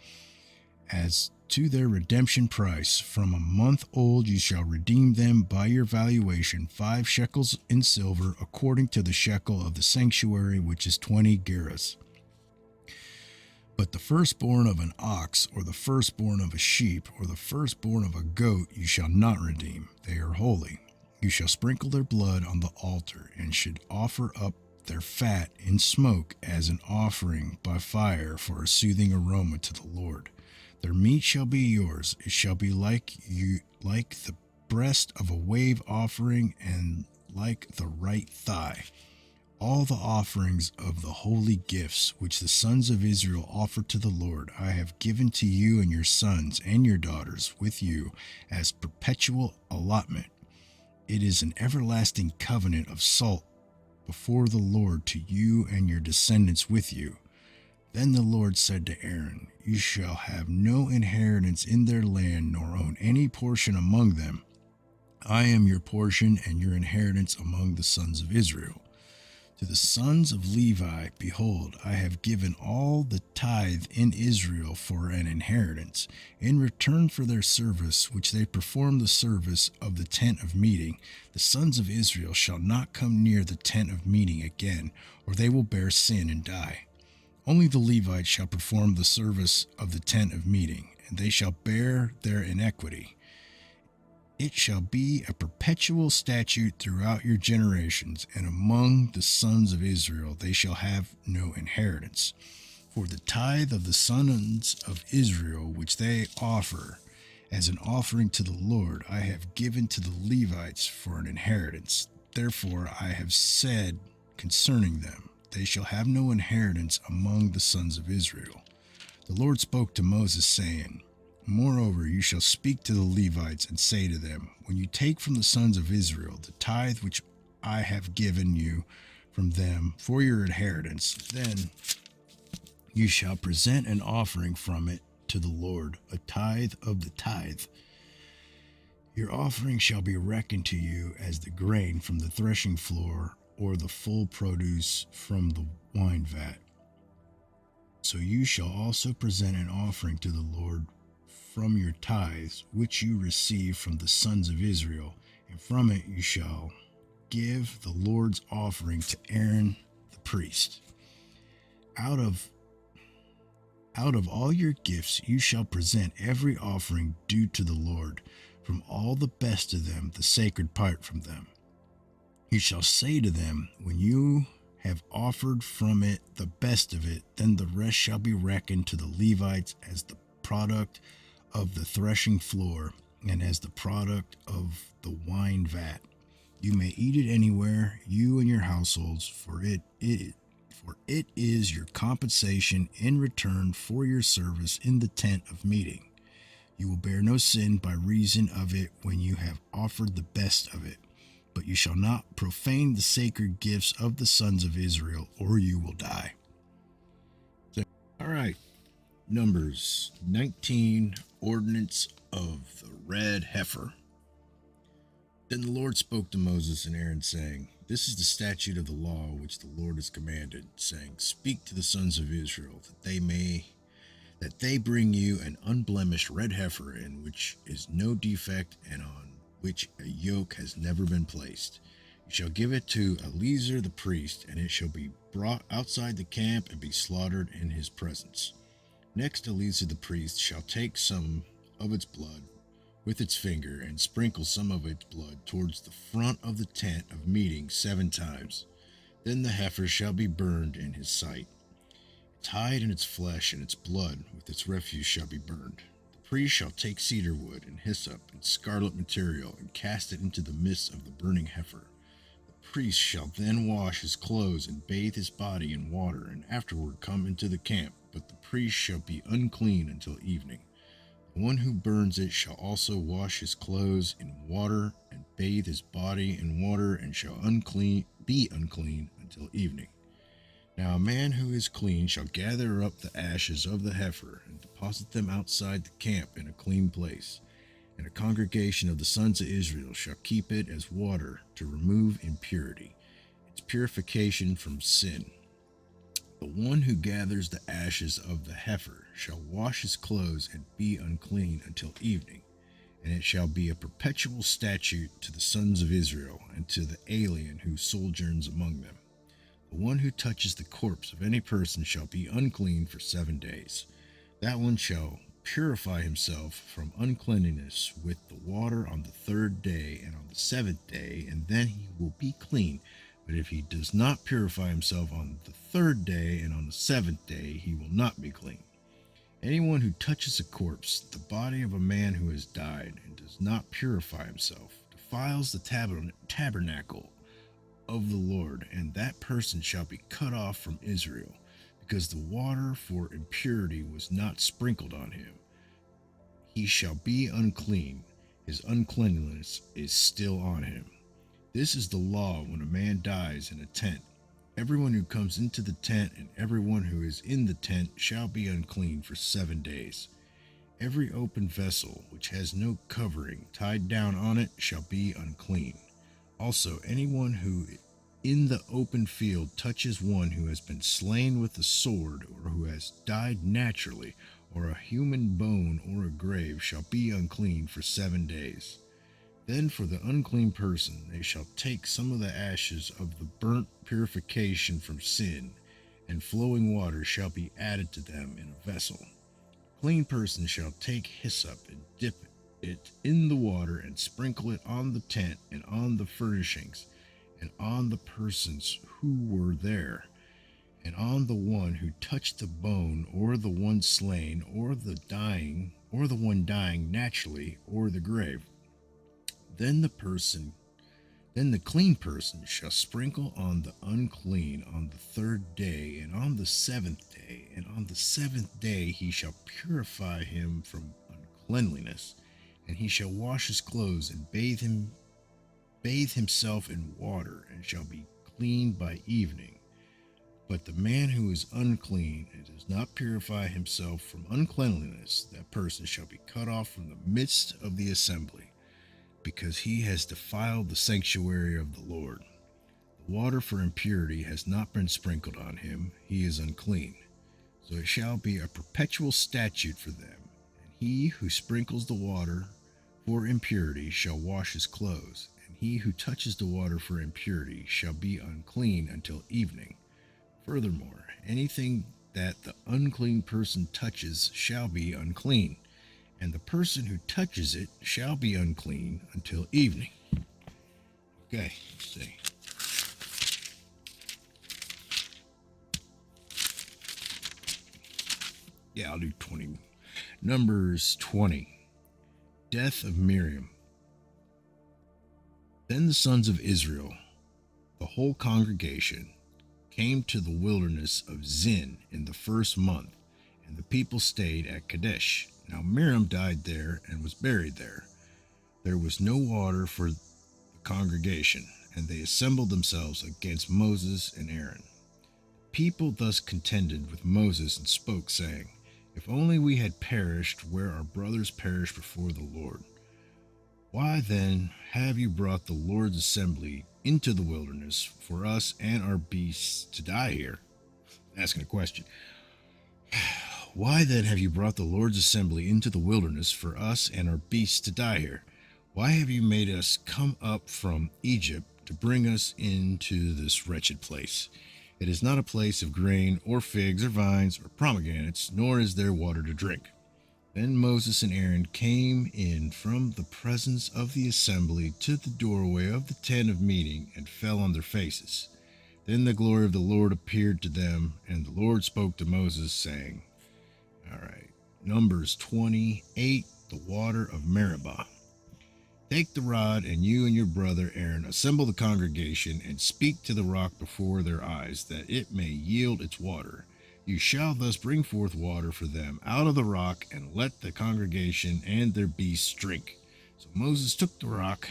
A: As to their redemption price, from a month old you shall redeem them by your valuation, 5 shekels in silver, according to the shekel of the sanctuary, which is 20 gerahs. But the firstborn of an ox, or the firstborn of a sheep, or the firstborn of a goat you shall not redeem. They are holy. You shall sprinkle their blood on the altar, and should offer up their fat in smoke as an offering by fire for a soothing aroma to the Lord.
B: Their meat shall be yours. It shall be like the breast of a wave offering, and like the right thigh. All the offerings of the holy gifts which the sons of Israel offer to the Lord, I have given to you and your sons and your daughters with you as perpetual allotment. It is an everlasting covenant of salt before the Lord to you and your descendants with you. Then the Lord said to Aaron, You shall have no inheritance in their land, nor own any portion among them. I am your portion and your inheritance among the sons of Israel. To the sons of Levi, behold, I have given all the tithe in Israel for an inheritance, in return for their service, which they perform the service of the tent of meeting. The sons of Israel shall not come near the tent of meeting again, or they will bear sin and die. Only the Levites shall perform the service of the tent of meeting, and they shall bear their iniquity. It shall be a perpetual statute throughout your generations, and among the sons of Israel they shall have no inheritance. For the tithe of the sons of Israel which they offer as an offering to the Lord, I have given to the Levites for an inheritance. Therefore I have said concerning them, they shall have no inheritance among the sons of Israel. The Lord spoke to Moses, saying, Moreover, you shall speak to the Levites and say to them, When you take from the sons of Israel the tithe which I have given you from them for your inheritance, then you shall present an offering from it to the Lord, a tithe of the tithe. Your offering shall be reckoned to you as the grain from the threshing floor, or the full produce from the wine vat. So you shall also present an offering to the Lord from your tithes, which you receive from the sons of Israel, and from it you shall give the Lord's offering to Aaron the priest. Out of all your gifts you shall present every offering due to the Lord, from all the best of them, the sacred part from them. You shall say to them, When you have offered from it the best of it, then the rest shall be reckoned to the Levites as the product of the threshing floor, and as the product of the wine vat. You may eat it anywhere, you and your households, for it is your compensation in return for your service in the tent of meeting. You will bear no sin by reason of it when you have offered the best of it, but you shall not profane the sacred gifts of the sons of Israel, or you will die. All right. Numbers 19, Ordinance of the Red Heifer. Then the Lord spoke to Moses and Aaron, saying, This is the statute of the law which the Lord has commanded, saying, Speak to the sons of Israel, that they bring you an unblemished red heifer, in which is no defect, and on which a yoke has never been placed. You shall give it to Eleazar the priest, and it shall be brought outside the camp and be slaughtered in his presence. Next, Eleazar the priest shall take some of its blood with its finger and sprinkle some of its blood towards the front of the tent of meeting 7 times. Then the heifer shall be burned in his sight. Its hide and its flesh and its blood with its refuse shall be burned. The priest shall take cedar wood and hyssop and scarlet material and cast it into the midst of the burning heifer. The priest shall then wash his clothes and bathe his body in water, and afterward come into the camp. But the priest shall be unclean until evening. The one who burns it shall also wash his clothes in water and bathe his body in water, and shall be unclean until evening. Now a man who is clean shall gather up the ashes of the heifer and deposit them outside the camp in a clean place. And a congregation of the sons of Israel shall keep it as water to remove impurity, its purification from sin. The one who gathers the ashes of the heifer shall wash his clothes and be unclean until evening, and it shall be a perpetual statute to the sons of Israel and to the alien who sojourns among them. The one who touches the corpse of any person shall be unclean for 7 days. That one shall purify himself from uncleanness with the water on the 3rd day and on the 7th day, and then he will be clean. But if he does not purify himself on the 3rd day and on the 7th day, he will not be clean. Anyone who touches a corpse, the body of a man who has died, and does not purify himself, defiles the tabernacle of the Lord, and that person shall be cut off from Israel, because the water for impurity was not sprinkled on him. He shall be unclean, his uncleanliness is still on him. This is the law when a man dies in a tent. Everyone who comes into the tent and everyone who is in the tent shall be unclean for 7 days. Every open vessel which has no covering tied down on it shall be unclean. Also, anyone who in the open field touches one who has been slain with the sword, or who has died naturally, or a human bone or a grave, shall be unclean for 7 days. Then for the unclean person they shall take some of the ashes of the burnt purification from sin, and flowing water shall be added to them in a vessel. A clean person shall take hyssop and dip it in the water and sprinkle it on the tent and on the furnishings and on the persons who were there, and on the one who touched the bone, or the one slain, or the one dying naturally, or the grave. Then the clean person shall sprinkle on the unclean on the 3rd day, and on the 7th day, and on the 7th day he shall purify him from uncleanliness, and he shall wash his clothes and bathe himself in water, and shall be clean by evening. But the man who is unclean and does not purify himself from uncleanliness, that person shall be cut off from the midst of the assembly, because he has defiled the sanctuary of the Lord. The water for impurity has not been sprinkled on him, he is unclean. So it shall be a perpetual statute for them, and he who sprinkles the water for impurity shall wash his clothes, and he who touches the water for impurity shall be unclean until evening. Furthermore, anything that the unclean person touches shall be unclean, and the person who touches it shall be unclean until evening. Okay, let's see. Yeah, I'll do 20. Numbers 20. Death of Miriam. Then the sons of Israel, the whole congregation, came to the wilderness of Zin in the 1st month, and the people stayed at Kadesh. Now Miriam died there and was buried there. There was no water for the congregation, and they assembled themselves against Moses and Aaron. The people thus contended with Moses and spoke, saying, If only we had perished where our brothers perished before the Lord. Why then have you brought the Lord's assembly into the wilderness for us and our beasts to die here? Asking a question. Why then have you brought the Lord's assembly into the wilderness for us and our beasts to die here? Why have you made us come up from Egypt to bring us into this wretched place? It is not a place of grain or figs or vines or pomegranates, nor is there water to drink. Then Moses and Aaron came in from the presence of the assembly to the doorway of the tent of meeting and fell on their faces. Then the glory of the Lord appeared to them, and the Lord spoke to Moses, saying, all right, Numbers 28, the water of Meribah. Take the rod, and you and your brother Aaron assemble the congregation and speak to the rock before their eyes, that it may yield its water. You shall thus bring forth water for them out of the rock, and let the congregation and their beasts drink. So Moses took the rock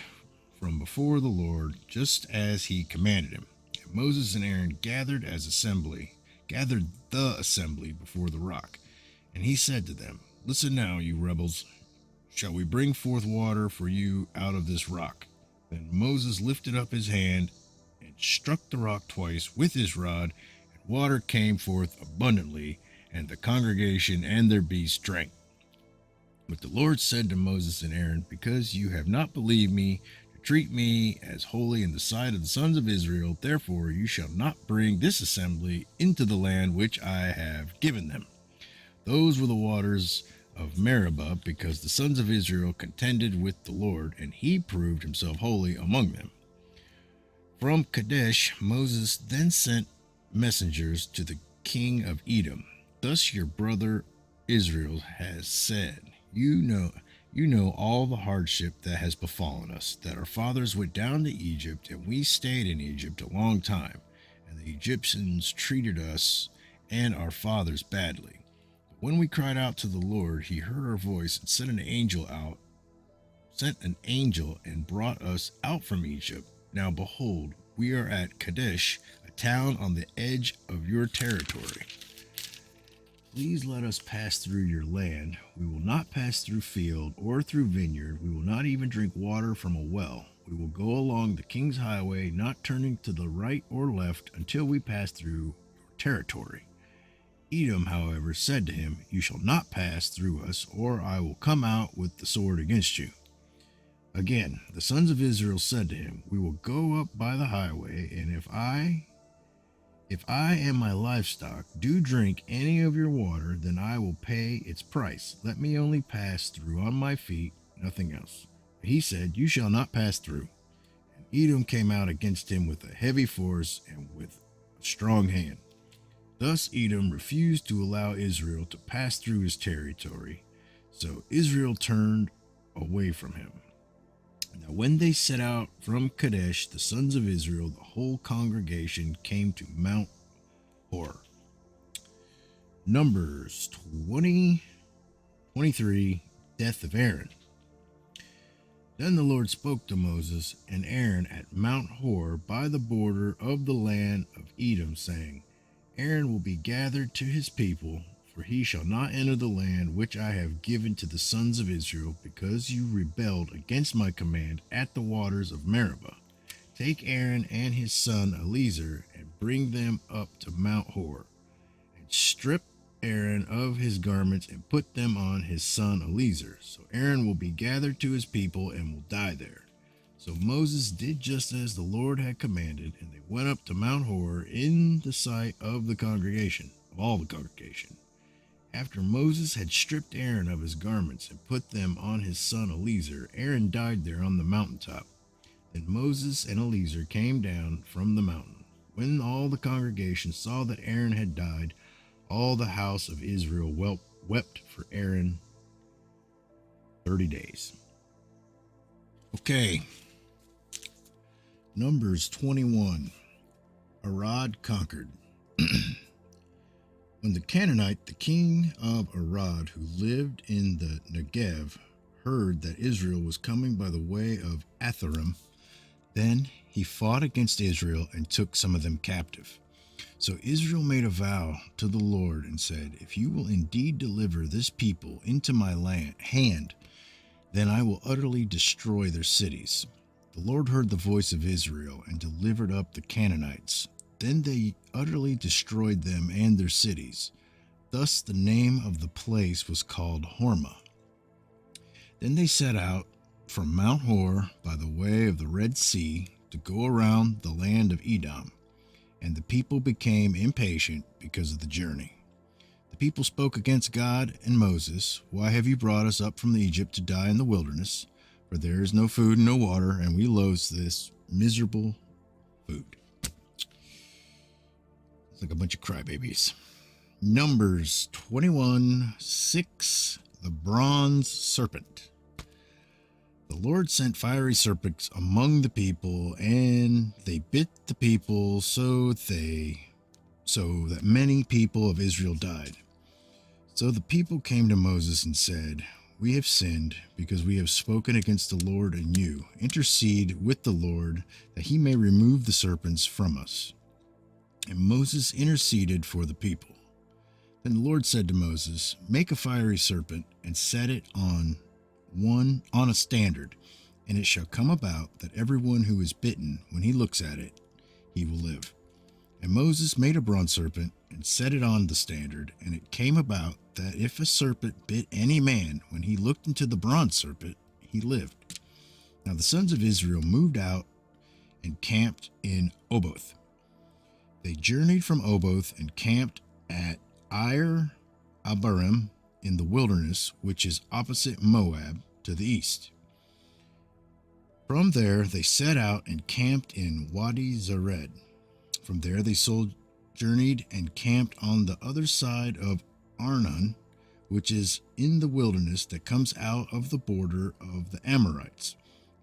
B: from before the Lord, just as he commanded him. And Moses and Aaron gathered the assembly before the rock. And he said to them, Listen now, you rebels. Shall we bring forth water for you out of this rock? Then Moses lifted up his hand and struck the rock twice with his rod, and water came forth abundantly, and the congregation and their beasts drank. But the Lord said to Moses and Aaron, Because you have not believed me to treat me as holy in the sight of the sons of Israel, therefore you shall not bring this assembly into the land which I have given them. Those were the waters of Meribah, because the sons of Israel contended with the Lord, and he proved himself holy among them. From Kadesh, Moses then sent messengers to the king of Edom. Thus your brother Israel has said, you know all the hardship that has befallen us, that our fathers went down to Egypt, and we stayed in Egypt a long time, and the Egyptians treated us and our fathers badly. But when we cried out to the Lord, he heard our voice and sent an angel and brought us out from Egypt. Now behold, we are at Kadesh, a town on the edge of your territory. Please let us pass through your land. We will not pass through field or through vineyard. We will not even drink water from a well. We will go along the king's highway, not turning to the right or left until we pass through your territory. Edom, however, said to him, you shall not pass through us, or I will come out with the sword against you. Again, the sons of Israel said to him, we will go up by the highway, and if I and my livestock do drink any of your water, then I will pay its price. Let me only pass through on my feet, nothing else. But he said, you shall not pass through. And Edom came out against him with a heavy force and with a strong hand. Thus Edom refused to allow Israel to pass through his territory. So Israel turned away from him. Now when they set out from Kadesh, the sons of Israel, the whole congregation, came to Mount Hor. Numbers 23, death of Aaron. Then the Lord spoke to Moses and Aaron at Mount Hor by the border of the land of Edom, saying, Aaron will be gathered to his people, for he shall not enter the land which I have given to the sons of Israel, because you rebelled against my command at the waters of Meribah. Take Aaron and his son Eleazar and bring them up to Mount Hor, and strip Aaron of his garments and put them on his son Eleazar. So Aaron will be gathered to his people and will die there. So Moses did just as the Lord had commanded, and they went up to Mount Hor in the sight of the congregation, of all the congregation. After Moses had stripped Aaron of his garments and put them on his son Eleazar, Aaron died there on the mountaintop. Then Moses and Eleazar came down from the mountain. When all the congregation saw that Aaron had died, all the house of Israel wept for Aaron 30 days. Okay. Numbers 21. Arad conquered. When the Canaanite, the king of Arad, who lived in the Negev, heard that Israel was coming by the way of Atharim, then he fought against Israel and took some of them captive. So Israel made a vow to the Lord and said, if you will indeed deliver this people into my hand, then I will utterly destroy their cities. The Lord heard the voice of Israel and delivered up the Canaanites. Then they utterly destroyed them and their cities. Thus the name of the place was called Hormah. Then they set out from Mount Hor by the way of the Red Sea to go around the land of Edom, and the people became impatient because of the journey. The people spoke against God and Moses, why have you brought us up from Egypt to die in the wilderness? For there is no food and no water, and we loathe this miserable food. It's like a bunch of crybabies. Numbers 21:6, the bronze serpent. The Lord sent fiery serpents among the people, and they bit the people so that many people of Israel died. So the people came to Moses and said, we have sinned because we have spoken against the Lord and you. Intercede with the Lord that he may remove the serpents from us. And Moses interceded for the people. Then the Lord said to Moses, make a fiery serpent and set it on a standard, and it shall come about that everyone who is bitten, when he looks at it, he will live. And Moses made a bronze serpent and set it on the standard, and it came about that if a serpent bit any man, when he looked into the bronze serpent, he lived. Now the sons of Israel moved out and camped in Oboth. They journeyed from Oboth and camped at Ir Abarim in the wilderness, which is opposite Moab to the east. From there they set out and camped in Wadi Zered. From there they journeyed and camped on the other side of Arnon, which is in the wilderness that comes out of the border of the Amorites.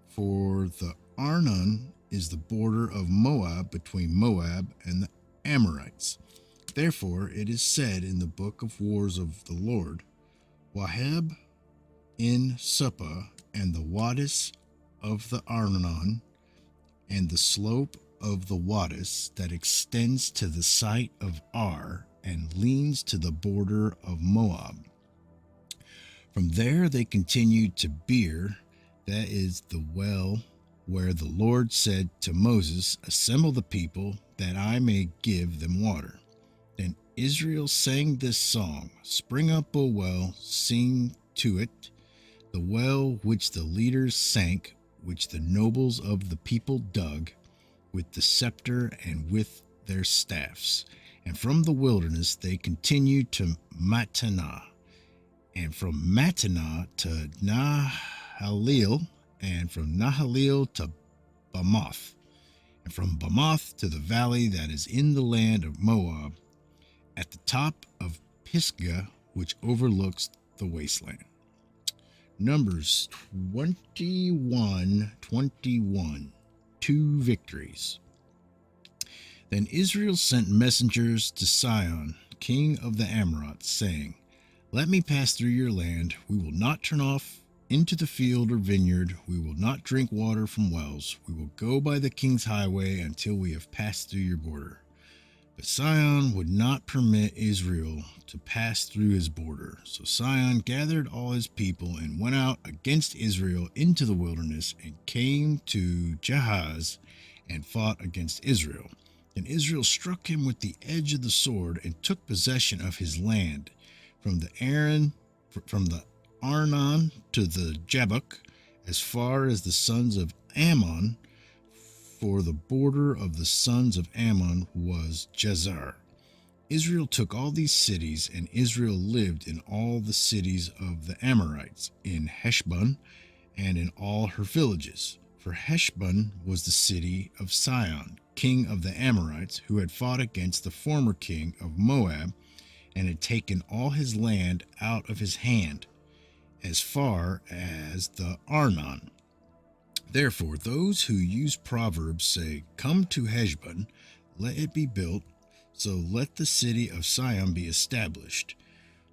B: For the Arnon is the border of Moab between Moab and the Amorites. Therefore it is said in the book of wars of the Lord, Waheb in Suppah, and the Wadis of the Arnon, and the slope of the Wadis that extends to the site of Ar, and leans to the border of Moab. From there they continued to Beer, that is the well where the Lord said to Moses, Assemble the people, that I may give them water. Then Israel sang this song, Spring up, O well, sing to it, the well which the leaders sank, which the nobles of the people dug, with the scepter and with their staffs. And from the wilderness they continued to Mattanah, and from Mattanah to Nahalil, and from Nahalil to Bamoth, and from Bamoth to the valley that is in the land of Moab, at the top of Pisgah, which overlooks the wasteland. Numbers 21:21, 2 victories. Then Israel sent messengers to Sihon, king of the Amorites, saying, Let me pass through your land. We will not turn off into the field or vineyard. We will not drink water from wells. We will go by the king's highway until we have passed through your border. But Sihon would not permit Israel to pass through his border. So Sihon gathered all his people and went out against Israel into the wilderness and came to Jahaz and fought against Israel. And Israel struck him with the edge of the sword and took possession of his land from the Arnon to the Jabbok, as far as the sons of Ammon, for the border of the sons of Ammon was Jazer. Israel took all these cities, and Israel lived in all the cities of the Amorites, in Heshbon, and in all her villages. For Heshbon was the city of Sihon, king of the Amorites, who had fought against the former king of Moab, and had taken all his land out of his hand, as far as the Arnon. Therefore those who use Proverbs say, Come to Heshbon, let it be built, so let the city of Sihon be established.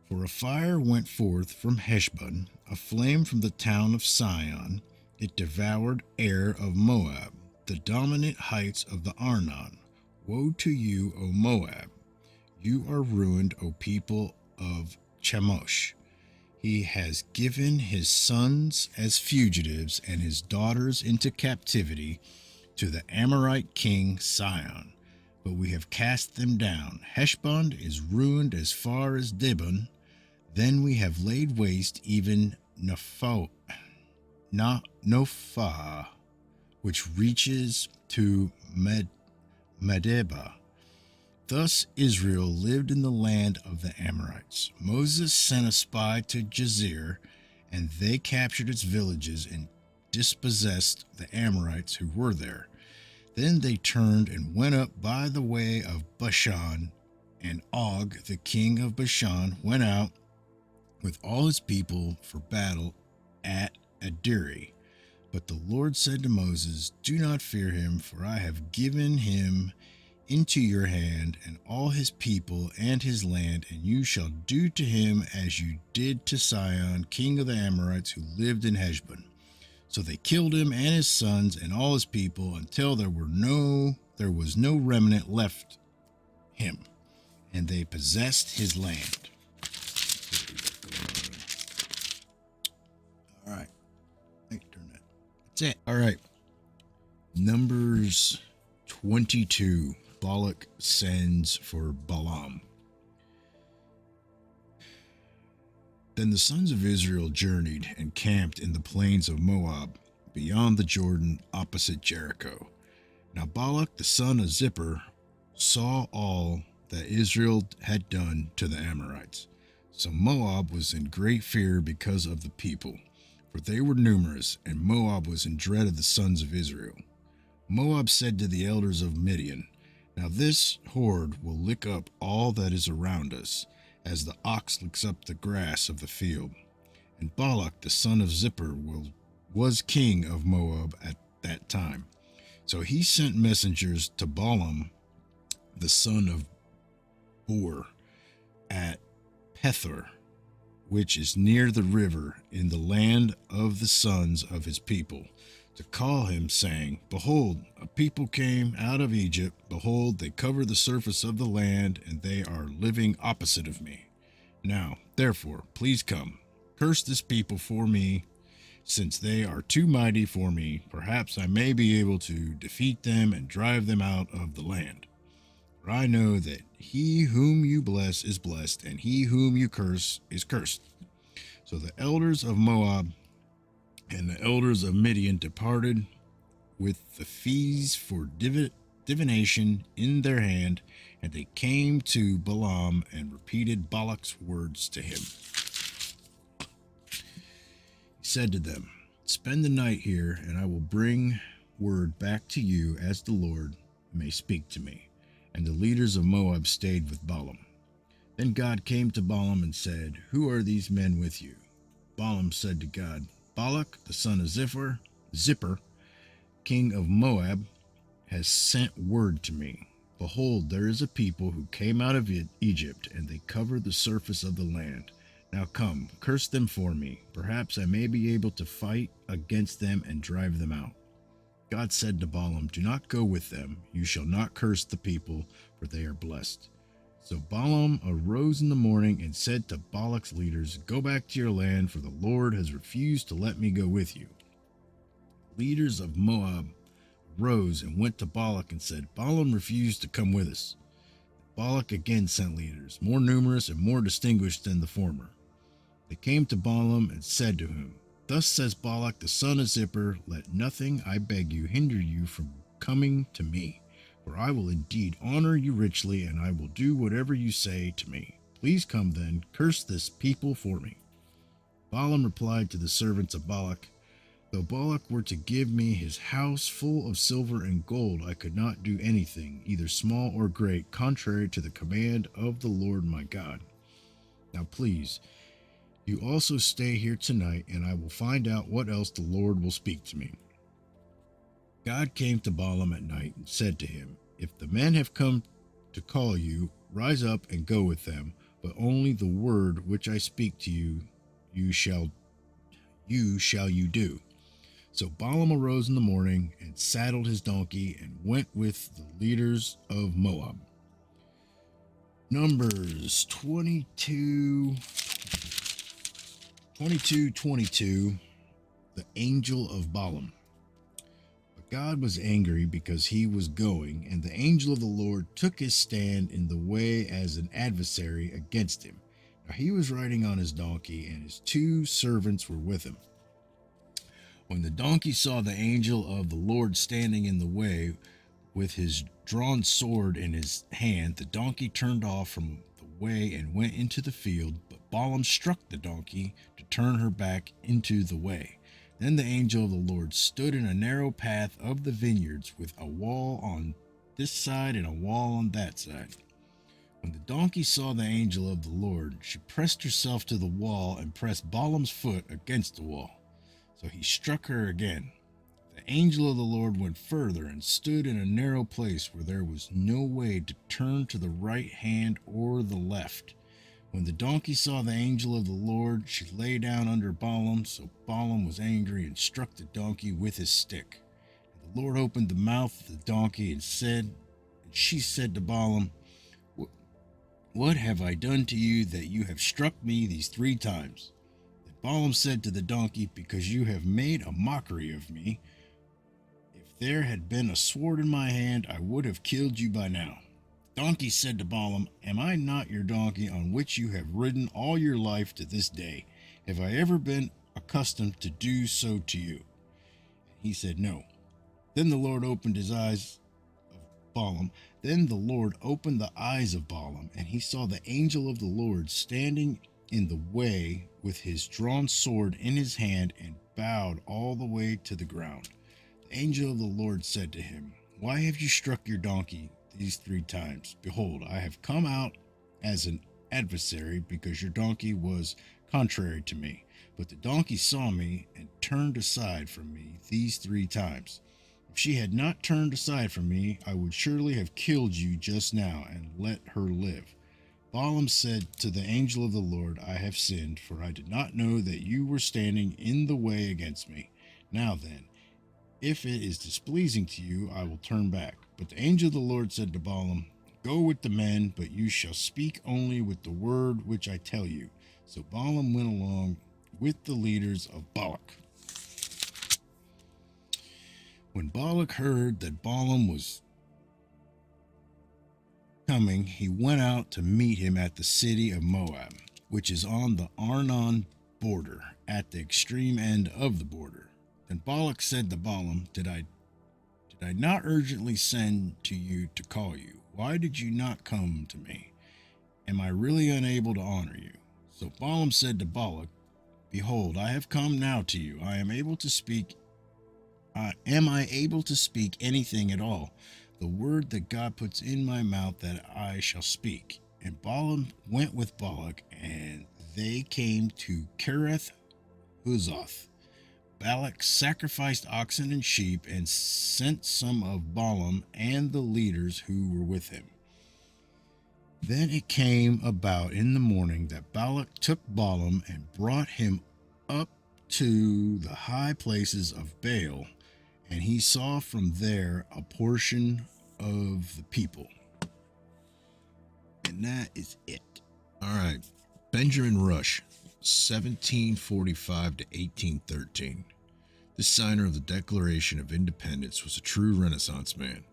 B: For a fire went forth from Heshbon, a flame from the town of Sihon. It devoured Ar of Moab, the dominant heights of the Arnon. Woe to you, O Moab! You are ruined, O people of Chemosh. He has given his sons as fugitives and his daughters into captivity to the Amorite king Sihon. But we have cast them down. Heshbon is ruined as far as Dibon. Then we have laid waste even Nophah, which reaches to Medeba. Thus Israel lived in the land of the Amorites. Moses sent a spy to Jazer, and they captured its villages and dispossessed the Amorites who were there. Then they turned and went up by the way of Bashan, and Og, the king of Bashan, went out with all his people for battle at Adiri. But the Lord said to Moses, Do not fear him, for I have given him into your hand, and all his people and his land, and you shall do to him as you did to Sihon, king of the Amorites, who lived in Heshbon. So they killed him and his sons and all his people until there was no remnant left him, and they possessed his land. All right. That's it. All right. Numbers 22. Balak sends for Balaam. Then the sons of Israel journeyed and camped in the plains of Moab, beyond the Jordan, opposite Jericho. Now Balak the son of Zippor saw all that Israel had done to the Amorites. So Moab was in great fear because of the people, for they were numerous, and Moab was in dread of the sons of Israel. Moab said to the elders of Midian, Now this horde will lick up all that is around us, as the ox licks up the grass of the field. And Balak the son of Zippor was king of Moab at that time. So he sent messengers to Balaam the son of Beor at Pethor, which is near the river in the land of the sons of his people, to call him, saying, Behold, a people came out of Egypt. Behold, they cover the surface of the land, and they are living opposite of me. Now, therefore, please come, curse this people for me, since they are too mighty for me. Perhaps I may be able to defeat them and drive them out of the land. For I know that he whom you bless is blessed, and he whom you curse is cursed. So the elders of Moab and the elders of Midian departed with the fees for divination in their hand, and they came to Balaam and repeated Balak's words to him. He said to them, Spend the night here, and I will bring word back to you as the Lord may speak to me. And the leaders of Moab stayed with Balaam. Then God came to Balaam and said, Who are these men with you? Balaam said to God, Balak, the son of Zippor, king of Moab, has sent word to me. Behold, there is a people who came out of Egypt, and they cover the surface of the land. Now come, curse them for me. Perhaps I may be able to fight against them and drive them out. God said to Balaam, Do not go with them. You shall not curse the people, for they are blessed. So Balaam arose in the morning and said to Balak's leaders, Go back to your land, for the Lord has refused to let me go with you. The leaders of Moab rose and went to Balak and said, Balaam refused to come with us. Balak again sent leaders, more numerous and more distinguished than the former. They came to Balaam and said to him, Thus says Balak the son of Zippor, Let nothing, I beg you, hinder you from coming to me, for I will indeed honor you richly, and I will do whatever you say to me. Please come then, curse this people for me. Balaam replied to the servants of Balak, Though Balak were to give me his house full of silver and gold, I could not do anything, either small or great, contrary to the command of the Lord my God. Now please, you also stay here tonight, and I will find out what else the Lord will speak to me. God came to Balaam at night and said to him, If the men have come to call you, rise up and go with them, but only the word which I speak to you, you shall do. So Balaam arose in the morning and saddled his donkey and went with the leaders of Moab. Numbers 22, the angel of Balaam. But God was angry because he was going, and the angel of the Lord took his stand in the way as an adversary against him. Now he was riding on his donkey, and his two servants were with him. When the donkey saw the angel of the Lord standing in the way with his drawn sword in his hand, the donkey turned off from the way and went into the field, but Balaam struck the donkey to turn her back into the way. Then the angel of the Lord stood in a narrow path of the vineyards, with a wall on this side and a wall on that side. When the donkey saw the angel of the Lord, she pressed herself to the wall and pressed Balaam's foot against the wall. So he struck her again. The angel of the Lord went further and stood in a narrow place where there was no way to turn to the right hand or the left. When the donkey saw the angel of the Lord, she lay down under Balaam, so Balaam was angry and struck the donkey with his stick. And the Lord opened the mouth of the donkey and she said to Balaam, What have I done to you that you have struck me these 3 times? Then Balaam said to the donkey, Because you have made a mockery of me. If there had been a sword in my hand, I would have killed you by now. The donkey said to Balaam, Am I not your donkey on which you have ridden all your life to this day? Have I ever been accustomed to do so to you? And he said, No. Then the Lord opened the eyes of Balaam, and he saw the angel of the Lord standing in the way with his drawn sword in his hand, and bowed all the way to the ground. The angel of the Lord said to him, Why have you struck your donkey these 3 times? Behold, I have come out as an adversary, because your donkey was contrary to me. But the donkey saw me and turned aside from me these 3 times. If she had not turned aside from me, I would surely have killed you just now and let her live. Balaam said to the angel of the Lord, I have sinned, for I did not know that you were standing in the way against me. Now then, if it is displeasing to you, I will turn back. But the angel of the Lord said to Balaam, Go with the men, but you shall speak only with the word which I tell you. So Balaam went along with the leaders of Balak. When Balak heard that Balaam was coming, he went out to meet him at the city of Moab, which is on the Arnon border, at the extreme end of the border. Then Balak said to Balaam, Did I not urgently send to you to call you? Why did you not come to me? Am I really unable to honor you? So Balaam said to Balak, Behold, I have come now to you. Am I able to speak anything at all? The word that God puts in my mouth, that I shall speak. And Balaam went with Balak, and they came to Kereth Huzoth. Balak sacrificed oxen and sheep and sent some of Balaam and the leaders who were with him. Then it came about in the morning that Balak took Balaam and brought him up to the high places of Baal, and he saw from there a portion of the people. And that is it.
A: All right. Benjamin Rush, 1745 to 1813. This signer of the Declaration of Independence was a true Renaissance man,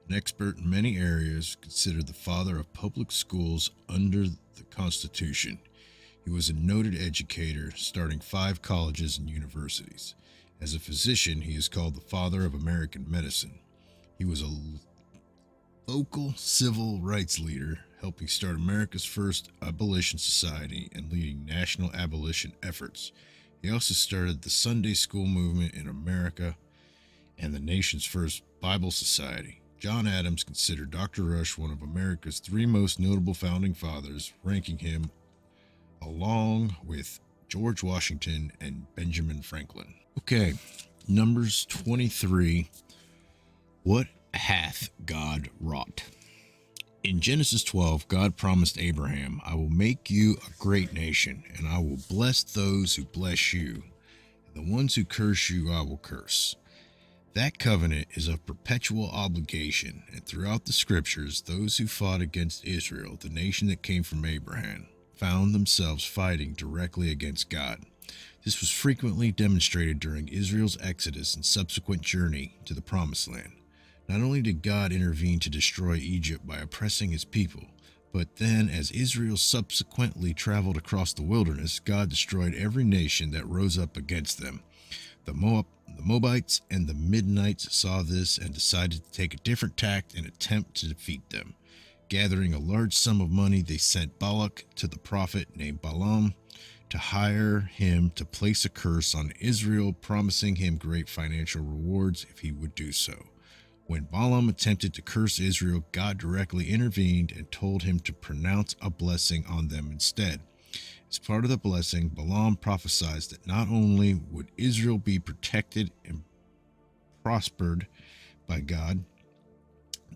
A: an expert in many areas, considered the father of public schools under the Constitution. He was a noted educator, starting 5 colleges and universities. As a physician, he is called the father of American medicine. He was a local civil rights leader, helping start America's first abolition society and leading national abolition efforts. He also started the Sunday school movement in America and the nation's first Bible society. John Adams considered Dr. Rush one of America's 3 most notable founding fathers, ranking him along with George Washington and Benjamin Franklin. Okay, Numbers 23. What hath God wrought? In Genesis 12, God promised Abraham, I will make you a great nation, and I will bless those who bless you, and the ones who curse you I will curse. That covenant is of perpetual obligation, and throughout the scriptures, those who fought against Israel, the nation that came from Abraham, found themselves fighting directly against God. This was frequently demonstrated during Israel's exodus and subsequent journey to the Promised Land. Not only did God intervene to destroy Egypt by oppressing his people, but then as Israel subsequently traveled across the wilderness, God destroyed every nation that rose up against them. The Moabites and the Midianites saw this and decided to take a different tack and attempt to defeat them. Gathering a large sum of money, they sent Balak to the prophet named Balaam to hire him to place a curse on Israel, promising him great financial rewards if he would do so. When Balaam attempted to curse Israel, God directly intervened and told him to pronounce a blessing on them instead. As part of the blessing, Balaam prophesied that not only would Israel be protected and prospered by God,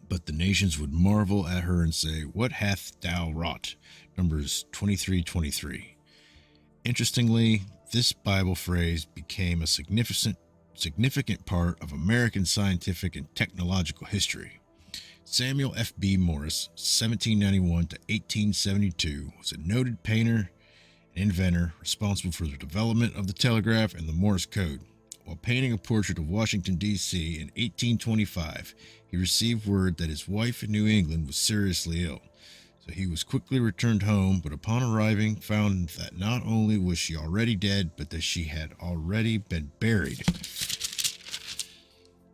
A: but the nations would marvel at her and say, What hath thou wrought? Numbers 23:23. Interestingly, this Bible phrase became a significant part of American scientific and technological history. Samuel F.B. Morse, 1791 to 1872, was a noted painter and inventor responsible for the development of the telegraph and the Morse code. While painting a portrait of Washington, D.C. in 1825, he received word that his wife in New England was seriously ill. So he was quickly returned home, but upon arriving, found that not only was she already dead, but that she had already been buried.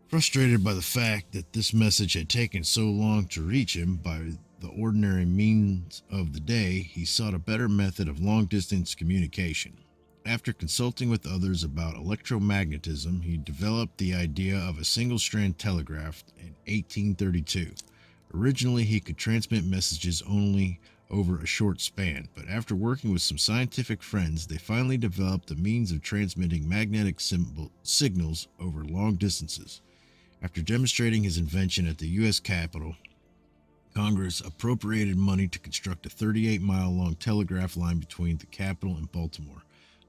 A: Frustrated by the fact that this message had taken so long to reach him by the ordinary means of the day, he sought a better method of long-distance communication. After consulting with others about electromagnetism, he developed the idea of a single-strand telegraph in 1832. Originally, he could transmit messages only
B: over a short span, but after working with some scientific friends, they finally developed a means of transmitting magnetic signals over long distances. After demonstrating his invention at the U.S. Capitol, Congress appropriated money to construct a 38-mile-long telegraph line between the Capitol and Baltimore.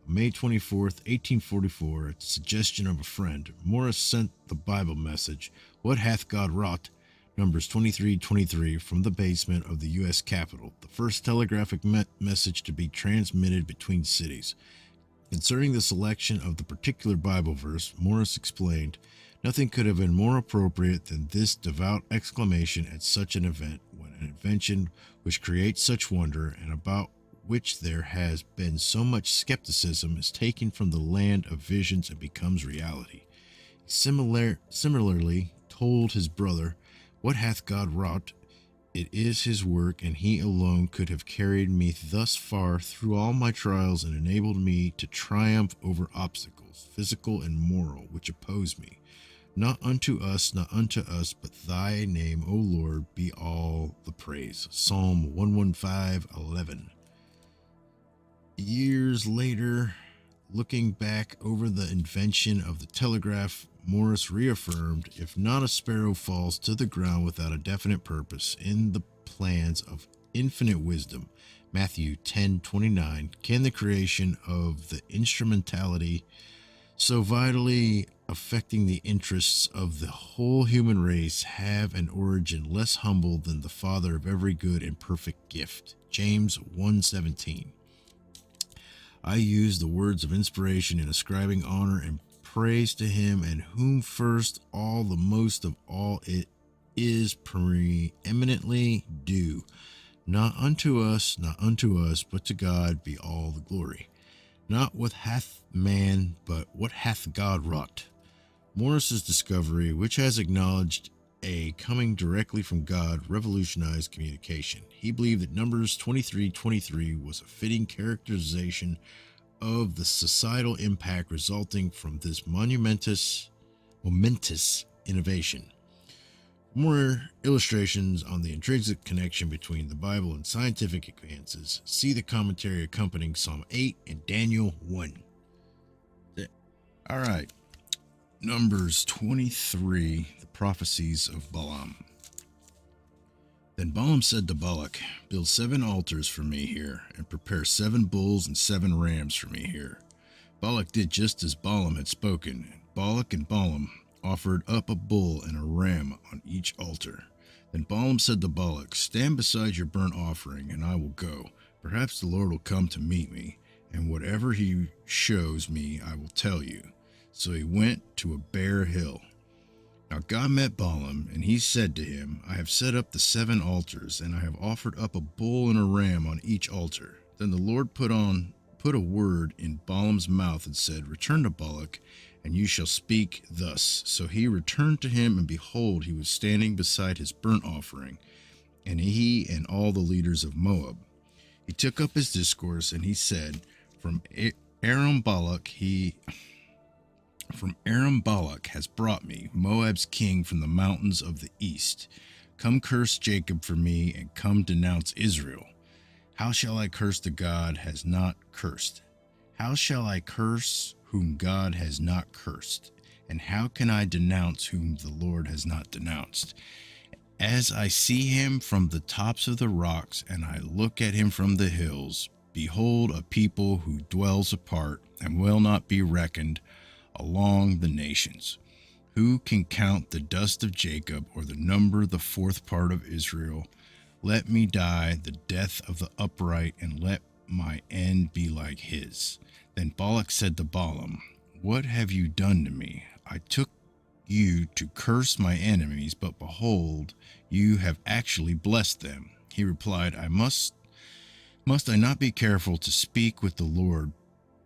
B: On May 24, 1844, at the suggestion of a friend, Morris sent the Bible message, "What hath God wrought?" Numbers 23:23, from the basement of the U.S. Capitol, the first telegraphic message to be transmitted between cities. Concerning the selection of the particular Bible verse, Morris explained, "Nothing could have been more appropriate than this devout exclamation at such an event, when an invention which creates such wonder, and about which there has been so much skepticism, is taken from the land of visions and becomes reality." He similarly told his brother, "What hath God wrought? It is his work, and he alone could have carried me thus far through all my trials and enabled me to triumph over obstacles, physical and moral, which oppose me. Not unto us, but thy name, O Lord, be all the praise." Psalm 115:11. Years later, looking back over the invention of the telegraph, Morris reaffirmed, "If not a sparrow falls to the ground without a definite purpose in the plans of infinite wisdom," Matthew 10:29, can the creation of the instrumentality so vitally affecting the interests of the whole human race have an origin less humble than the Father of every good and perfect gift. James 1:17. I use the words of inspiration in ascribing honor and praise to him, and whom first all the most of all it is preeminently due. Not unto us, but to God be all the glory. Not what hath man, but what hath God wrought. Morris's discovery, which has acknowledged a coming directly from God, revolutionized communication. He believed that Numbers 23:23 was a fitting characterization of the societal impact resulting from this momentous innovation. More illustrations on the intrinsic connection between the Bible and scientific advances, see the commentary accompanying Psalm 8 and Daniel 1. All right. Numbers 23, the prophecies of Balaam. Then Balaam said to Balak, "Build 7 altars for me here, and prepare 7 bulls and 7 rams for me here." Balak did just as Balaam had spoken, and Balak and Balaam offered up a bull and a ram on each altar. Then Balaam said to Balak, "Stand beside your burnt offering, and I will go. Perhaps the Lord will come to meet me, and whatever he shows me I will tell you." So he went to a bare hill. Now God met Balaam, and he said to him, "I have set up the 7 altars, and I have offered up a bull and a ram on each altar." Then the Lord put a word in Balaam's mouth and said, "Return to Balak, and you shall speak thus." So he returned to him, and behold, he was standing beside his burnt offering, and he and all the leaders of Moab. He took up his discourse, and he said, From Aram Balak has brought me, Moab's king from the mountains of the east. Come curse Jacob for me, and come denounce Israel. How shall I curse the God has not cursed? How shall I curse whom God has not cursed? And how can I denounce whom the Lord has not denounced? As I see him from the tops of the rocks, and I look at him from the hills, behold, a people who dwells apart, and will not be reckoned along the nations. Who can count the dust of Jacob, or the number the 4th part of Israel? Let me die the death of the upright, and let my end be like his. Then Balak said to Balaam, "What have you done to me? I took you to curse my enemies, but behold, you have actually blessed them." He replied, Must I not be careful to speak what the Lord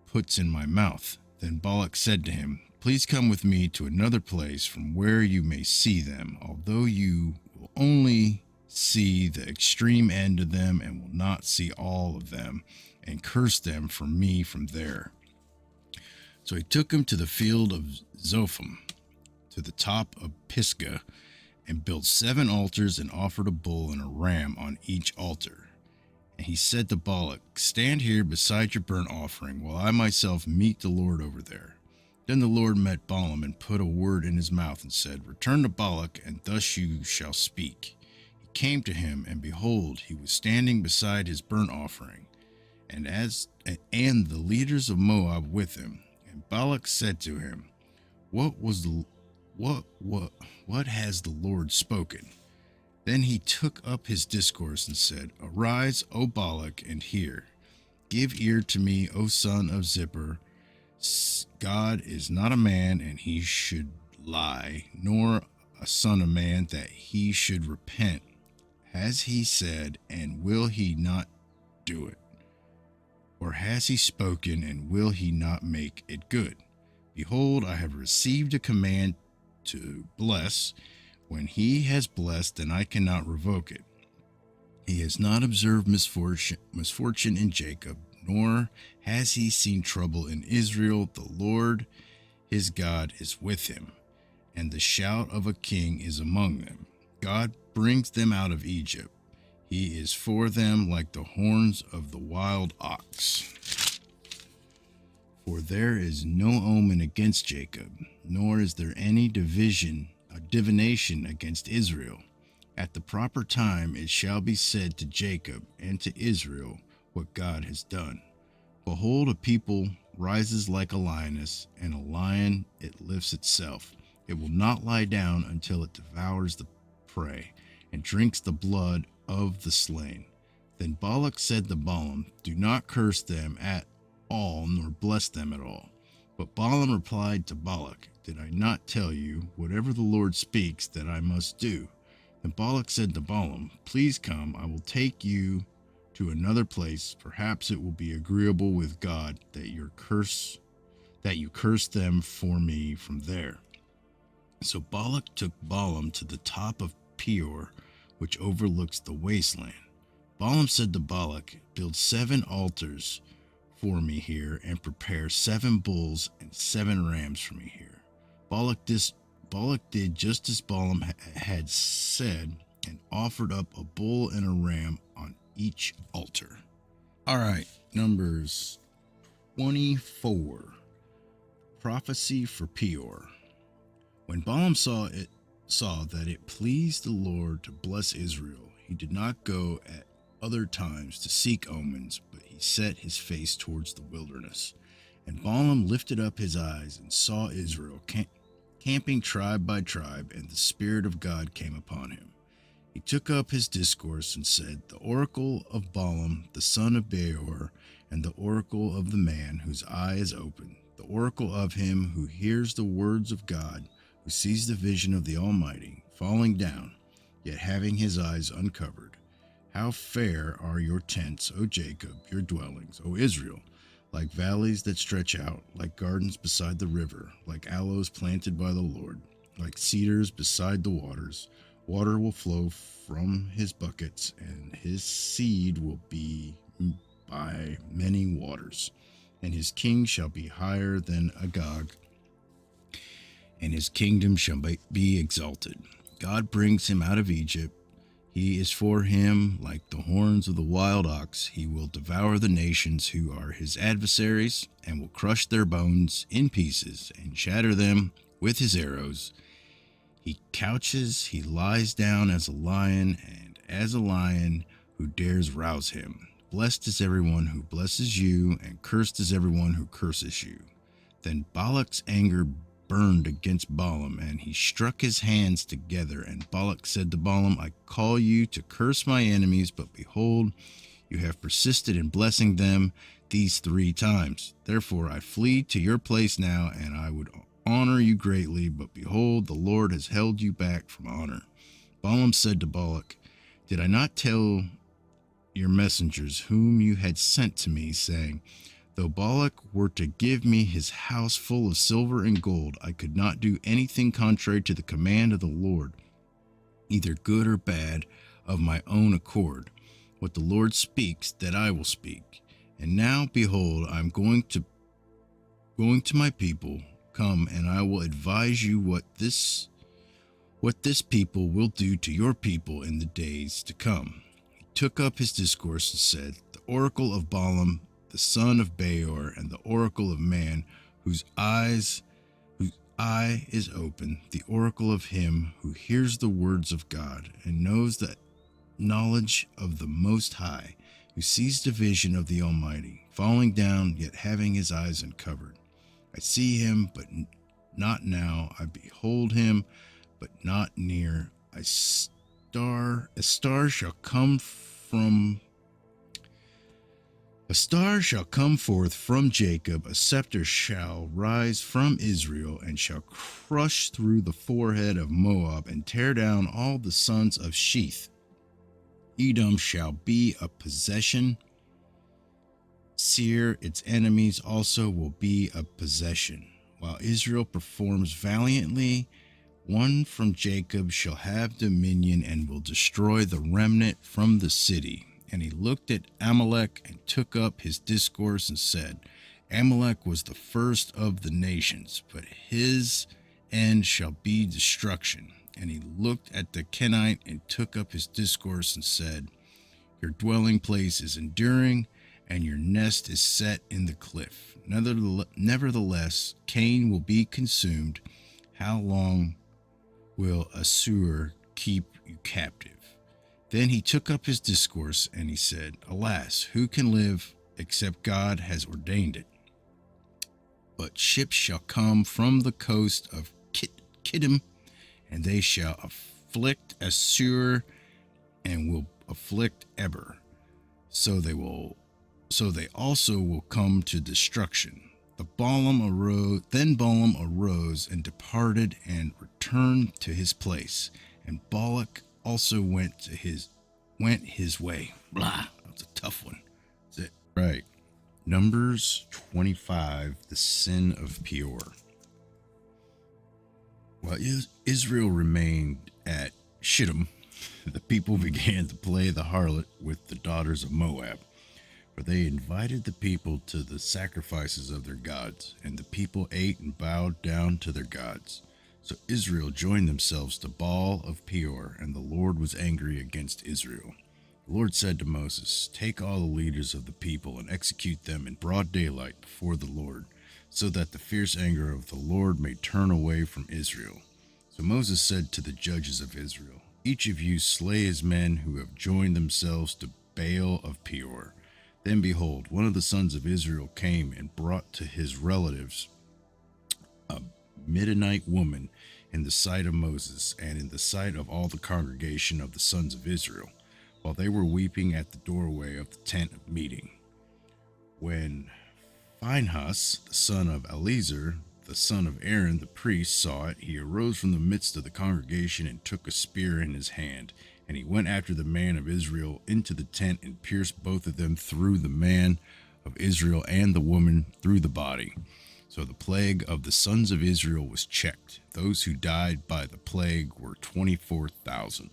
B: puts in my mouth?" Then Balak said to him, "Please come with me to another place from where you may see them, although you will only see the extreme end of them and will not see all of them, and curse them for me from there." So he took him to the field of Zophim, to the top of Pisgah, and built 7 altars and offered a bull and a ram on each altar. And he said to Balak, "Stand here beside your burnt offering, while I myself meet the Lord over there." Then the Lord met Balaam and put a word in his mouth and said, "Return to Balak, and thus you shall speak." He came to him, and behold, he was standing beside his burnt offering, and the leaders of Moab with him. And Balak said to him, What has the Lord spoken?" Then he took up his discourse and said, "Arise, O Balak, and hear. Give ear to me, O son of Zippor. God is not a man, and he should lie, nor a son of man, that he should repent. Has he said, and will he not do it? Or has he spoken, and will he not make it good? Behold, I have received a command to bless. When he has blessed, then I cannot revoke it. He has not observed misfortune in Jacob, nor has he seen trouble in Israel. The Lord his God is with him, and the shout of a king is among them. God brings them out of Egypt. He is for them like the horns of the wild ox. For there is no omen against Jacob, nor is there any divination against Israel. At the proper time it shall be said to Jacob and to Israel what God has done. Behold, a people rises like a lioness, and a lion it lifts itself. It will not lie down until it devours the prey and drinks the blood of the slain. Then Balak said to Balaam, "Do not curse them at all, nor bless them at all." But Balaam replied to Balak, "Did I not tell you, whatever the Lord speaks, that I must do?" Then Balak said to Balaam, "Please come, I will take you to another place. Perhaps it will be agreeable with God that you curse them for me from there." So Balak took Balaam to the top of Peor, which overlooks the wasteland. Balaam said to Balak, "Build 7 altars for me here, and prepare 7 bulls and 7 rams for me here." Balak did just as Balaam had said, and offered up a bull and a ram on each altar. All right, Numbers 24. Prophecy for Peor. When Balaam saw that it pleased the Lord to bless Israel, he did not go at other times to seek omens, but he set his face towards the wilderness. And Balaam lifted up his eyes and saw Israel camping tribe by tribe, and the Spirit of God came upon him. He took up his discourse and said, "The oracle of Balaam, the son of Beor, and the oracle of the man whose eye is open, the oracle of him who hears the words of God, who sees the vision of the Almighty, falling down, yet having his eyes uncovered. How fair are your tents, O Jacob, your dwellings, O Israel, like valleys that stretch out, like gardens beside the river, like aloes planted by the Lord, like cedars beside the waters. Water will flow from his buckets, and his seed will be by many waters. And his king shall be higher than Agag, and his kingdom shall be exalted. God brings him out of Egypt. He is for him like the horns of the wild ox. He will devour the nations who are his adversaries, and will crush their bones in pieces, and shatter them with his arrows. He couches, he lies down as a lion, and as a lion who dares rouse him. Blessed is everyone who blesses you, and cursed is everyone who curses you. Then Balak's anger burned against Balaam, and he struck his hands together. And Balak said to Balaam, "I call you to curse my enemies, but behold, you have persisted in blessing them these 3 times. Therefore I flee to your place now, and I would honor you greatly, but behold, the Lord has held you back from honor." Balaam said to Balak, "Did I not tell your messengers whom you had sent to me, saying, though Balak were to give me his house full of silver and gold, I could not do anything contrary to the command of the Lord, either good or bad, of my own accord? What the Lord speaks, that I will speak. And now, behold, I am going to my people. Come, and I will advise you what this people will do to your people in the days to come." He took up his discourse and said, The oracle of Balaam, the son of Beor, and the oracle of man, whose eye is open, the oracle of him who hears the words of God and knows the knowledge of the Most High, who sees the vision of the Almighty, falling down yet having his eyes uncovered. I see him, but not now. I behold him, but not near. A star shall come forth from Jacob, a scepter shall rise from Israel, and shall crush through the forehead of Moab, and tear down all the sons of Sheth. Edom shall be a possession. Seir, its enemies, also will be a possession. While Israel performs valiantly, one from Jacob shall have dominion and will destroy the remnant from the city. And he looked at Amalek and took up his discourse and said, Amalek was the first of the nations, but his end shall be destruction. And he looked at the Kenite and took up his discourse and said, Your dwelling place is enduring, and your nest is set in the cliff. Nevertheless, Cain will be consumed. How long will Assur keep you captive? Then he took up his discourse, and he said, Alas, who can live except God has ordained it? But ships shall come from the coast of Kittim, and they shall afflict Assur, and will afflict Eber. So they also will come to destruction. Then Balaam arose and departed and returned to his place, and Balak also went his way. Blah. That's a tough one. That's it. Right. Numbers 25, the sin of Peor. While Israel remained at Shittim, the people began to play the harlot with the daughters of Moab, for they invited the people to the sacrifices of their gods, and the people ate and bowed down to their gods. So Israel joined themselves to Baal of Peor, and the Lord was angry against Israel. The Lord said to Moses, Take all the leaders of the people and execute them in broad daylight before the Lord, so that the fierce anger of the Lord may turn away from Israel. So Moses said to the judges of Israel, Each of you slay his men who have joined themselves to Baal of Peor. Then behold, one of the sons of Israel came and brought to his relatives a Midianite woman in the sight of Moses and in the sight of all the congregation of the sons of Israel, while they were weeping at the doorway of the tent of meeting. When Phinehas, the son of Eleazar, the son of Aaron the priest, saw it, he arose from the midst of the congregation and took a spear in his hand. And he went after the man of Israel into the tent and pierced both of them through, the man of Israel and the woman through the body. So the plague of the sons of Israel was checked. Those who died by the plague were 24,000.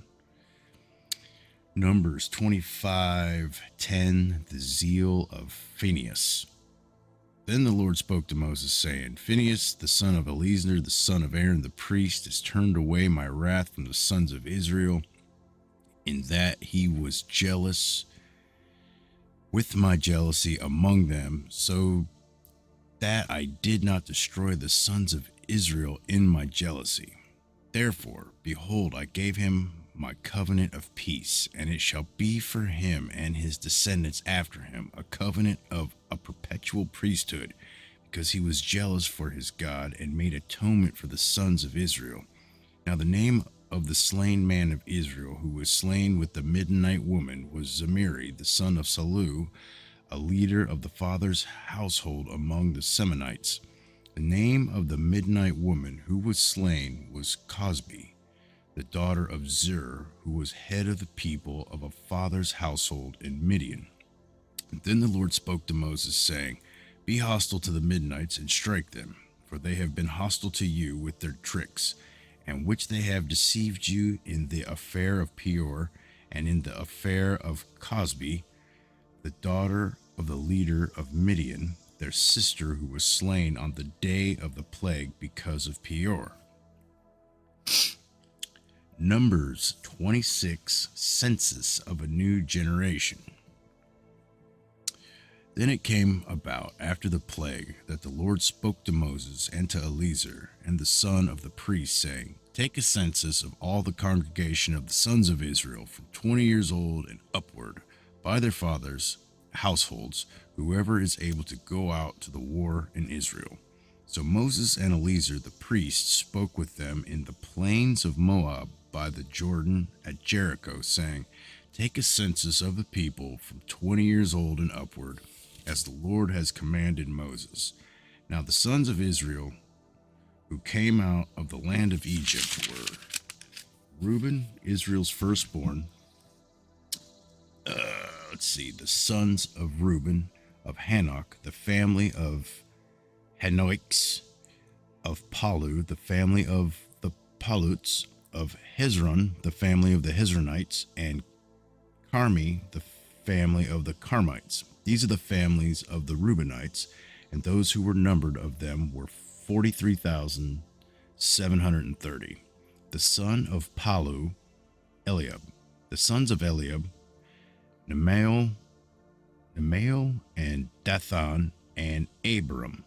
B: Numbers 25:10, the zeal of Phinehas. Then the Lord spoke to Moses, saying, Phinehas, the son of Eleazar, the son of Aaron the priest, has turned away my wrath from the sons of Israel, in that he was jealous with my jealousy among them, so that I did not destroy the sons of Israel in my jealousy. Therefore, behold, I gave him my covenant of peace, and it shall be for him and his descendants after him a covenant of a perpetual priesthood, because he was jealous for his God and made atonement for the sons of Israel. Now the name of the slain man of Israel, who was slain with the Midianite woman, was Zimri, the son of Salu, a leader of the father's household among the Semonites. The name of the Midianite woman who was slain was Cosbi, the daughter of Zur, who was head of the people of a father's household in Midian. And then the Lord spoke to Moses, saying, Be hostile to the Midianites and strike them, for they have been hostile to you with their tricks, and which they have deceived you in the affair of Peor, and in the affair of Cosbi, the daughter of the leader of Midian, their sister, who was slain on the day of the plague because of Peor. Numbers 26, census of a new generation. Then it came about after the plague that the Lord spoke to Moses and to Eleazar and the son of the priest, saying, Take a census of all the congregation of the sons of Israel from 20 years old and upward, by their fathers' households, whoever is able to go out to the war in Israel. So Moses and Eleazar the priest spoke with them in the plains of Moab by the Jordan at Jericho, saying, Take a census of the people from 20 years old and upward, as the Lord has commanded Moses. Now the sons of Israel who came out of the land of Egypt were Reuben, Israel's firstborn. The sons of Reuben, of Hanok, the family of Hanoiks, of Palu, the family of the Paluts, of Hezron, the family of the Hezronites, and Carmi, the family of the Carmites. These are the families of the Reubenites, and those who were numbered of them were 43,730. The son of Palu, Eliab. The sons of Eliab, Nemael, and Dathan, and Abiram.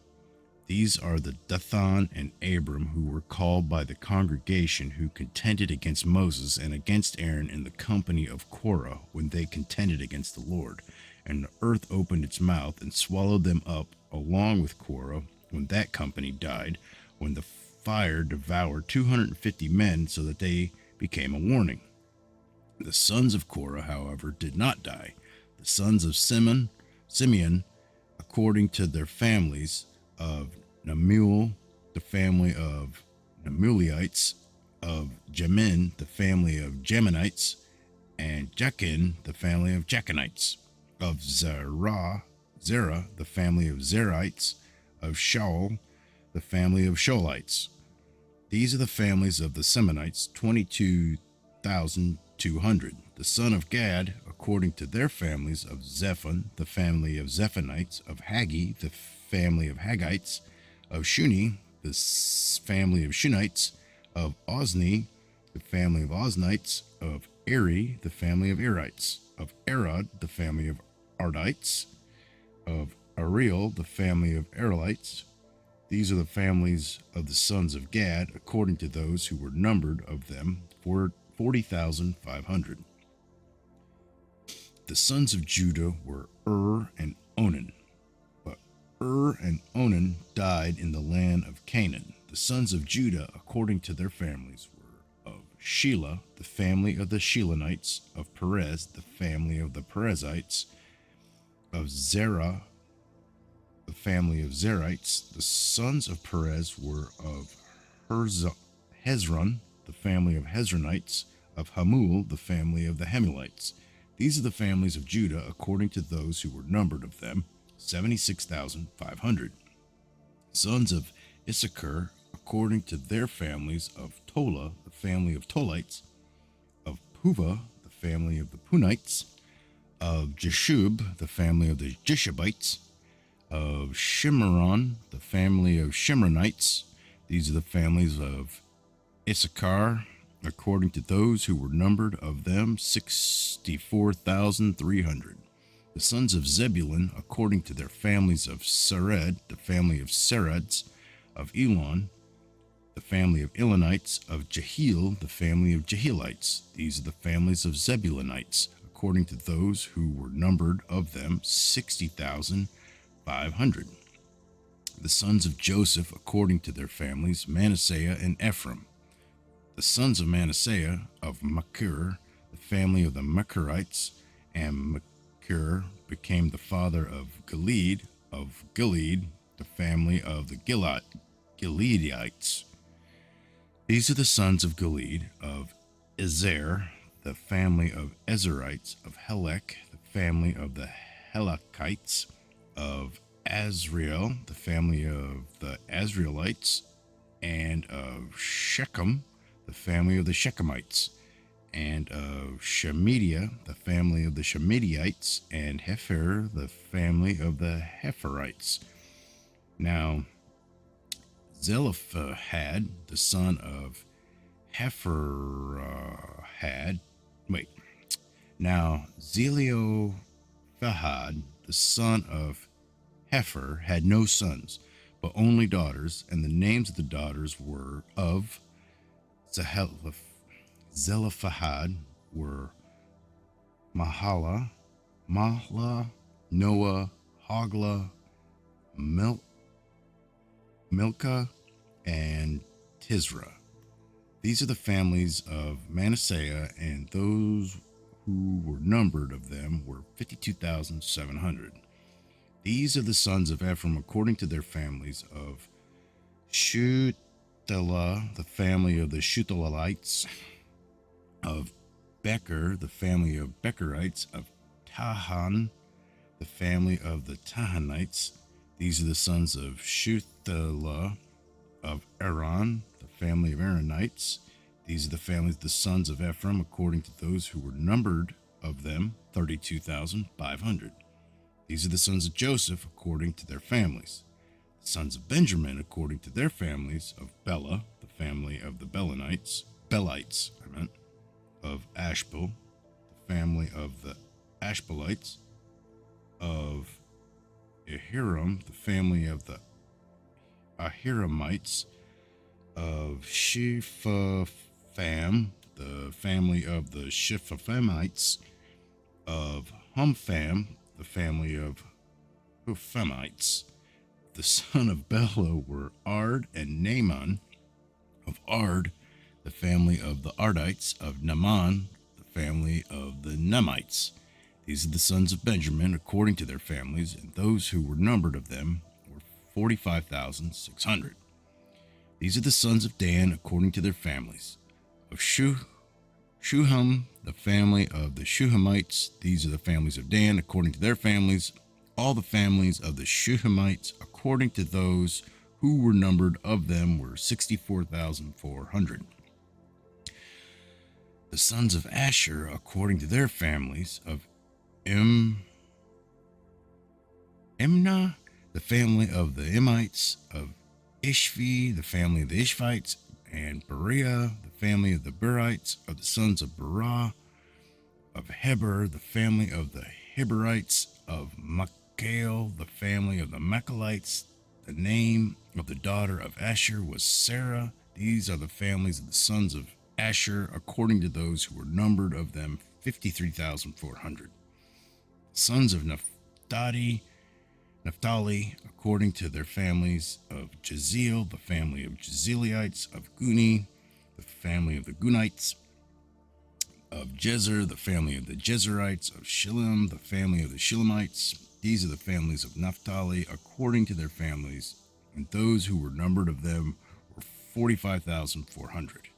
B: These are the Dathan and Abram who were called by the congregation who contended against Moses and against Aaron in the company of Korah when they contended against the Lord. And the earth opened its mouth and swallowed them up along with Korah when that company died, when the fire devoured 250 men so that they became a warning. The sons of Korah, however, did not die. The sons of Simeon, according to their families, of Nemuel, the family of Nemuelites, of Jamin, the family of Jaminites, and Jachin, the family of Jachinites, of Zerah, the family of Zerites, of Shaul, the family of Shaulites. These are the families of the Semonites, 22,200. The son of Gad, according to their families, of Zephon, the family of Zephonites, of Haggi, the family of Haggites, of Shuni, the family of Shunites, of Ozni, the family of Oznites, of Eri, the family of Erites, of Arad, the family of Ardites, of Ariel, the family of Arelites. These are the families of the sons of Gad, according to those who were numbered of them, 40,500. The sons of Judah were and Onan. And Onan died in the land of Canaan. The sons of Judah, according to their families, were of Shelah, the family of the Shelonites, of Perez, the family of the Perezites, of Zerah, the family of Zerites. The sons of Perez were of Hezron, the family of Hezronites, of Hamul, the family of the Hamulites. These are the families of Judah, according to those who were numbered of them, 76,500. Sons of Issachar, according to their families, of Tola, the family of Tolites, of Puvah, the family of the Punites, of Jeshub, the family of the Jeshubites, of Shimron, the family of Shimronites. These are the families of Issachar, according to those who were numbered of them, 64,300. The sons of Zebulun, according to their families, of Sered, the family of Sereds, of Elon, the family of Elonites, of Jehiel, the family of Jehilites. These are the families of Zebulunites, according to those who were numbered of them, 60,500. The sons of Joseph, according to their families, Manasseh and Ephraim. The sons of Manasseh, of Machir, the family of the Machirites, and Machir became the father of Gilead, the family of the Gileadites. These are the sons of Gilead, of Ezer, the family of Ezerites, of Helek, the family of the Helekites, of Azriel, the family of the Azrielites, and of Shechem, the family of the Shechemites, and of Shemidia, the family of the Shemidaites, and Hepher, the family of the Hepherites. Now, Zelophehad, the son of Hefer had, wait, now Zeliophehad, the son of Hefer, had no sons, but only daughters, and the names of the daughters were of Zelophehad were Mahla, Noah, Hogla, Milcah, and Tisra. These are the families of Manasseh, and those who were numbered of them were 52,700. These are the sons of Ephraim according to their families: of Shuthelah, the family of the Shuthelalites; of Becher, the family of Becherites; of Tahan, the family of the Tahanites. These are the sons of Shuthelah; of Aaron, the family of Aaronites. These are the families of the sons of Ephraim according to those who were numbered of them, 32,500. These are the sons of Joseph according to their families. The sons of Benjamin according to their families: of Bela, the family of the Belites, of Ashbel, the family of the Ashbelites; of Ahiram, the family of the Ahiramites; of Shephapham, the family of the Shephamites; of Humpham, the family of Huphamites. The son of Bela were Ard and Naaman; of Ard, the family of the Ardites; of Naaman, the family of the Naamites. These are the sons of Benjamin according to their families, and those who were numbered of them were 45,600. These are the sons of Dan according to their families: of Shuham, the family of the Shuhamites. These are the families of Dan according to their families. All the families of the Shuhamites according to those who were numbered of them were 64,400. The sons of Asher according to their families: of Imnah, the family of the Emites; of Ishvi, the family of the Ishvites; and Beriah, the family of the Berites; of the sons of Berah; of Heber, the family of the Heberites; of Machal, the family of the Machalites. The name of the daughter of Asher was Sarah. These are the families of the sons of Asher according to those who were numbered of them, 53,400. Sons of Naphtali according to their families: of Jeziel, the family of Jezelites; of Guni, the family of the Gunites; of Jezer, the family of the Jezerites; of Shillem, the family of the Shillemites. These are the families of Naphtali according to their families, and those who were numbered of them were 45,400.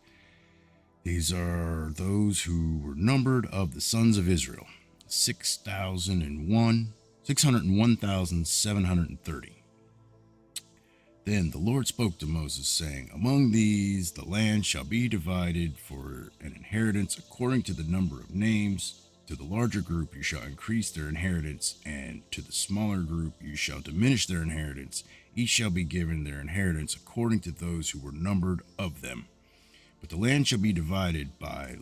B: These are those who were numbered of the sons of Israel, 601,730. Then the Lord spoke to Moses, saying, Among these the land shall be divided for an inheritance according to the number of names. To the larger group you shall increase their inheritance, and to the smaller group you shall diminish their inheritance. Each shall be given their inheritance according to those who were numbered of them. But the land shall be divided by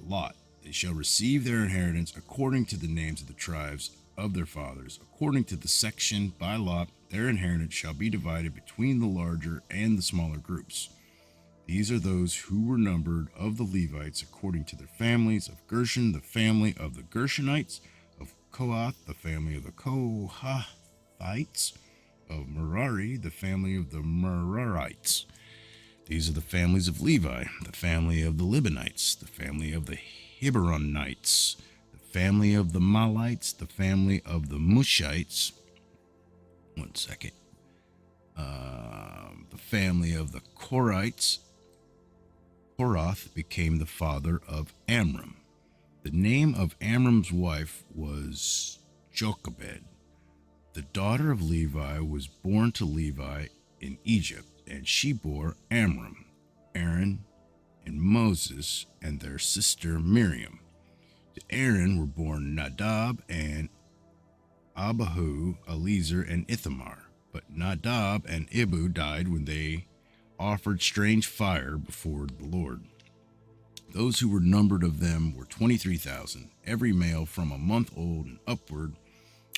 B: lot. They shall receive their inheritance according to the names of the tribes of their fathers. According to the section by lot, their inheritance shall be divided between the larger and the smaller groups. These are those who were numbered of the Levites according to their families: of Gershon, the family of the Gershonites; of Kohath, the family of the Kohathites; of Merari, the family of the Merarites. These are the families of Levi: the family of the Libanites; the family of the Heberonites; the family of the Malites; the family of the Mushites. The family of the Korites. Korath became the father of Amram. The name of Amram's wife was Jochebed. The daughter of Levi was born to Levi in Egypt, and she bore Amram, Aaron, and Moses, and their sister Miriam. To Aaron were born Nadab and Abihu, Eleazar, and Ithamar. But Nadab and Abihu died when they offered strange fire before the Lord.
A: Those who were numbered of them were 23,000, every male from a month old and upward,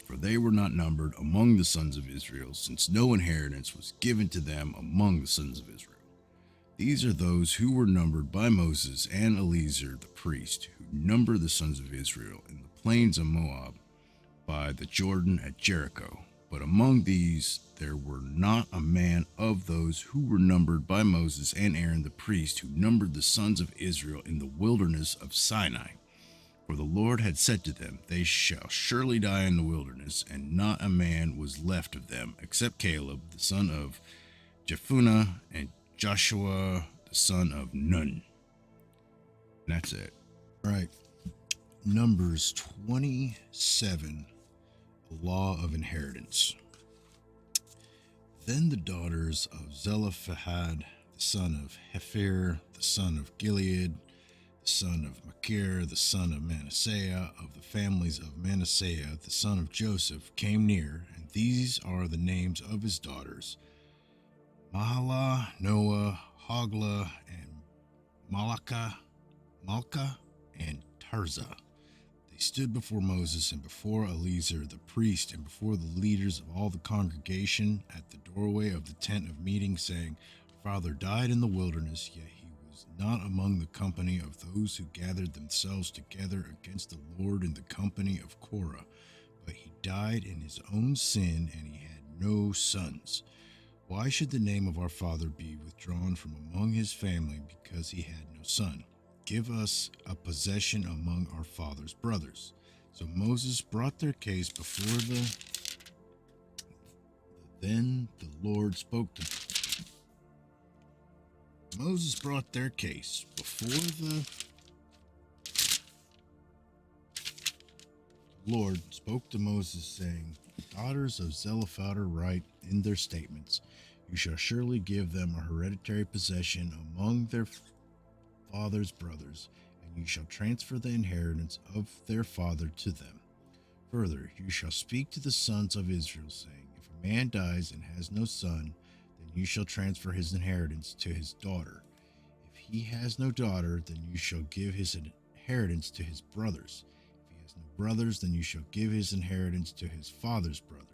A: for they were not numbered among the sons of Israel, since no inheritance was given to them among the sons of Israel. These are those who were numbered by Moses and Eleazar the priest, who numbered the sons of Israel in the plains of Moab by the Jordan at Jericho. But among these there were not a man of those who were numbered by Moses and Aaron the priest, who numbered the sons of Israel in the wilderness of Sinai. For the Lord had said to them, They shall surely die in the wilderness, and not a man was left of them, except Caleb the son of Jephunneh and Joshua the son of Nun. And that's it.
B: All right. Numbers 27, the law of inheritance. Then the daughters of Zelophehad, the son of Hepher, the son of Gilead, the son of Machir, the son of Manasseh, of the families of Manasseh, the son of Joseph, came near, and these are the names of his daughters: Mahalah, Noah, Hoglah, and Malka, and Tirzah. They stood before Moses and before Eleazar the priest and before the leaders of all the congregation at the doorway of the tent of meeting, saying, Our father died in the wilderness, yet he was not among the company of those who gathered themselves together against the Lord in the company of Korah, but he died in his own sin, and he had no sons. Why should the name of our father be withdrawn from among his family because he had no son? Give us a possession among our father's brothers. So Moses brought their case before Then the Lord spoke to Moses brought their case before the Lord spoke to Moses, saying, The daughters of Zelophehad are right in their statements. You shall surely give them a hereditary possession among their father's brothers, and you shall transfer the inheritance of their father to them. Further, you shall speak to the sons of Israel, saying, If a man dies and has no son, then you shall transfer his inheritance to his daughter. If he has no daughter, then you shall give his inheritance to his brothers. If he has no brothers, then you shall give his inheritance to his father's brothers.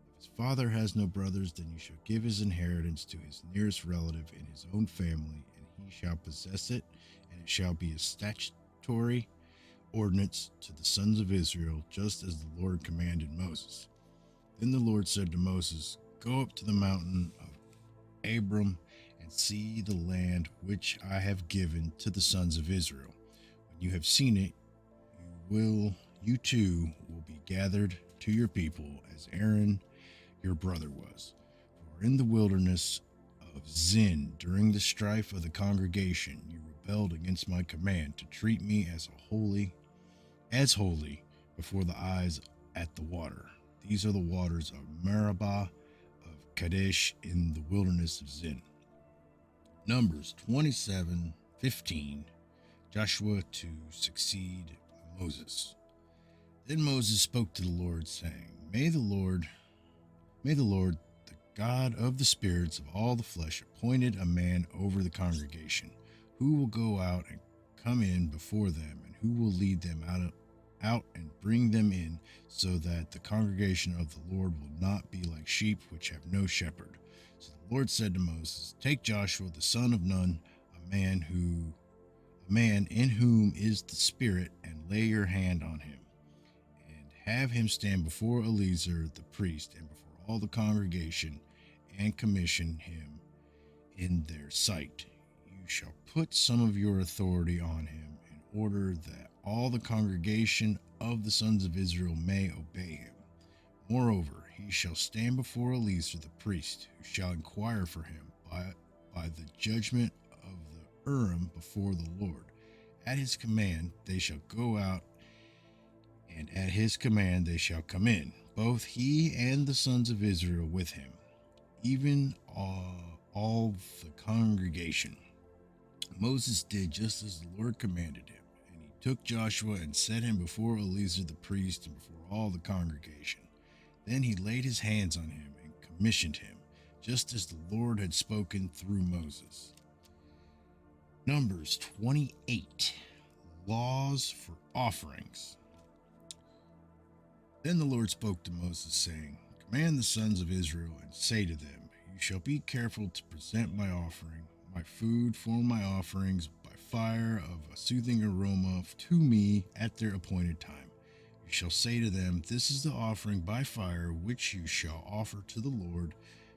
B: If his father has no brothers, then you shall give his inheritance to his nearest relative in his own family, and he shall possess it, and it shall be a statutory ordinance to the sons of Israel, just as the Lord commanded Moses. Then the Lord said to Moses, Go up to the mountain of Abram and see the land which I have given to the sons of Israel. When you have seen it, you too will be gathered to your people as Aaron your brother was. For in the wilderness of Zin, during the strife of the congregation, you rebelled against my command to treat me as holy before the eyes at the water. These are the waters of Meribah of Kadesh in the wilderness of Zin. Numbers 27:15. Joshua to succeed Moses. Then Moses spoke to the Lord, saying, May the Lord, the God of the spirits of all the flesh, appointed a man over the congregation, who will go out and come in before them, and who will lead them out and bring them in, so that the congregation of the Lord will not be like sheep which have no shepherd. So the Lord said to Moses, Take Joshua the son of Nun, a man in whom is the Spirit, and lay your hand on him, and have him stand before Eleazar the priest and before all the congregation, and commission him in their sight. You shall put some of your authority on him, in order that all the congregation of the sons of Israel may obey him. Moreover, he shall stand before Eleazar the priest, who shall inquire for him by the judgment of the Urim before the Lord. At his command they shall go out, and at his command they shall come in, both he and the sons of Israel with him, even all the congregation. Moses did just as the Lord commanded him, and he took Joshua and set him before Eleazar the priest and before all the congregation. Then he laid his hands on him and commissioned him, just as the Lord had spoken through Moses. Numbers 28. Laws for offerings. Then the Lord spoke to Moses, saying, Command the sons of Israel, and say to them, You shall be careful to present my offering, my food for my offerings, by fire of a soothing aroma to me at their appointed time. You shall say to them, This is the offering by fire which you shall offer to the Lord,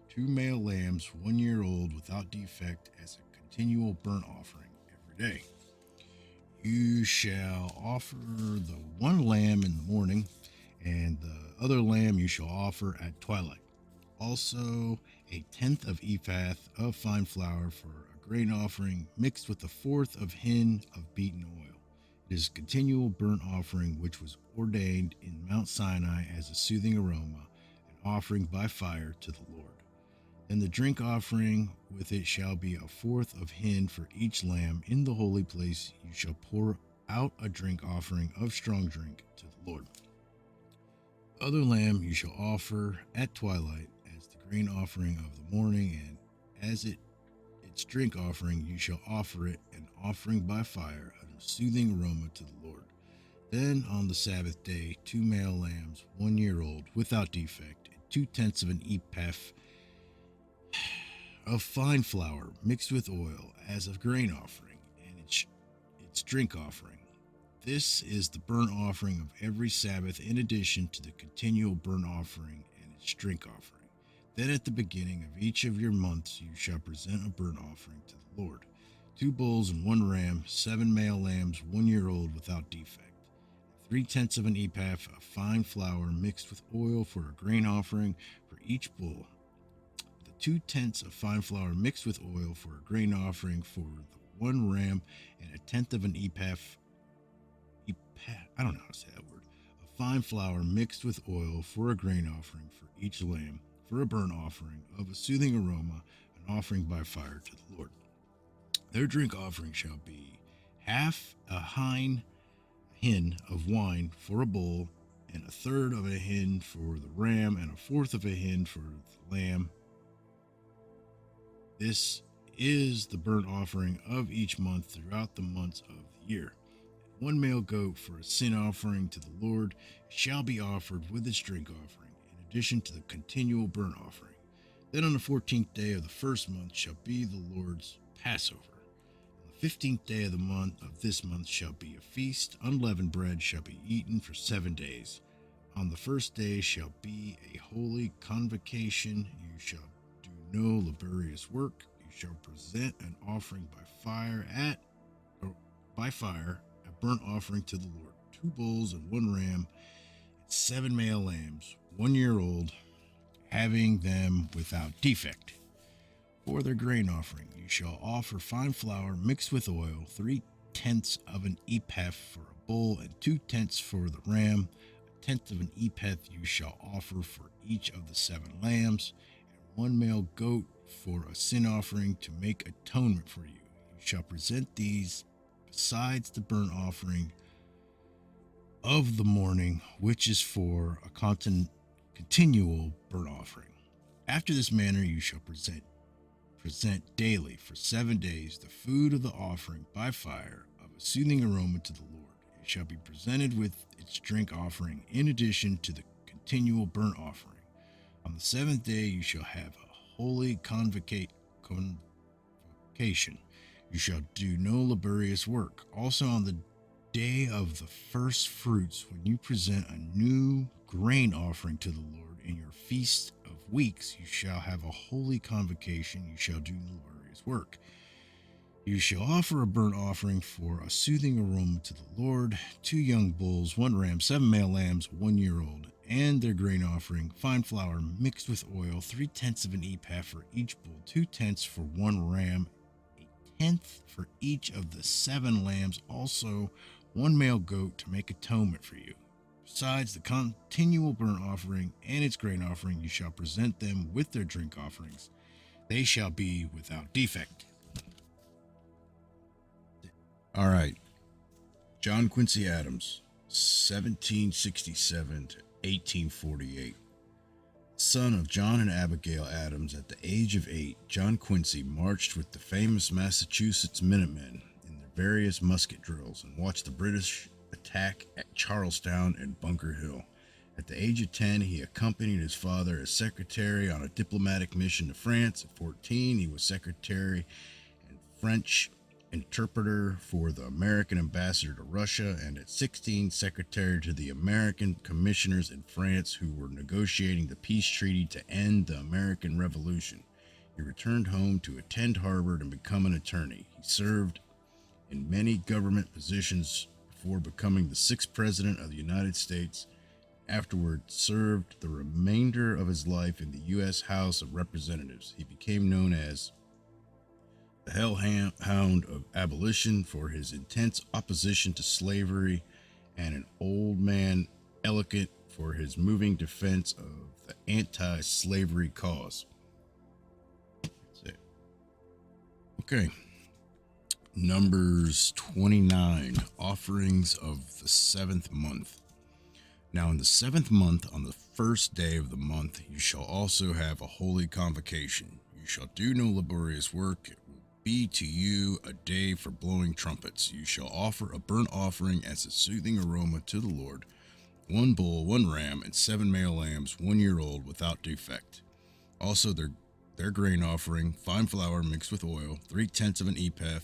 B: 2 male lambs, 1 year old, without defect, as a continual burnt offering every day. You shall offer the one lamb in the morning, and the other lamb you shall offer at twilight. Also, a tenth of ephah of fine flour for a grain offering, mixed with a fourth of hin of beaten oil. It is a continual burnt offering which was ordained in Mount Sinai as a soothing aroma, an offering by fire to the Lord. And the drink offering with it shall be a fourth of hin for each lamb. In the holy place you shall pour out a drink offering of strong drink to the Lord. Other lamb you shall offer at twilight as the grain offering of the morning, and as its drink offering you shall offer it an offering by fire, a soothing aroma to the Lord. Then on the Sabbath day 2 male lambs, 1 year old, without defect, and 2/10 of an ephah of fine flour mixed with oil as a grain offering, and its drink offering. This is the burnt offering of every Sabbath, in addition to the continual burnt offering and its drink offering. Then at the beginning of each of your months you shall present a burnt offering to the Lord, 2 bulls and 1 ram, 7 male lambs, 1 year old, without defect, 3/10 of an ephah of fine flour mixed with oil for a grain offering for each bull, 2/10 of fine flour mixed with oil for a grain offering for the 1 ram, and a tenth of an ephah, I don't know how to say that word, of fine flour mixed with oil for a grain offering for each lamb, for a burnt offering of a soothing aroma, an offering by fire to the Lord. Their drink offering shall be half a hin of wine for a bull, and a third of a hin for the ram, and a fourth of a hin for the lamb. This is the burnt offering of each month throughout the months of the year. 1 male goat for a sin offering to the Lord shall be offered with its drink offering, in addition to the continual burnt offering. Then on the 14th day of the first month shall be the Lord's Passover. On the 15th day of the month of this month shall be a feast. Unleavened bread shall be eaten for 7 days. On the first day shall be a holy convocation. You shall do no laborious work. You shall present an offering by fire, a burnt offering to the Lord, 2 bulls and 1 ram, and 7 male lambs, 1 year old, having them without defect. For their grain offering you shall offer fine flour mixed with oil, 3/10 of an ephah for a bull, and 2/10 for the ram. A tenth of an ephah you shall offer for each of the 7 lambs, and 1 male goat for a sin offering to make atonement for you. You shall present these besides the burnt offering of the morning, which is for a continual burnt offering. After this manner you shall present daily for 7 days the food of the offering by fire of a soothing aroma to the Lord. It shall be presented with its drink offering, in addition to the continual burnt offering. On the 7th day you shall have a holy convocation. You shall do no laborious work. Also on the day of the first fruits, when you present a new grain offering to the Lord in your feast of weeks, you shall have a holy convocation. You shall do no laborious work. You shall offer a burnt offering for a soothing aroma to the Lord, 2 young bulls, 1 ram, 7 male lambs, 1 year old, and their grain offering, fine flour mixed with oil, 3/10 of an ephah for each bull, 2/10 for 1 ram, a tenth for each of the 7 lambs, also 1 male goat to make atonement for you. Besides the continual burnt offering and its grain offering, you shall present them with their drink offerings. They shall be without defect.
A: All right. John Quincy Adams, 1767 to 1848.
B: Son of John and Abigail Adams, at the age of 8, John Quincy marched with the famous Massachusetts Minutemen in their various musket drills and watched the British attack at Charlestown and Bunker Hill. At the age of 10, he accompanied his father as secretary on a diplomatic mission to France. At 14, he was secretary and French interpreter for the American ambassador to Russia, and at 16, secretary to the American commissioners in France who were negotiating the peace treaty to end the American Revolution. He returned home to attend Harvard and become an attorney. He served in many government positions before becoming the 6th president of the United States. Afterward, served the remainder of his life in the U.S. House of Representatives. He became known as the hellhound of abolition for his intense opposition to slavery, and an old man eloquent for his moving defense of the anti-slavery cause. That's it. Okay. Numbers 29, offerings of the 7th month. Now in the 7th month, on the 1st day of the month, you shall also have a holy convocation. You shall do no laborious work. It will be to you a day for blowing trumpets. You shall offer a burnt offering as a soothing aroma to the Lord, 1 bull, 1 ram, and 7 male lambs, 1 year old, without defect. Also their grain offering, fine flour mixed with oil, 3/10 of an ephah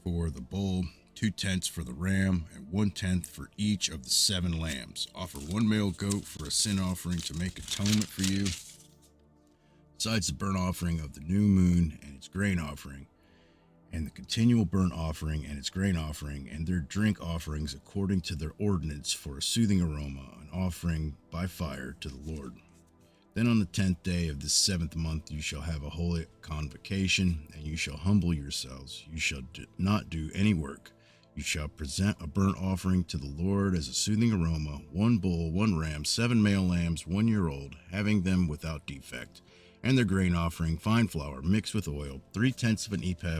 B: for the bull, 2/10 for the ram, and 1/10 for each of the 7 lambs. Offer 1 male goat for a sin offering to make atonement for you, besides the burnt offering of the new moon and its grain offering, and the continual burnt offering and its grain offering, and their drink offerings according to their ordinance for a soothing aroma, an offering by fire to the Lord. Then on the 10th day of this 7th month you shall have a holy convocation, and you shall humble yourselves. You shall not do any work. You shall present a burnt offering to the Lord as a soothing aroma, 1 bull, 1 ram, 7 male lambs, 1 year old, having them without defect, and their grain offering, fine flour mixed with oil, 3/10 of an ephah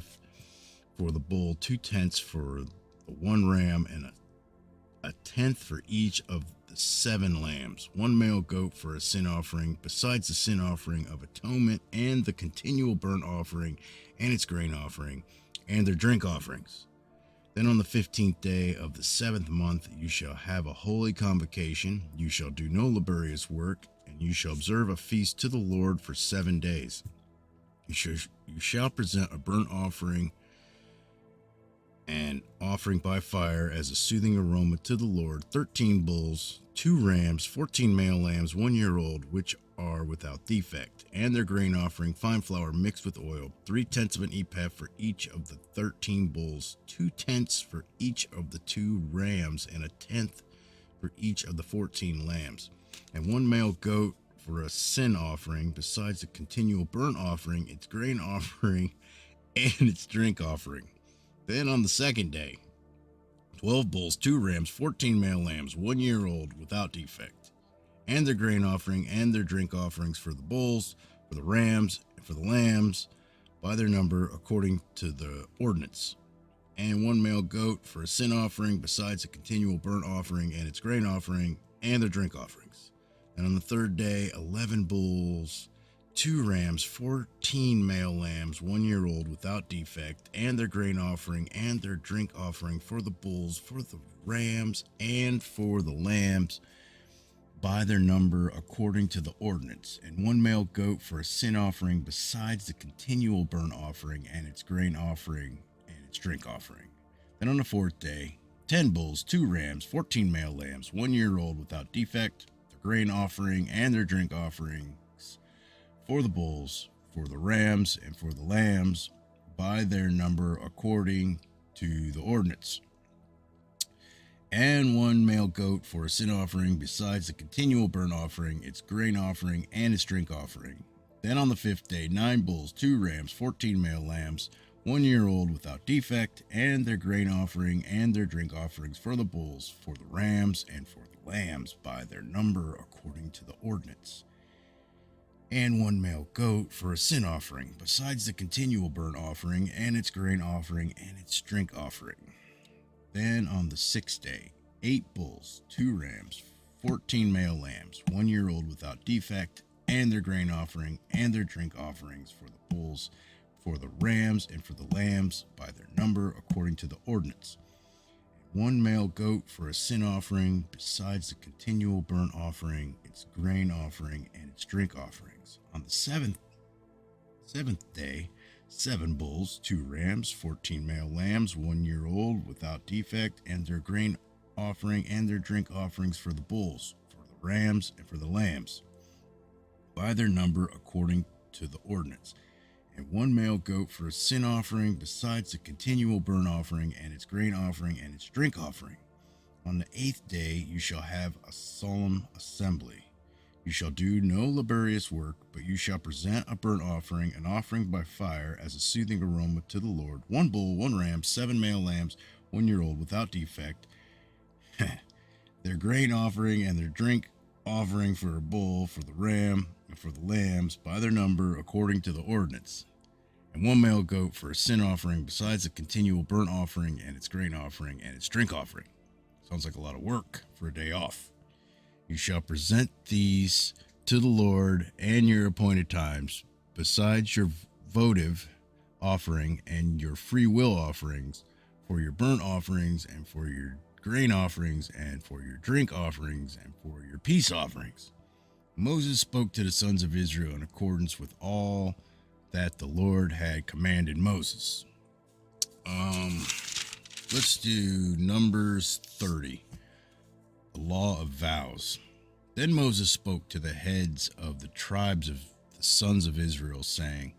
B: for the bull, 2/10 for the 1 ram, and a 10th for each of the 7 lambs, 1 male goat for a sin offering, besides the sin offering of atonement, and the continual burnt offering and its grain offering, and their drink offerings. Then on the 15th day of the 7th month you shall have a holy convocation. You shall do no laborious work, and you shall observe a feast to the Lord for 7 days. You shall present a burnt offering and offering by fire as a soothing aroma to the Lord, 13 bulls, 2 rams, 14 male lambs, 1 year old, which are without defect, and their grain offering, fine flour mixed with oil, 3/10 of an ephah for each of the 13 bulls, 2/10 for each of the 2 rams, and a 10th for each of the 14 lambs, and 1 male goat for a sin offering, besides the continual burnt offering, its grain offering, and its drink offering. Then on the 2nd day, 12 bulls, 2 rams, 14 male lambs, 1 year old, without defect, and their grain offering and their drink offerings for the bulls, for the rams, and for the lambs, by their number according to the ordinance, and 1 male goat for a sin offering, besides a continual burnt offering and its grain offering, and their drink offerings. And on the 3rd day, 11 bulls, 2 rams, 14 male lambs, 1 year old, without defect, and their grain offering and their drink offering for the bulls, for the rams, and for the lambs, by their number according to the ordinance, and 1 male goat for a sin offering, besides the continual burnt offering and its grain offering and its drink offering. Then on the 4th day, 10 bulls, 2 rams, 14 male lambs, 1 year old, without defect, their grain offering and their drink offerings for the bulls, for the rams, and for the lambs, by their number according to the ordinance, and 1 male goat for a sin offering, besides the continual burnt offering, its grain offering, and its drink offering. Then on the 5th day, 9 bulls, 2 rams, 14 male lambs, 1 year old, without defect, and their grain offering and their drink offerings for the bulls, for the rams, and for the lambs, by their number according to the ordinance, and 1 male goat for a sin offering, besides the continual burnt offering and its grain offering and its drink offering. Then on the 6th day, 8 bulls, 2 rams, 14 male lambs, 1 year old, without defect, and their grain offering and their drink offerings for the bulls, for the rams, and for the lambs by their number according to the ordinance. And one male goat for a sin offering, besides the continual burnt offering, its grain offering, and its drink offerings. On the seventh day, 7 bulls, 2 rams, 14 male lambs, 1 year old, without defect, and their grain offering and their drink offerings for the bulls, for the rams, and for the lambs, by their number according to the ordinance. And 1 male goat for a sin offering, besides the continual burnt offering, and its grain offering, and its drink offering. On the 8th day you shall have a solemn assembly. You shall do no laborious work, but you shall present a burnt offering, an offering by fire, as a soothing aroma to the Lord. 1 bull, 1 ram, 7 male lambs, 1 year old, without defect. Their grain offering and their drink offering for a bull, for the ram, and for the lambs, by their number, according to the ordinance. And 1 male goat for a sin offering, besides the continual burnt offering, and its grain offering, and its drink offering. Sounds like a lot of work for a day off. You shall present these to the Lord and your appointed times, besides your votive offering and your free will offerings, for your burnt offerings, and for your grain offerings, and for your drink offerings, and for your peace offerings. Moses spoke to the sons of Israel in accordance with all that the Lord had commanded Moses. Let's do Numbers 30. The law of vows. Then Moses spoke to the heads of the tribes of the sons of Israel, saying,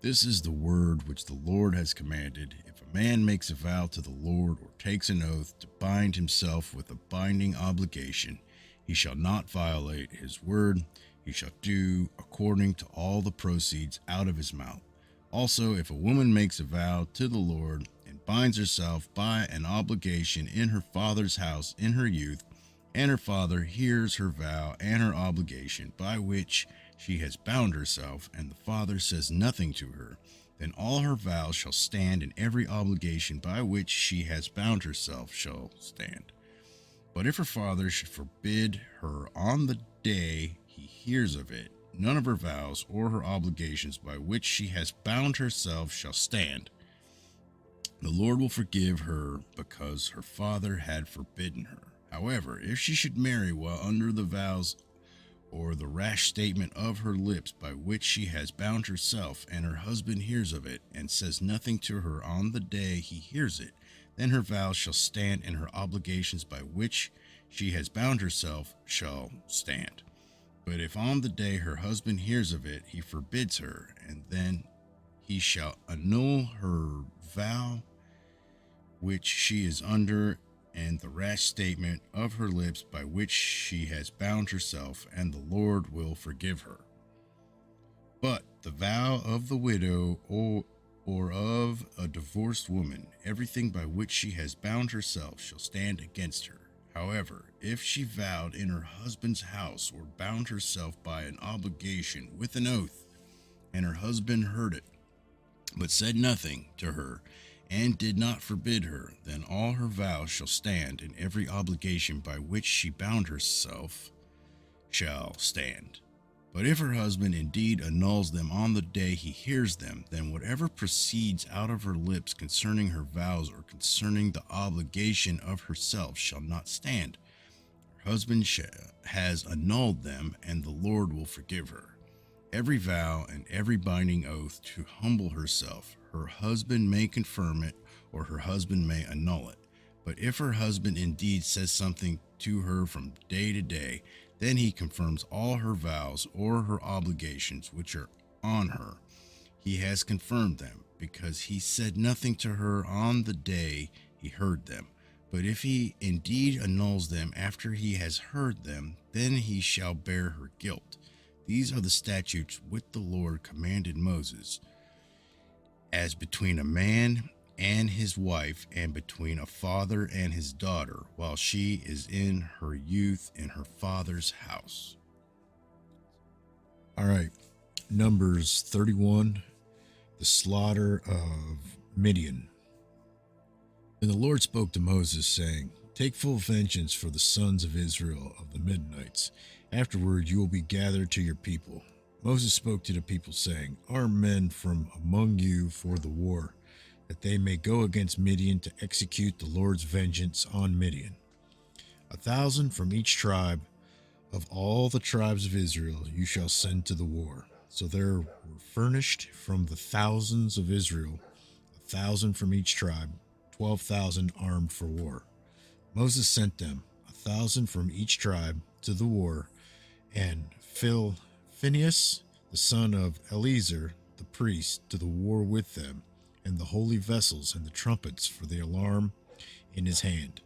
B: This is the word which the Lord has commanded. If a man makes a vow to the Lord, or takes an oath to bind himself with a binding obligation, he shall not violate his word. He shall do according to all the proceeds out of his mouth. Also, if a woman makes a vow to the Lord and binds herself by an obligation in her father's house in her youth, and her father hears her vow and her obligation by which she has bound herself, and the father says nothing to her, then all her vows shall stand, and every obligation by which she has bound herself shall stand. But if her father should forbid her on the day he hears of it, none of her vows or her obligations by which she has bound herself shall stand. The Lord will forgive her because her father had forbidden her. However, if she should marry while under the vows or the rash statement of her lips by which she has bound herself, and her husband hears of it, and says nothing to her on the day he hears it, then her vows shall stand, and her obligations by which she has bound herself shall stand. But if on the day her husband hears of it, he forbids her, and then he shall annul her vow which she is under, and the rash statement of her lips by which she has bound herself, and the Lord will forgive her. But the vow of the widow or of a divorced woman, everything by which she has bound herself shall stand against her. However, if she vowed in her husband's house or bound herself by an obligation with an oath, and her husband heard it, but said nothing to her, and did not forbid her, then all her vows shall stand, and every obligation by which she bound herself shall stand. But if her husband indeed annuls them on the day he hears them, then whatever proceeds out of her lips concerning her vows or concerning the obligation of herself shall not stand. Her husband has annulled them, and the Lord will forgive her. Every vow and every binding oath to humble herself, her husband may confirm it, or her husband may annul it. But if her husband indeed says something to her from day to day, then he confirms all her vows or her obligations which are on her. He has confirmed them, because he said nothing to her on the day he heard them. But if he indeed annuls them after he has heard them, then he shall bear her guilt. These are the statutes which the Lord commanded Moses, as between a man and his wife, and between a father and his daughter, while she is in her youth in her father's house.
A: All right. Numbers 31, the slaughter of Midian. And the Lord spoke to Moses, saying, Take full vengeance for the sons of Israel of the Midianites. Afterward you will be gathered to your people.
B: Moses spoke to the people, saying, Arm men from among you for the war, that they may go against Midian to execute the Lord's vengeance on Midian. 1,000 from each tribe of all the tribes of Israel you shall send to the war. So there were furnished from the thousands of Israel 1,000 from each tribe, 12,000 armed for war. Moses sent them 1,000 from each tribe to the war, and Phinehas, the son of Eleazar, the priest, to the war with them, and the holy vessels and the trumpets for the alarm in his hand.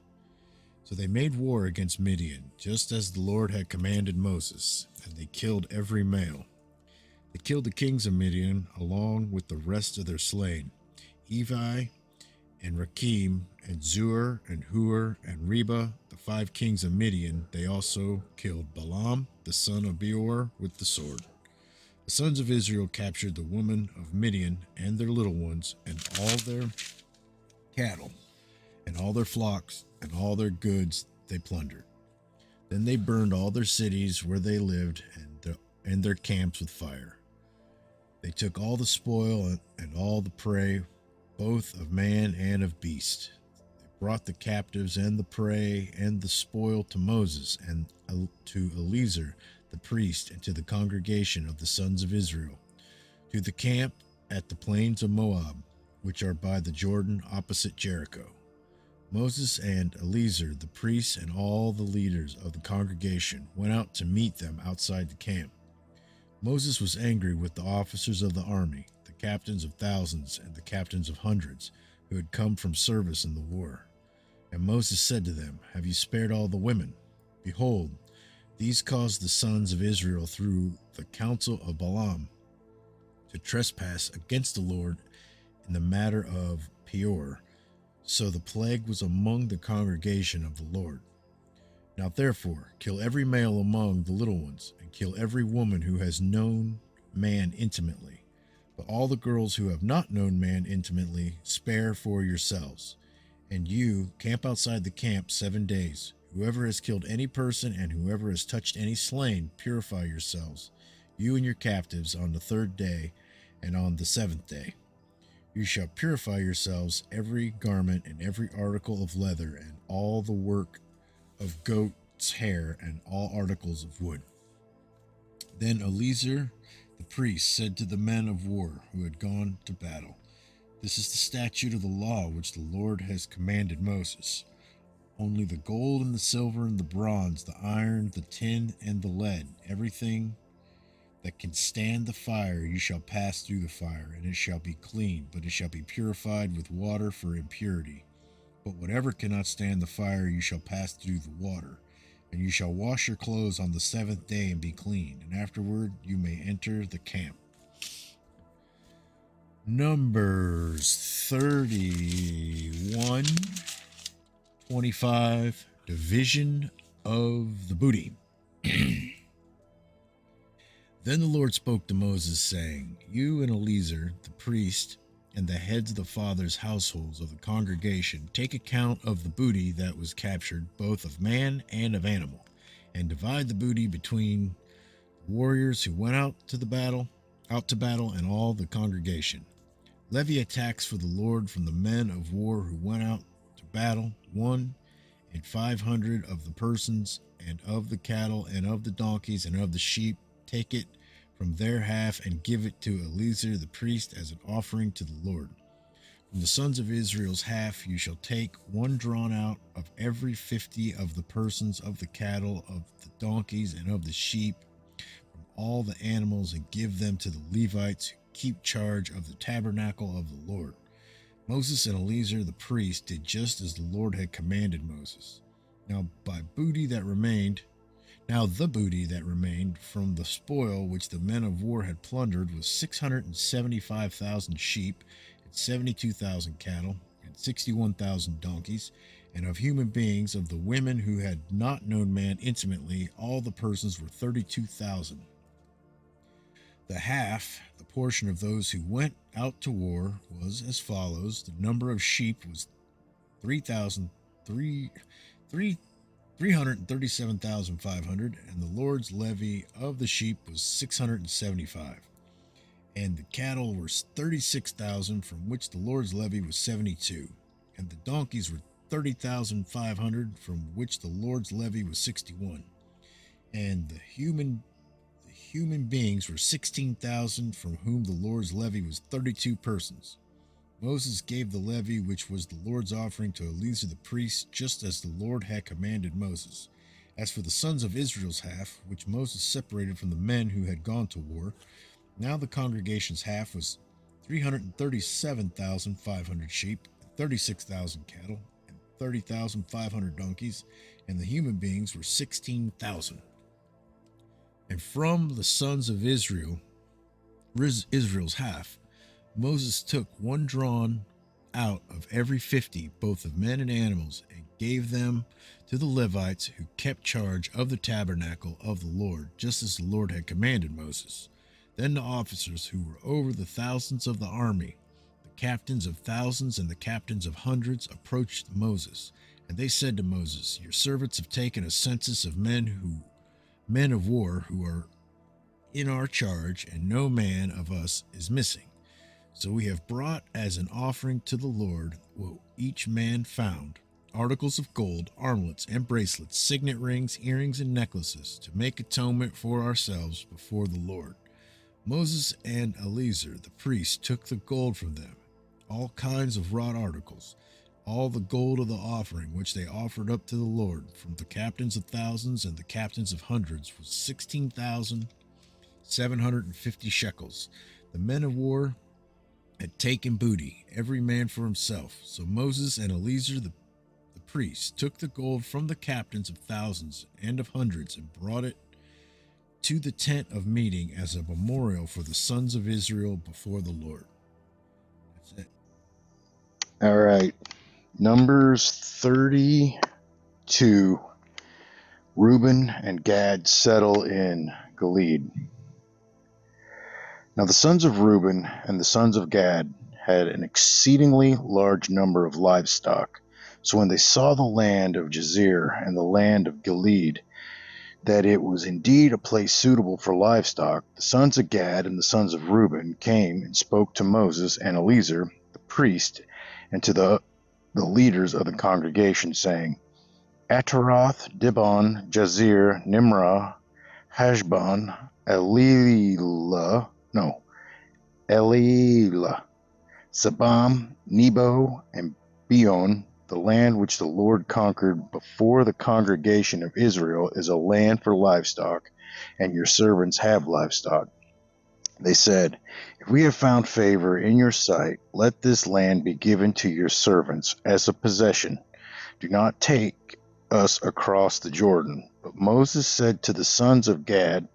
B: So they made war against Midian, just as the Lord had commanded Moses, and they killed every male. They killed the kings of Midian along with the rest of their slain, Evi and Rakim and Zur and Hur and Reba, the 5 kings of Midian. They also killed Balaam, the son of Beor, with the sword. The sons of Israel captured the women of Midian and their little ones and all their cattle and all their flocks and all their goods they plundered. Then they burned all their cities where they lived and their camps with fire. They took all the spoil and all the prey, both of man and of beast. They brought the captives and the prey and the spoil to Moses and to Eleazar the priest and to the congregation of the sons of Israel, to the camp at the plains of Moab, which are by the Jordan opposite Jericho. Moses and Eleazar the priests and all the leaders of the congregation went out to meet them outside the camp. Moses was angry with the officers of the army, the captains of thousands and the captains of hundreds, who had come from service in the war. And Moses said to them, Have you spared all the women? Behold, these caused the sons of Israel through the counsel of Balaam to trespass against the Lord in the matter of Peor. So the plague was among the congregation of the Lord. Now therefore, kill every male among the little ones, and kill every woman who has known man intimately. But all the girls who have not known man intimately, spare for yourselves. And you camp outside the camp 7 days. Whoever has killed any person and whoever has touched any slain, purify yourselves, you and your captives, on the 3rd day and on the 7th day. You shall purify yourselves, every garment and every article of leather and all the work of goat's hair and all articles of wood. Then Eleazar the priest said to the men of war who had gone to battle, This is the statute of the law which the Lord has commanded Moses. Only the gold and the silver and the bronze, the iron, the tin, and the lead, everything that can stand the fire, you shall pass through the fire, and it shall be clean, but it shall be purified with water for impurity. But whatever cannot stand the fire, you shall pass through the water. And you shall wash your clothes on the 7th day and be clean, and afterward you may enter the camp. Numbers 31:25, division of the booty. Then the Lord spoke to Moses, saying, You and Eleazar the priest and the heads of the fathers' households of the congregation take account of the booty that was captured, both of man and of animal, and divide the booty between warriors who went out to battle and all the congregation. Levy a tax for the Lord from the men of war who went out to battle, 1 in 500 of the persons and of the cattle and of the donkeys and of the sheep. Take it from their half and give it to Eleazar the priest as an offering to the Lord. From the sons of Israel's half you shall take 1 drawn out of every 50 of the persons, of the cattle, of the donkeys, and of the sheep, from all the animals, and give them to the Levites who keep charge of the tabernacle of the Lord. Moses and Eleazar the priest did just as the Lord had commanded Moses. Now the booty that remained from the spoil which the men of war had plundered was 675,000 sheep, and 72,000 cattle, and 61,000 donkeys, and of human beings, of the women who had not known man intimately, all the persons were 32,000. The portion of those who went out to war, was as follows. The number of sheep was 3,300, 337,500, and the Lord's levy of the sheep was 675. And the cattle were 36,000, from which the Lord's levy was 72. And the donkeys were 30,500, from which the Lord's levy was 61. And the human beings were 16,000, from whom the Lord's levy was 32 persons. Moses gave the levy, which was the Lord's offering, to Eleazar the priest, just as the Lord had commanded Moses. As for the sons of Israel's half, which Moses separated from the men who had gone to war, now the congregation's half was 337,500 sheep, 36,000 cattle, and 30,500 donkeys, and the human beings were 16,000. And from the sons of Israel's half, Moses took one drawn out of every 50, both of men and animals, and gave them to the Levites who kept charge of the tabernacle of the Lord, just as the Lord had commanded Moses. Then the officers who were over the thousands of the army, the captains of thousands and the captains of hundreds, approached Moses. And they said to Moses, "Your servants have taken a census of men of war who are in our charge, and no man of us is missing. So we have brought as an offering to the Lord what each man found, articles of gold, armlets and bracelets, signet rings, earrings, and necklaces, to make atonement for ourselves before the Lord." Moses and Eleazar the priest took the gold from them, all kinds of wrought articles, all the gold of the offering which they offered up to the Lord from the captains of thousands and the captains of hundreds was 16,750 shekels. The men of war had taken booty, every man for himself. So Moses and Eleazar the priest took the gold from the captains of thousands and of hundreds and brought it to the tent of meeting as a memorial for the sons of Israel before the Lord. That's it.
C: All right. Numbers 32. Reuben and Gad settle in Gilead. Now the sons of Reuben and the sons of Gad had an exceedingly large number of livestock. So when they saw the land of Jazer and the land of Gilead, that it was indeed a place suitable for livestock, the sons of Gad and the sons of Reuben came and spoke to Moses and Eleazar the priest and to the leaders of the congregation, saying, Ataroth, Dibon, Jazer, Nimrah, Hashbon, Elilah, Sabam, Nebo, and Beon, the land which the Lord conquered before the congregation of Israel, is a land for livestock, and your servants have livestock. They said, If we have found favor in your sight, let this land be given to your servants as a possession. Do not take us across the Jordan. But Moses said to the sons of Gad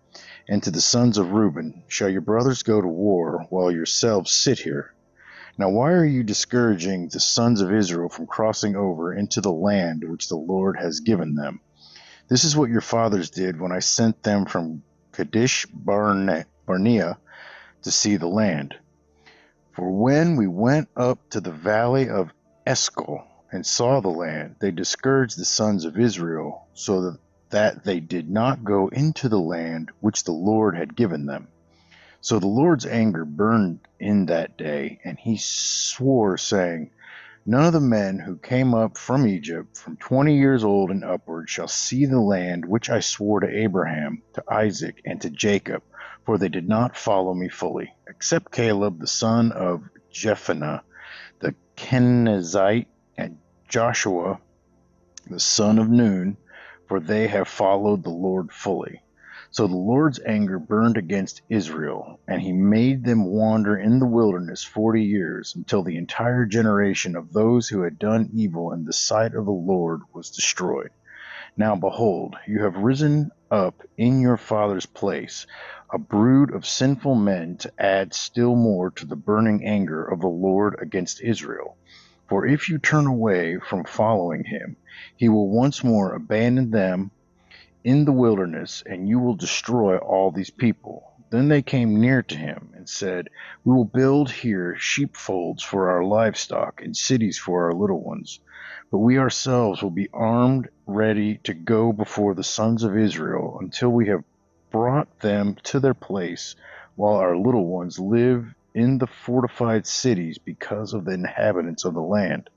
C: and to the sons of Reuben, Shall your brothers go to war while yourselves sit here? Now why are you discouraging the sons of Israel from crossing over into the land which the Lord has given them? This is what your fathers did when I sent them from Kadesh Barnea to see the land. For when we went up to the valley of Eshcol and saw the land, they discouraged the sons of Israel, so that they did not go into the land which the Lord had given them. So the Lord's anger burned in that day, and he swore, saying, None of the men who came up from Egypt from 20 years old and upward shall see the land which I swore to Abraham, to Isaac, and to Jacob, for they did not follow me fully, except Caleb the son of Jephunneh the Kenizzite, and Joshua the son of Nun, for they have followed the Lord fully. So the Lord's anger burned against Israel, and he made them wander in the wilderness 40 years, until the entire generation of those who had done evil in the sight of the Lord was destroyed. Now behold, you have risen up in your father's place, a brood of sinful men, to add still more to the burning anger of the Lord against Israel. For if you turn away from following him, he will once more abandon them in the wilderness, and you will destroy all these people. Then they came near to him and said, We will build here sheepfolds for our livestock and cities for our little ones. But we ourselves will be armed, ready to go before the sons of Israel until we have brought them to their place, while our little ones live in the fortified cities because of the inhabitants of the land.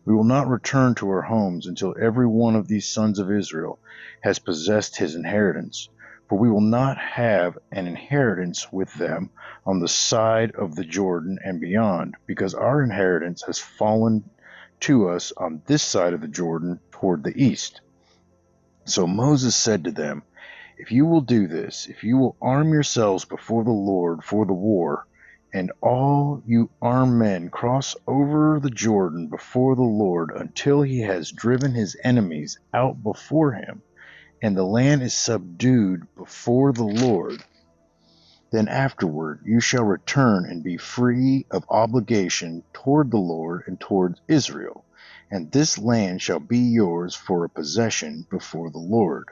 C: We will not return to our homes until every one of these sons of Israel has possessed his inheritance, for we will not have an inheritance with them on the side of the Jordan and beyond, because our inheritance has fallen to us on this side of the Jordan toward the east. So Moses said to them, if you will do this, if you will arm yourselves before the Lord for the war, and all you armed men cross over the Jordan before the Lord until he has driven his enemies out before him, and the land is subdued before the Lord, then afterward you shall return and be free of obligation toward the Lord and toward Israel, and this land shall be yours for a possession before the Lord.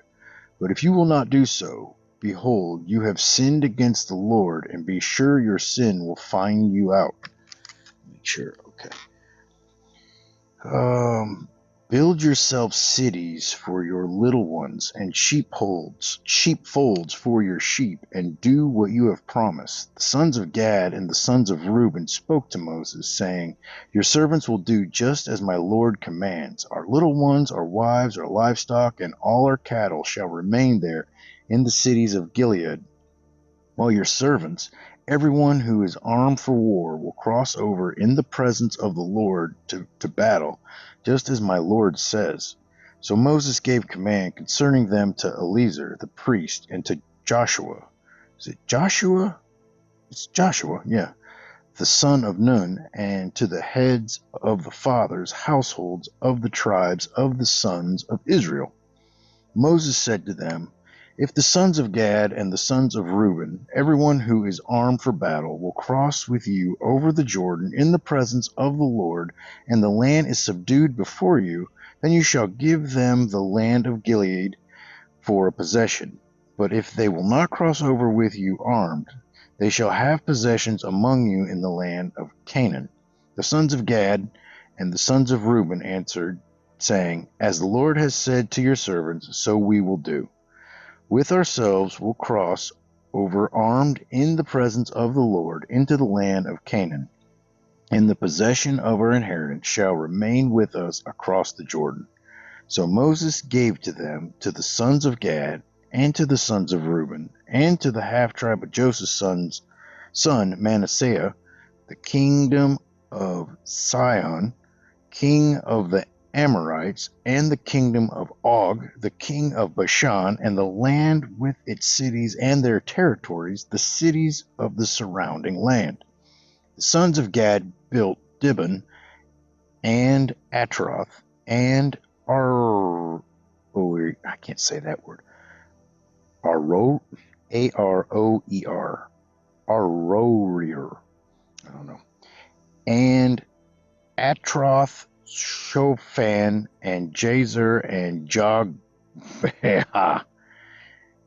C: But if you will not do so, behold, you have sinned against the Lord, and be sure your sin will find you out. Make sure, okay. Build yourselves cities for your little ones, and sheepfolds for your sheep, and do what you have promised. The sons of Gad and the sons of Reuben spoke to Moses, saying, your servants will do just as my Lord commands. Our little ones, our wives, our livestock, and all our cattle shall remain there in the cities of Gilead, while your servants, everyone who is armed for war, will cross over in the presence of the Lord to battle, just as my Lord says. So Moses gave command concerning them to Eleazar the priest and to Joshua. Is it Joshua? It's Joshua, yeah. The son of Nun, and to the heads of the fathers' households of the tribes of the sons of Israel. Moses said to them, if the sons of Gad and the sons of Reuben, everyone who is armed for battle, will cross with you over the Jordan in the presence of the Lord, and the land is subdued before you, then you shall give them the land of Gilead for a possession. But if they will not cross over with you armed, they shall have possessions among you in the land of Canaan. The sons of Gad and the sons of Reuben answered, saying, as the Lord has said to your servants, so we will do. With ourselves will cross over armed in the presence of the Lord into the land of Canaan, and the possession of our inheritance shall remain with us across the Jordan. So Moses gave to them, to the sons of Gad, and to the sons of Reuben, and to the half tribe of Joseph's son Manasseh, the kingdom of Sihon, king of the Amorites, and the kingdom of Og, the king of Bashan, and the land with its cities and their territories, the cities of the surrounding land. The sons of Gad built Dibon and Atroth and I can't say that word. Aroer, Aroer, Aroer, I don't know, and Atroth, Shofan, and Jazer, and Jogbeha,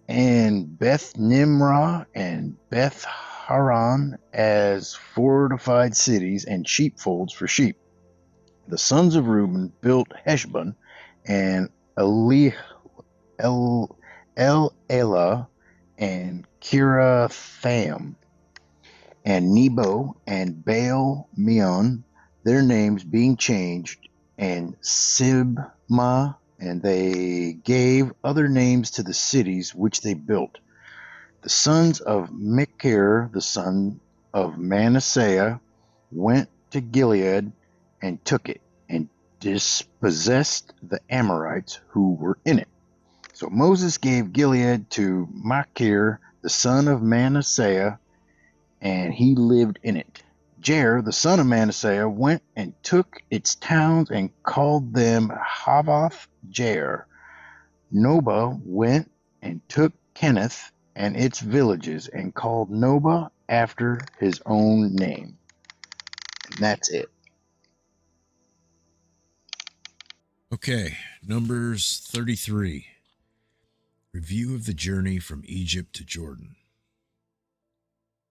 C: and Beth Nimrah, and Beth Haran as fortified cities and sheepfolds for sheep. The sons of Reuben built Heshbon, and Elah, and Kirathaim, and Nebo, and Baal Meon, their names being changed, and Sibmah, and they gave other names to the cities which they built. The sons of Machir, the son of Manasseh, went to Gilead and took it, and dispossessed the Amorites who were in it. So Moses gave Gilead to Machir, the son of Manasseh, and he lived in it. Jair, the son of Manasseh, went and took its towns and called them Havoth Jair. Noba went and took Kenneth and its villages and called Noba after his own name. And that's it.
A: Okay, Numbers 33. Review of the journey from Egypt to Jordan.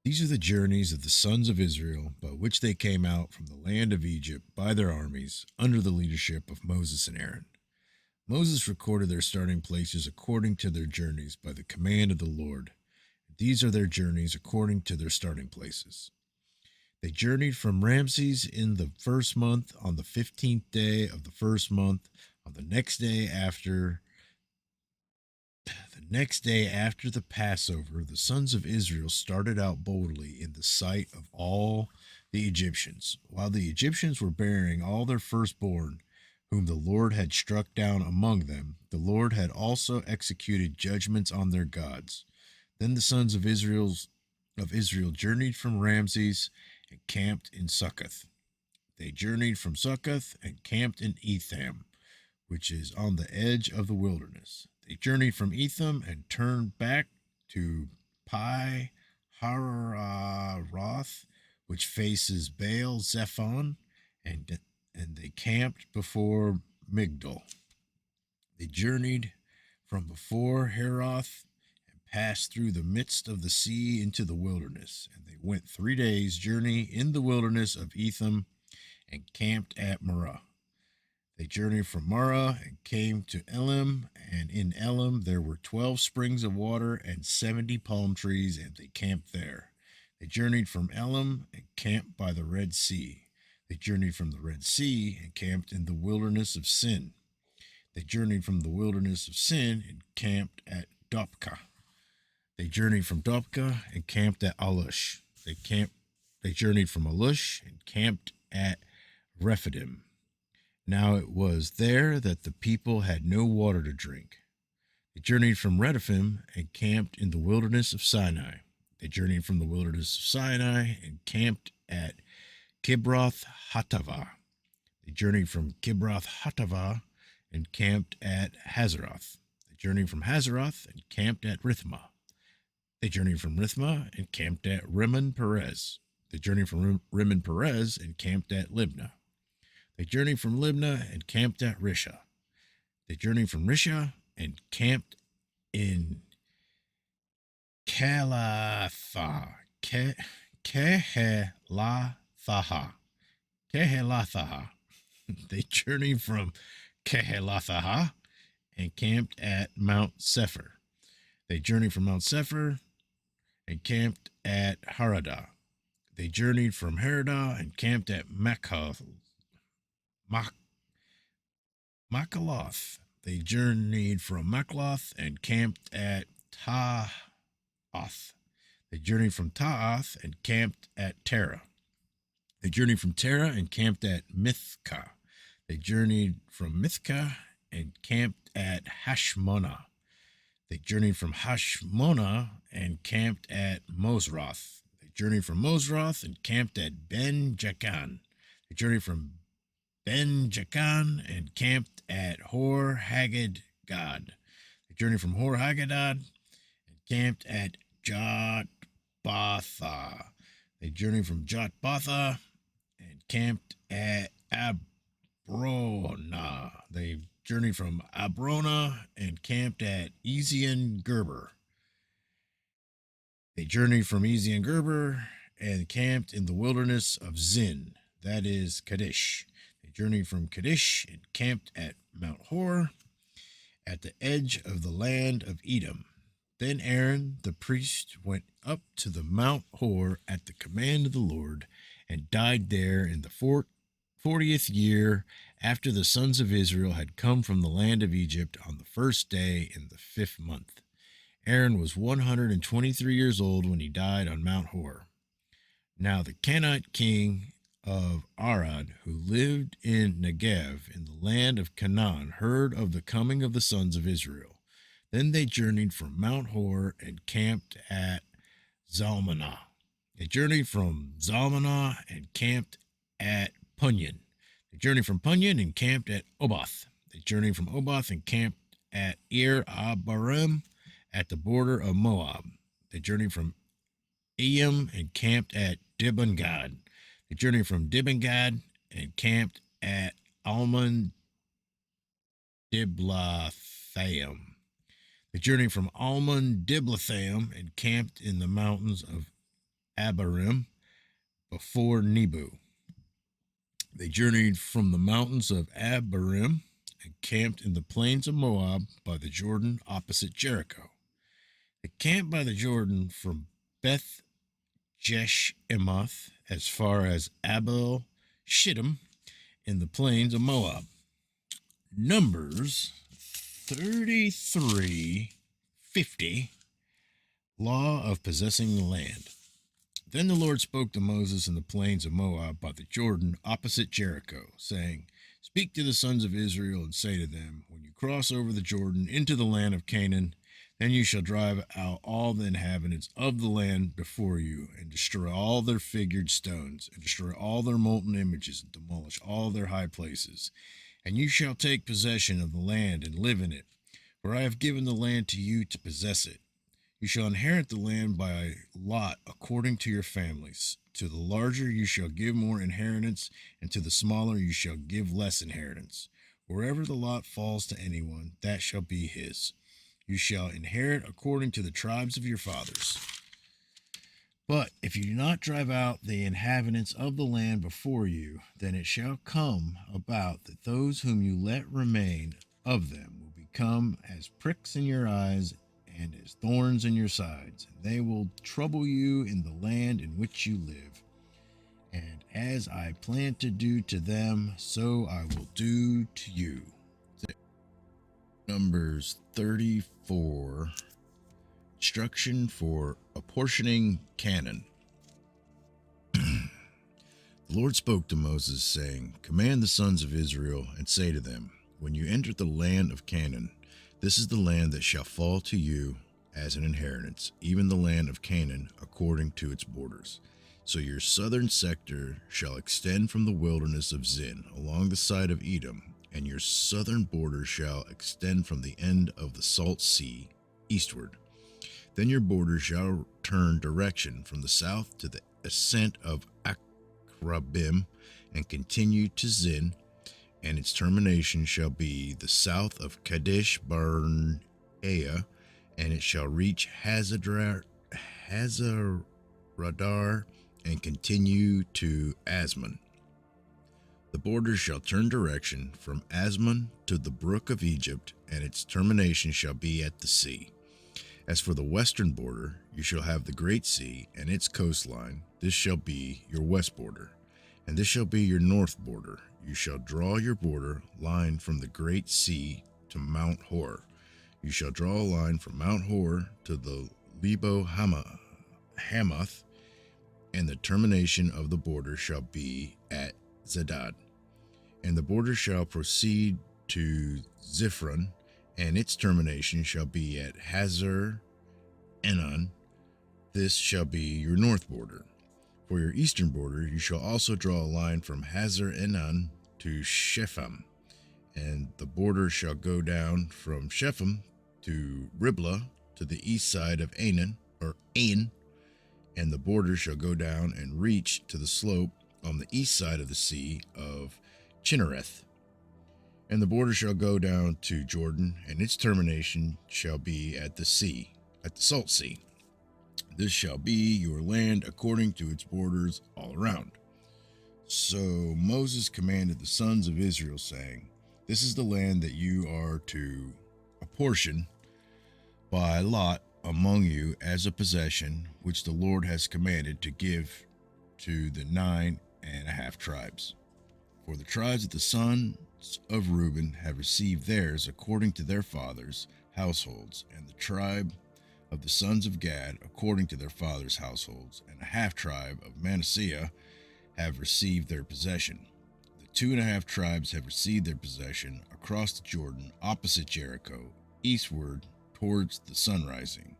A: These are the journeys of the sons of Israel by which they came out from the land of Egypt by their armies under the leadership of Moses and Aaron. Moses recorded their starting places according to their journeys by the command of the Lord. These are their journeys according to their starting places. They journeyed from Ramses in the first month on the 15th day of the first month. On the next day after the Passover, the sons of Israel started out boldly in the sight of all the Egyptians, while the Egyptians were burying all their firstborn, whom the Lord had struck down among them. The Lord had also executed judgments on their gods. Then the sons of Israel journeyed from Ramses and camped in Succoth. They journeyed from Succoth and camped in Etham, which is on the edge of the wilderness. They journeyed from Etham and turned back to Pi Hahiroth, which faces Baal Zephon, and they camped before Migdol. They journeyed from before Heroth and passed through the midst of the sea into the wilderness. And they went 3 days' journey in the wilderness of Etham and camped at Marah. They journeyed from Marah and came to Elim, and in Elim there were 12 springs of water and 70 palm trees, and they camped there. They journeyed from Elim and camped by the Red Sea. They journeyed from the Red Sea and camped in the wilderness of Sin. They journeyed from the wilderness of Sin and camped at Dopka. They journeyed from Dopka and camped at Alush. They journeyed from Alush and camped at Rephidim. Now it was there that the people had no water to drink. They journeyed from Rephidim and camped in the wilderness of Sinai. They journeyed from the wilderness of Sinai and camped at Kibroth Hattavah. They journeyed from Kibroth Hattavah and camped at Hazeroth. They journeyed from Hazeroth and camped at Rithmah. They journeyed from Rithmah and camped at Rimmon Perez. They journeyed from Rimmon Perez and camped at Libnah. They journeyed from Libnah and camped at Risha. They journeyed from Risha and camped in Kehelatha. Kehelatha. They journeyed from Kehelatha and camped at Mount Sephir. They journeyed from Mount Sephir and camped at Haradah. They journeyed from Haradah and camped at Makaloth. They journeyed from Makaloth and camped at Ta'ath. They journeyed from Ta'ath and camped at Terah. They journeyed from Terah and camped at Mithkah. They journeyed from Mithkah and camped at Hashmonah. They journeyed from Hashmonah and camped at Mosroth. They journeyed from Mosroth and camped at Ben Jakan. They journeyed from Ben Jakan and camped at Hor Haggad. They journeyed from Hor Haggadad and camped at Jotbatha. They journeyed from Jotbatha and camped at Abrona. They journeyed from Abrona and camped at Ezion Gerber. They journeyed from Ezion Gerber and camped in the wilderness of Zin, that is Kadesh. They journeyed from Kadesh and camped at Mount Hor, at the edge of the land of Edom. Then Aaron the priest went up to the Mount Hor at the command of the Lord, and died there in the 40th year after the sons of Israel had come from the land of Egypt, on the first day in the 5th month. Aaron was 123 years old when he died on Mount Hor. Now the Canaanite king of Arad, who lived in Negev in the land of Canaan, heard of the coming of the sons of Israel. Then they journeyed from Mount Hor and camped at Zalmanah. They journeyed from Zalmanah and camped at Punyon. They journeyed from Punyon and camped at Oboth. They journeyed from Oboth and camped at Ir Abarim at the border of Moab. They journeyed from Eyam and camped at Dibon-Gad. They journeyed from Dibon-Gad and camped at Almon Diblathaim. They journeyed from Almon Diblathaim and camped in the mountains of
B: Abarim before Nebo. They journeyed from the mountains of Abarim and camped in the plains of Moab by the Jordan opposite Jericho. They camped by the Jordan from Beth Jeshimoth as far as Abel Shittim in the plains of Moab. Numbers 33:50, Law of possessing the land. Then the Lord spoke to Moses in the plains of Moab by the Jordan opposite Jericho, saying, Speak to the sons of Israel and say to them, When you cross over the Jordan into the land of Canaan, then you shall drive out all the inhabitants of the land before you, and destroy all their figured stones, and destroy all their molten images, and demolish all their high places. And you shall take possession of the land and live in it, for I have given the land to you to possess it. You shall inherit the land by lot according to your families. To the larger you shall give more inheritance, and to the smaller you shall give less inheritance. Wherever the lot falls to anyone, that shall be his. You shall inherit according to the tribes of your fathers. But if you do not drive out the inhabitants of the land before you, then it shall come about that those whom you let remain of them will become as pricks in your eyes and as thorns in your sides, and they will trouble you in the land in which you live. And as I plan to do to them, so I will do to you.
A: Numbers 34, instruction for apportioning Canaan. The Lord spoke to Moses, saying, Command the sons of Israel, and say to them, When you enter the land of Canaan, this is the land that shall fall to you as an inheritance, even the land of Canaan according to its borders. So your southern sector shall extend from the wilderness of Zin along the side of Edom, and your southern border shall extend from the end of the Salt Sea eastward. Then your border shall turn direction from the south to the ascent of Akrabim and continue to Zin, and its termination shall be the south of Kadesh Barnea, and it shall reach Hazaradar and continue to Asmon. The border shall turn direction from Asmon to the brook of Egypt, and its termination shall be at the sea. As for the western border, you shall have the great sea and its coastline. This shall be your west border. And this shall be your north border. You shall draw your border line from the great sea to Mount Hor. You shall draw a line from Mount Hor to the Lebo Hamath, and the termination of the border shall be at Zedad. And the border shall proceed to Ziphron, and its termination shall be at Hazar Enon. This shall be your north border. For your eastern border, you shall also draw a line from Hazar Enon to Shepham, and the border shall go down from Shepham to Riblah to the east side of Ain, and the border shall go down and reach to the slope on the east side of the sea of Chinnereth. And the border shall go down to Jordan, and its termination shall be at the sea, at the Salt Sea. This shall be your land according to its borders all around. So Moses commanded the sons of Israel, saying, This is the land that you are to apportion by lot among you as a possession, which the Lord has commanded to give to the 9.5 tribes. For the tribes of the sons of Reuben have received theirs according to their fathers' households, and the tribe of the sons of Gad according to their fathers' households, and a half tribe of Manasseh have received their possession. The 2.5 tribes have received their possession across the Jordan opposite Jericho, eastward towards the sunrising.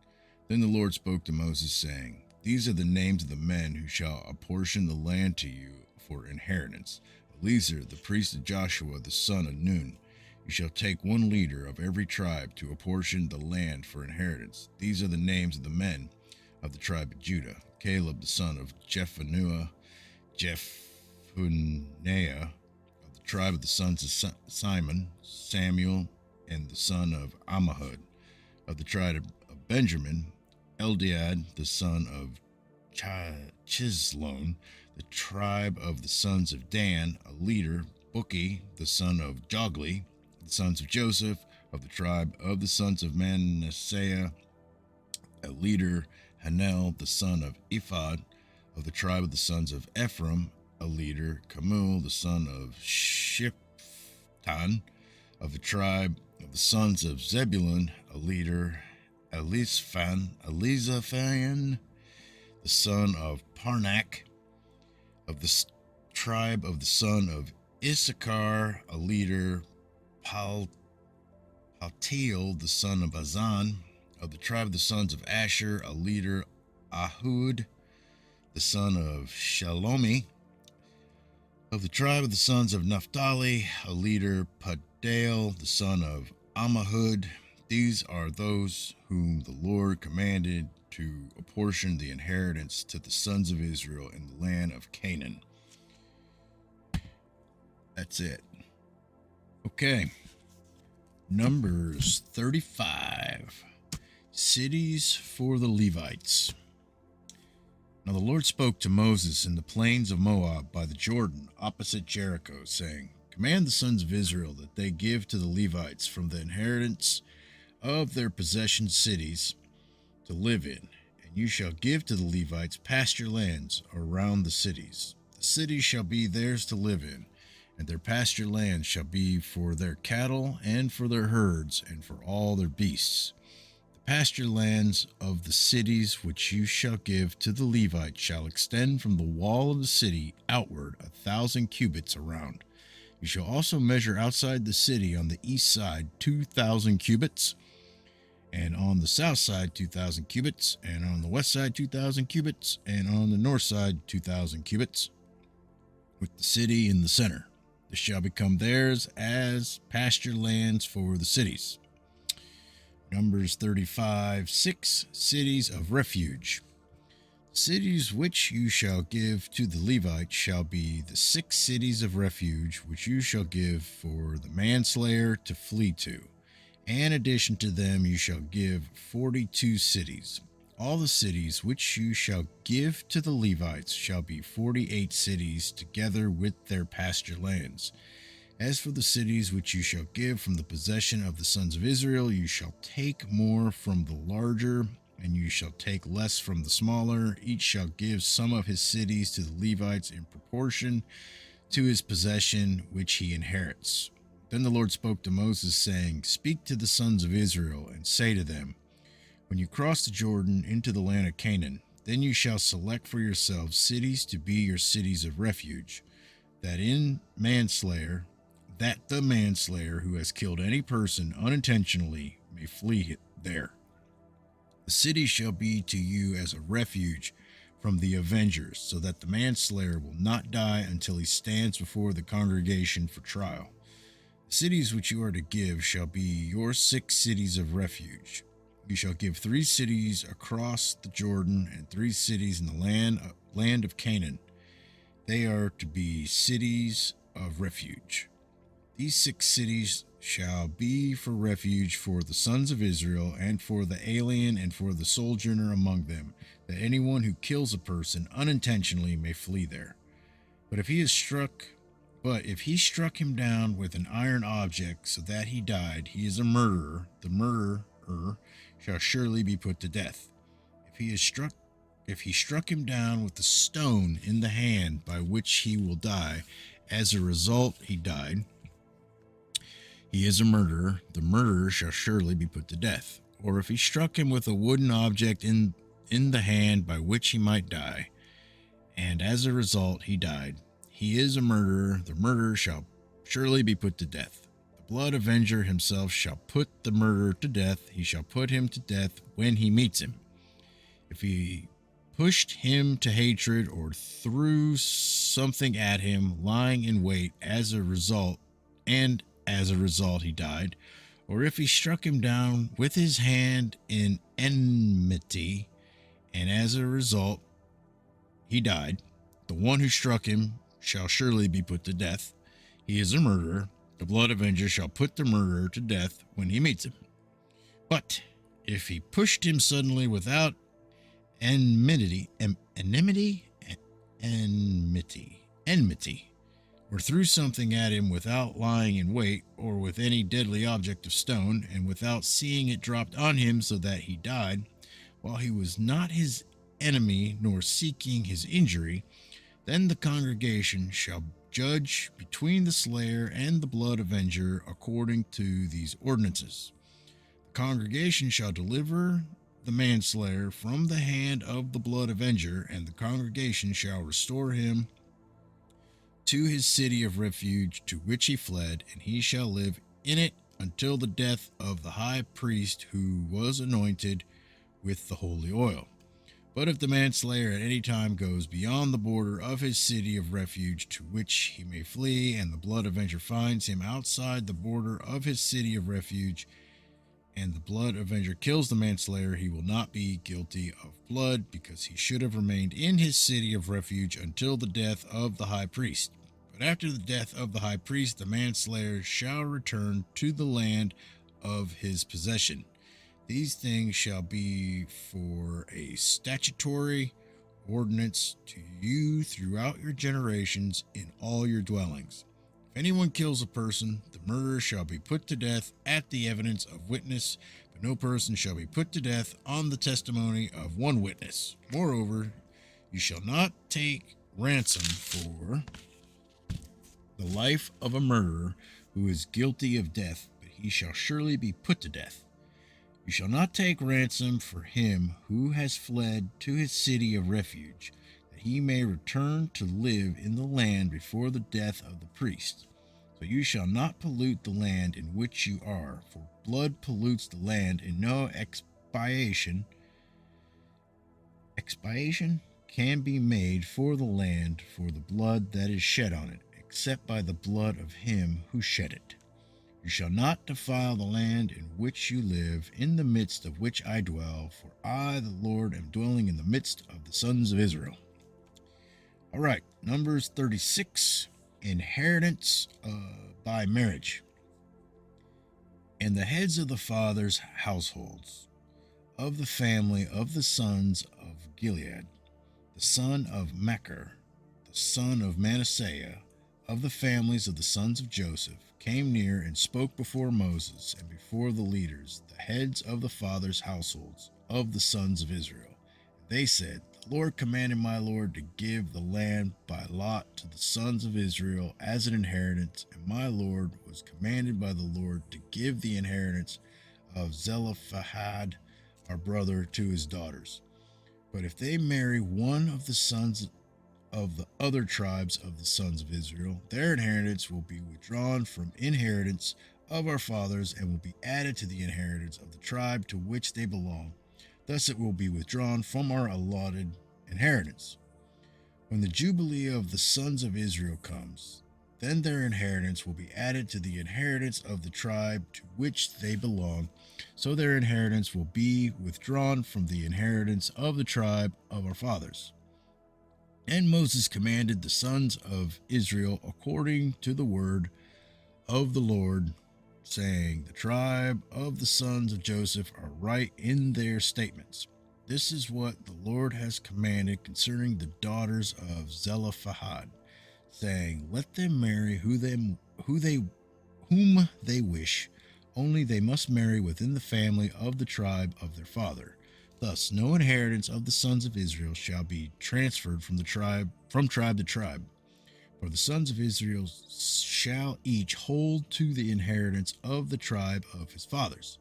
A: Then the Lord spoke to Moses, saying, These are the names of the men who shall apportion the land to you for inheritance. Eleazar, the priest of Joshua, the son of Nun. You shall take one leader of every tribe to apportion the land for inheritance. These are the names of the men of the tribe of Judah: Caleb, the son of Jephunneh of the tribe of the sons of Simon; Samuel, and the son of Ammihud of the tribe of Benjamin; Eldad, the son of
B: Chislon, the tribe of the sons of Dan, a leader, Bukki, the son of Jogli, the sons of Joseph, of the tribe of the sons of Manasseh, a leader, Hanel, the son of Ephod, of the tribe of the sons of Ephraim, a leader, Camul, the son of Shiptan, of the tribe of the sons of Zebulun, a leader, Elizaphan, the son of Parnak, of the tribe of the son of Issachar, a leader, Paltiel, the son of Azan, of the tribe of the sons of Asher, a leader, Ahud, the son of Shalomi, of the tribe of the sons of Naphtali, a leader, Padel, the son of Ammihud. These are those whom the Lord commanded to apportion the inheritance to the sons of Israel in the land of Canaan. That's it. Okay. Numbers 35. Cities for the Levites. Now the Lord spoke to Moses in the plains of Moab by the Jordan, opposite Jericho, saying, Command the sons of Israel that they give to the Levites from the inheritance of their possession cities to live in, and you shall give to the Levites pasture lands around the cities. The cities shall be theirs to live in, and their pasture lands shall be for their cattle and for their herds and for all their beasts. The pasture lands of the cities which you shall give to the Levites shall extend from the wall of the city outward 1,000 cubits around. You shall also measure outside the city on the east side 2,000 cubits, and on the south side 2,000 cubits, and on the west side 2,000 cubits, and on the north side 2,000 cubits, with the city in the center. This shall become theirs as pasture lands for the cities. Numbers 35:6, cities of refuge. Cities which you shall give to the Levites shall be the 6 cities of refuge which you shall give for the manslayer to flee to. In addition to them you shall give 42 cities. All the cities which you shall give to the Levites shall be 48 cities together with their pasture lands. As for the cities which you shall give from the possession of the sons of Israel, you shall take more from the larger, and you shall take less from the smaller. Each shall give some of his cities to the Levites in proportion to his possession which he inherits. Then the Lord spoke to Moses, saying, Speak to the sons of Israel, and say to them, When you cross the Jordan into the land of Canaan, then you shall select for yourselves cities to be your cities of refuge, that the manslayer who has killed any person unintentionally may flee there. The city shall be to you as a refuge from the avengers, so that the manslayer will not die until he stands before the congregation for trial. The cities which you are to give shall be your 6 cities of refuge. You shall give 3 cities across the Jordan and 3 cities in the land of Canaan. They are to be cities of refuge. These 6 cities shall be for refuge for the sons of Israel, and for the alien and for the sojourner among them, that anyone who kills a person unintentionally may flee there. But if he struck him down with an iron object so that he died, he is a murderer. The murderer shall surely be put to death. If he struck him down with a stone in the hand by which he will die, as a result he died, he is a murderer. The murderer shall surely be put to death. Or if he struck him with a wooden object in the hand by which he might die, and as a result he died, he is a murderer. The murderer shall surely be put to death. The blood avenger himself shall put the murderer to death. He shall put him to death when he meets him. If he pushed him to hatred or threw something at him lying in wait as a result he died, or if he struck him down with his hand in enmity, and as a result he died, the one who struck him shall surely be put to death. He is a murderer. The blood avenger shall put the murderer to death when he meets him. But if he pushed him suddenly without enmity, and enmity, or threw something at him without lying in wait, or with any deadly object of stone, and without seeing it dropped on him so that he died, while he was not his enemy nor seeking his injury, then the congregation shall judge between the slayer and the blood avenger according to these ordinances. The congregation shall deliver the manslayer from the hand of the blood avenger, and the congregation shall restore him to his city of refuge to which he fled, and he shall live in it until the death of the high priest who was anointed with the holy oil. But if the manslayer at any time goes beyond the border of his city of refuge to which he may flee, and the blood avenger finds him outside the border of his city of refuge, and the blood avenger kills the manslayer, he will not be guilty of blood, because he should have remained in his city of refuge until the death of the high priest. But after the death of the high priest, the manslayer shall return to the land of his possession. These things shall be for a statutory ordinance to you throughout your generations in all your dwellings. If anyone kills a person, the murderer shall be put to death at the evidence of witness, but no person shall be put to death on the testimony of one witness. Moreover, you shall not take ransom for the life of a murderer who is guilty of death, but he shall surely be put to death. You shall not take ransom for him who has fled to his city of refuge, that he may return to live in the land before the death of the priest. So you shall not pollute the land in which you are, for blood pollutes the land, and no expiation can be made for the land for the blood that is shed on it, except by the blood of him who shed it. You shall not defile the land in which you live, in the midst of which I dwell, for I, the Lord, am dwelling in the midst of the sons of Israel. All right, Numbers 36, inheritance by marriage. And the heads of the fathers' households of the family of the sons of Gilead, the son of Machir, the son of Manasseh, of the families of the sons of Joseph, came near and spoke before Moses and before the leaders, the heads of the fathers' households of the sons of Israel. They said, The Lord commanded my Lord to give the land by lot to the sons of Israel as an inheritance, and my Lord was commanded by the Lord to give the inheritance of Zelophehad, our brother, to his daughters. But if they marry one of the sons of the other tribes of the sons of Israel, their inheritance will be withdrawn from inheritance of our fathers and will be added to the inheritance of the tribe to which they belong. Thus it will be withdrawn from our allotted inheritance. When the Jubilee of the sons of Israel comes, then their inheritance will be added to the inheritance of the tribe to which they belong, so their inheritance will be withdrawn from the inheritance of the tribe of our fathers. And Moses commanded the sons of Israel according to the word of the Lord, saying, The tribe of the sons of Joseph are right in their statements. This is what the Lord has commanded concerning the daughters of Zelophehad, saying, Let them marry whom they wish, only they must marry within the family of the tribe of their father. Thus, no inheritance of the sons of Israel shall be transferred from tribe to tribe. For the sons of Israel shall each hold to the inheritance of the tribe of his fathers.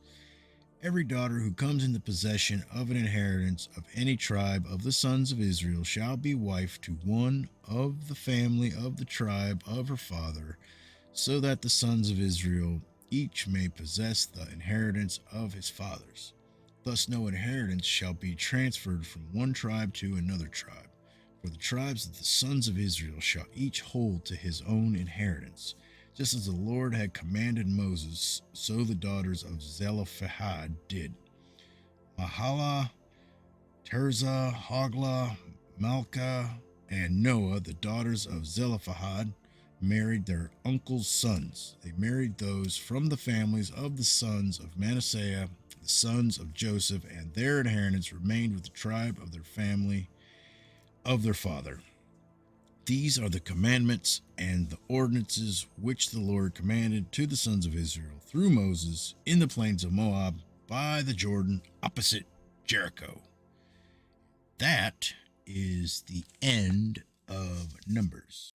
B: Every daughter who comes into possession of an inheritance of any tribe of the sons of Israel shall be wife to one of the family of the tribe of her father, so that the sons of Israel each may possess the inheritance of his fathers. Thus no inheritance shall be transferred from one tribe to another tribe, for the tribes of the sons of Israel shall each hold to his own inheritance. Just as the Lord had commanded Moses, so the daughters of Zelophehad did. Mahlah, Tirzah, Hoglah, Malchah, and Noah, the daughters of Zelophehad, married their uncle's sons. They married those from the families of the sons of Manasseh, the sons of Joseph, and their inheritance remained with the tribe of their family of their father. These are the commandments and the ordinances which the Lord commanded to the sons of Israel through Moses in the plains of Moab by the Jordan opposite Jericho. That is the end of Numbers.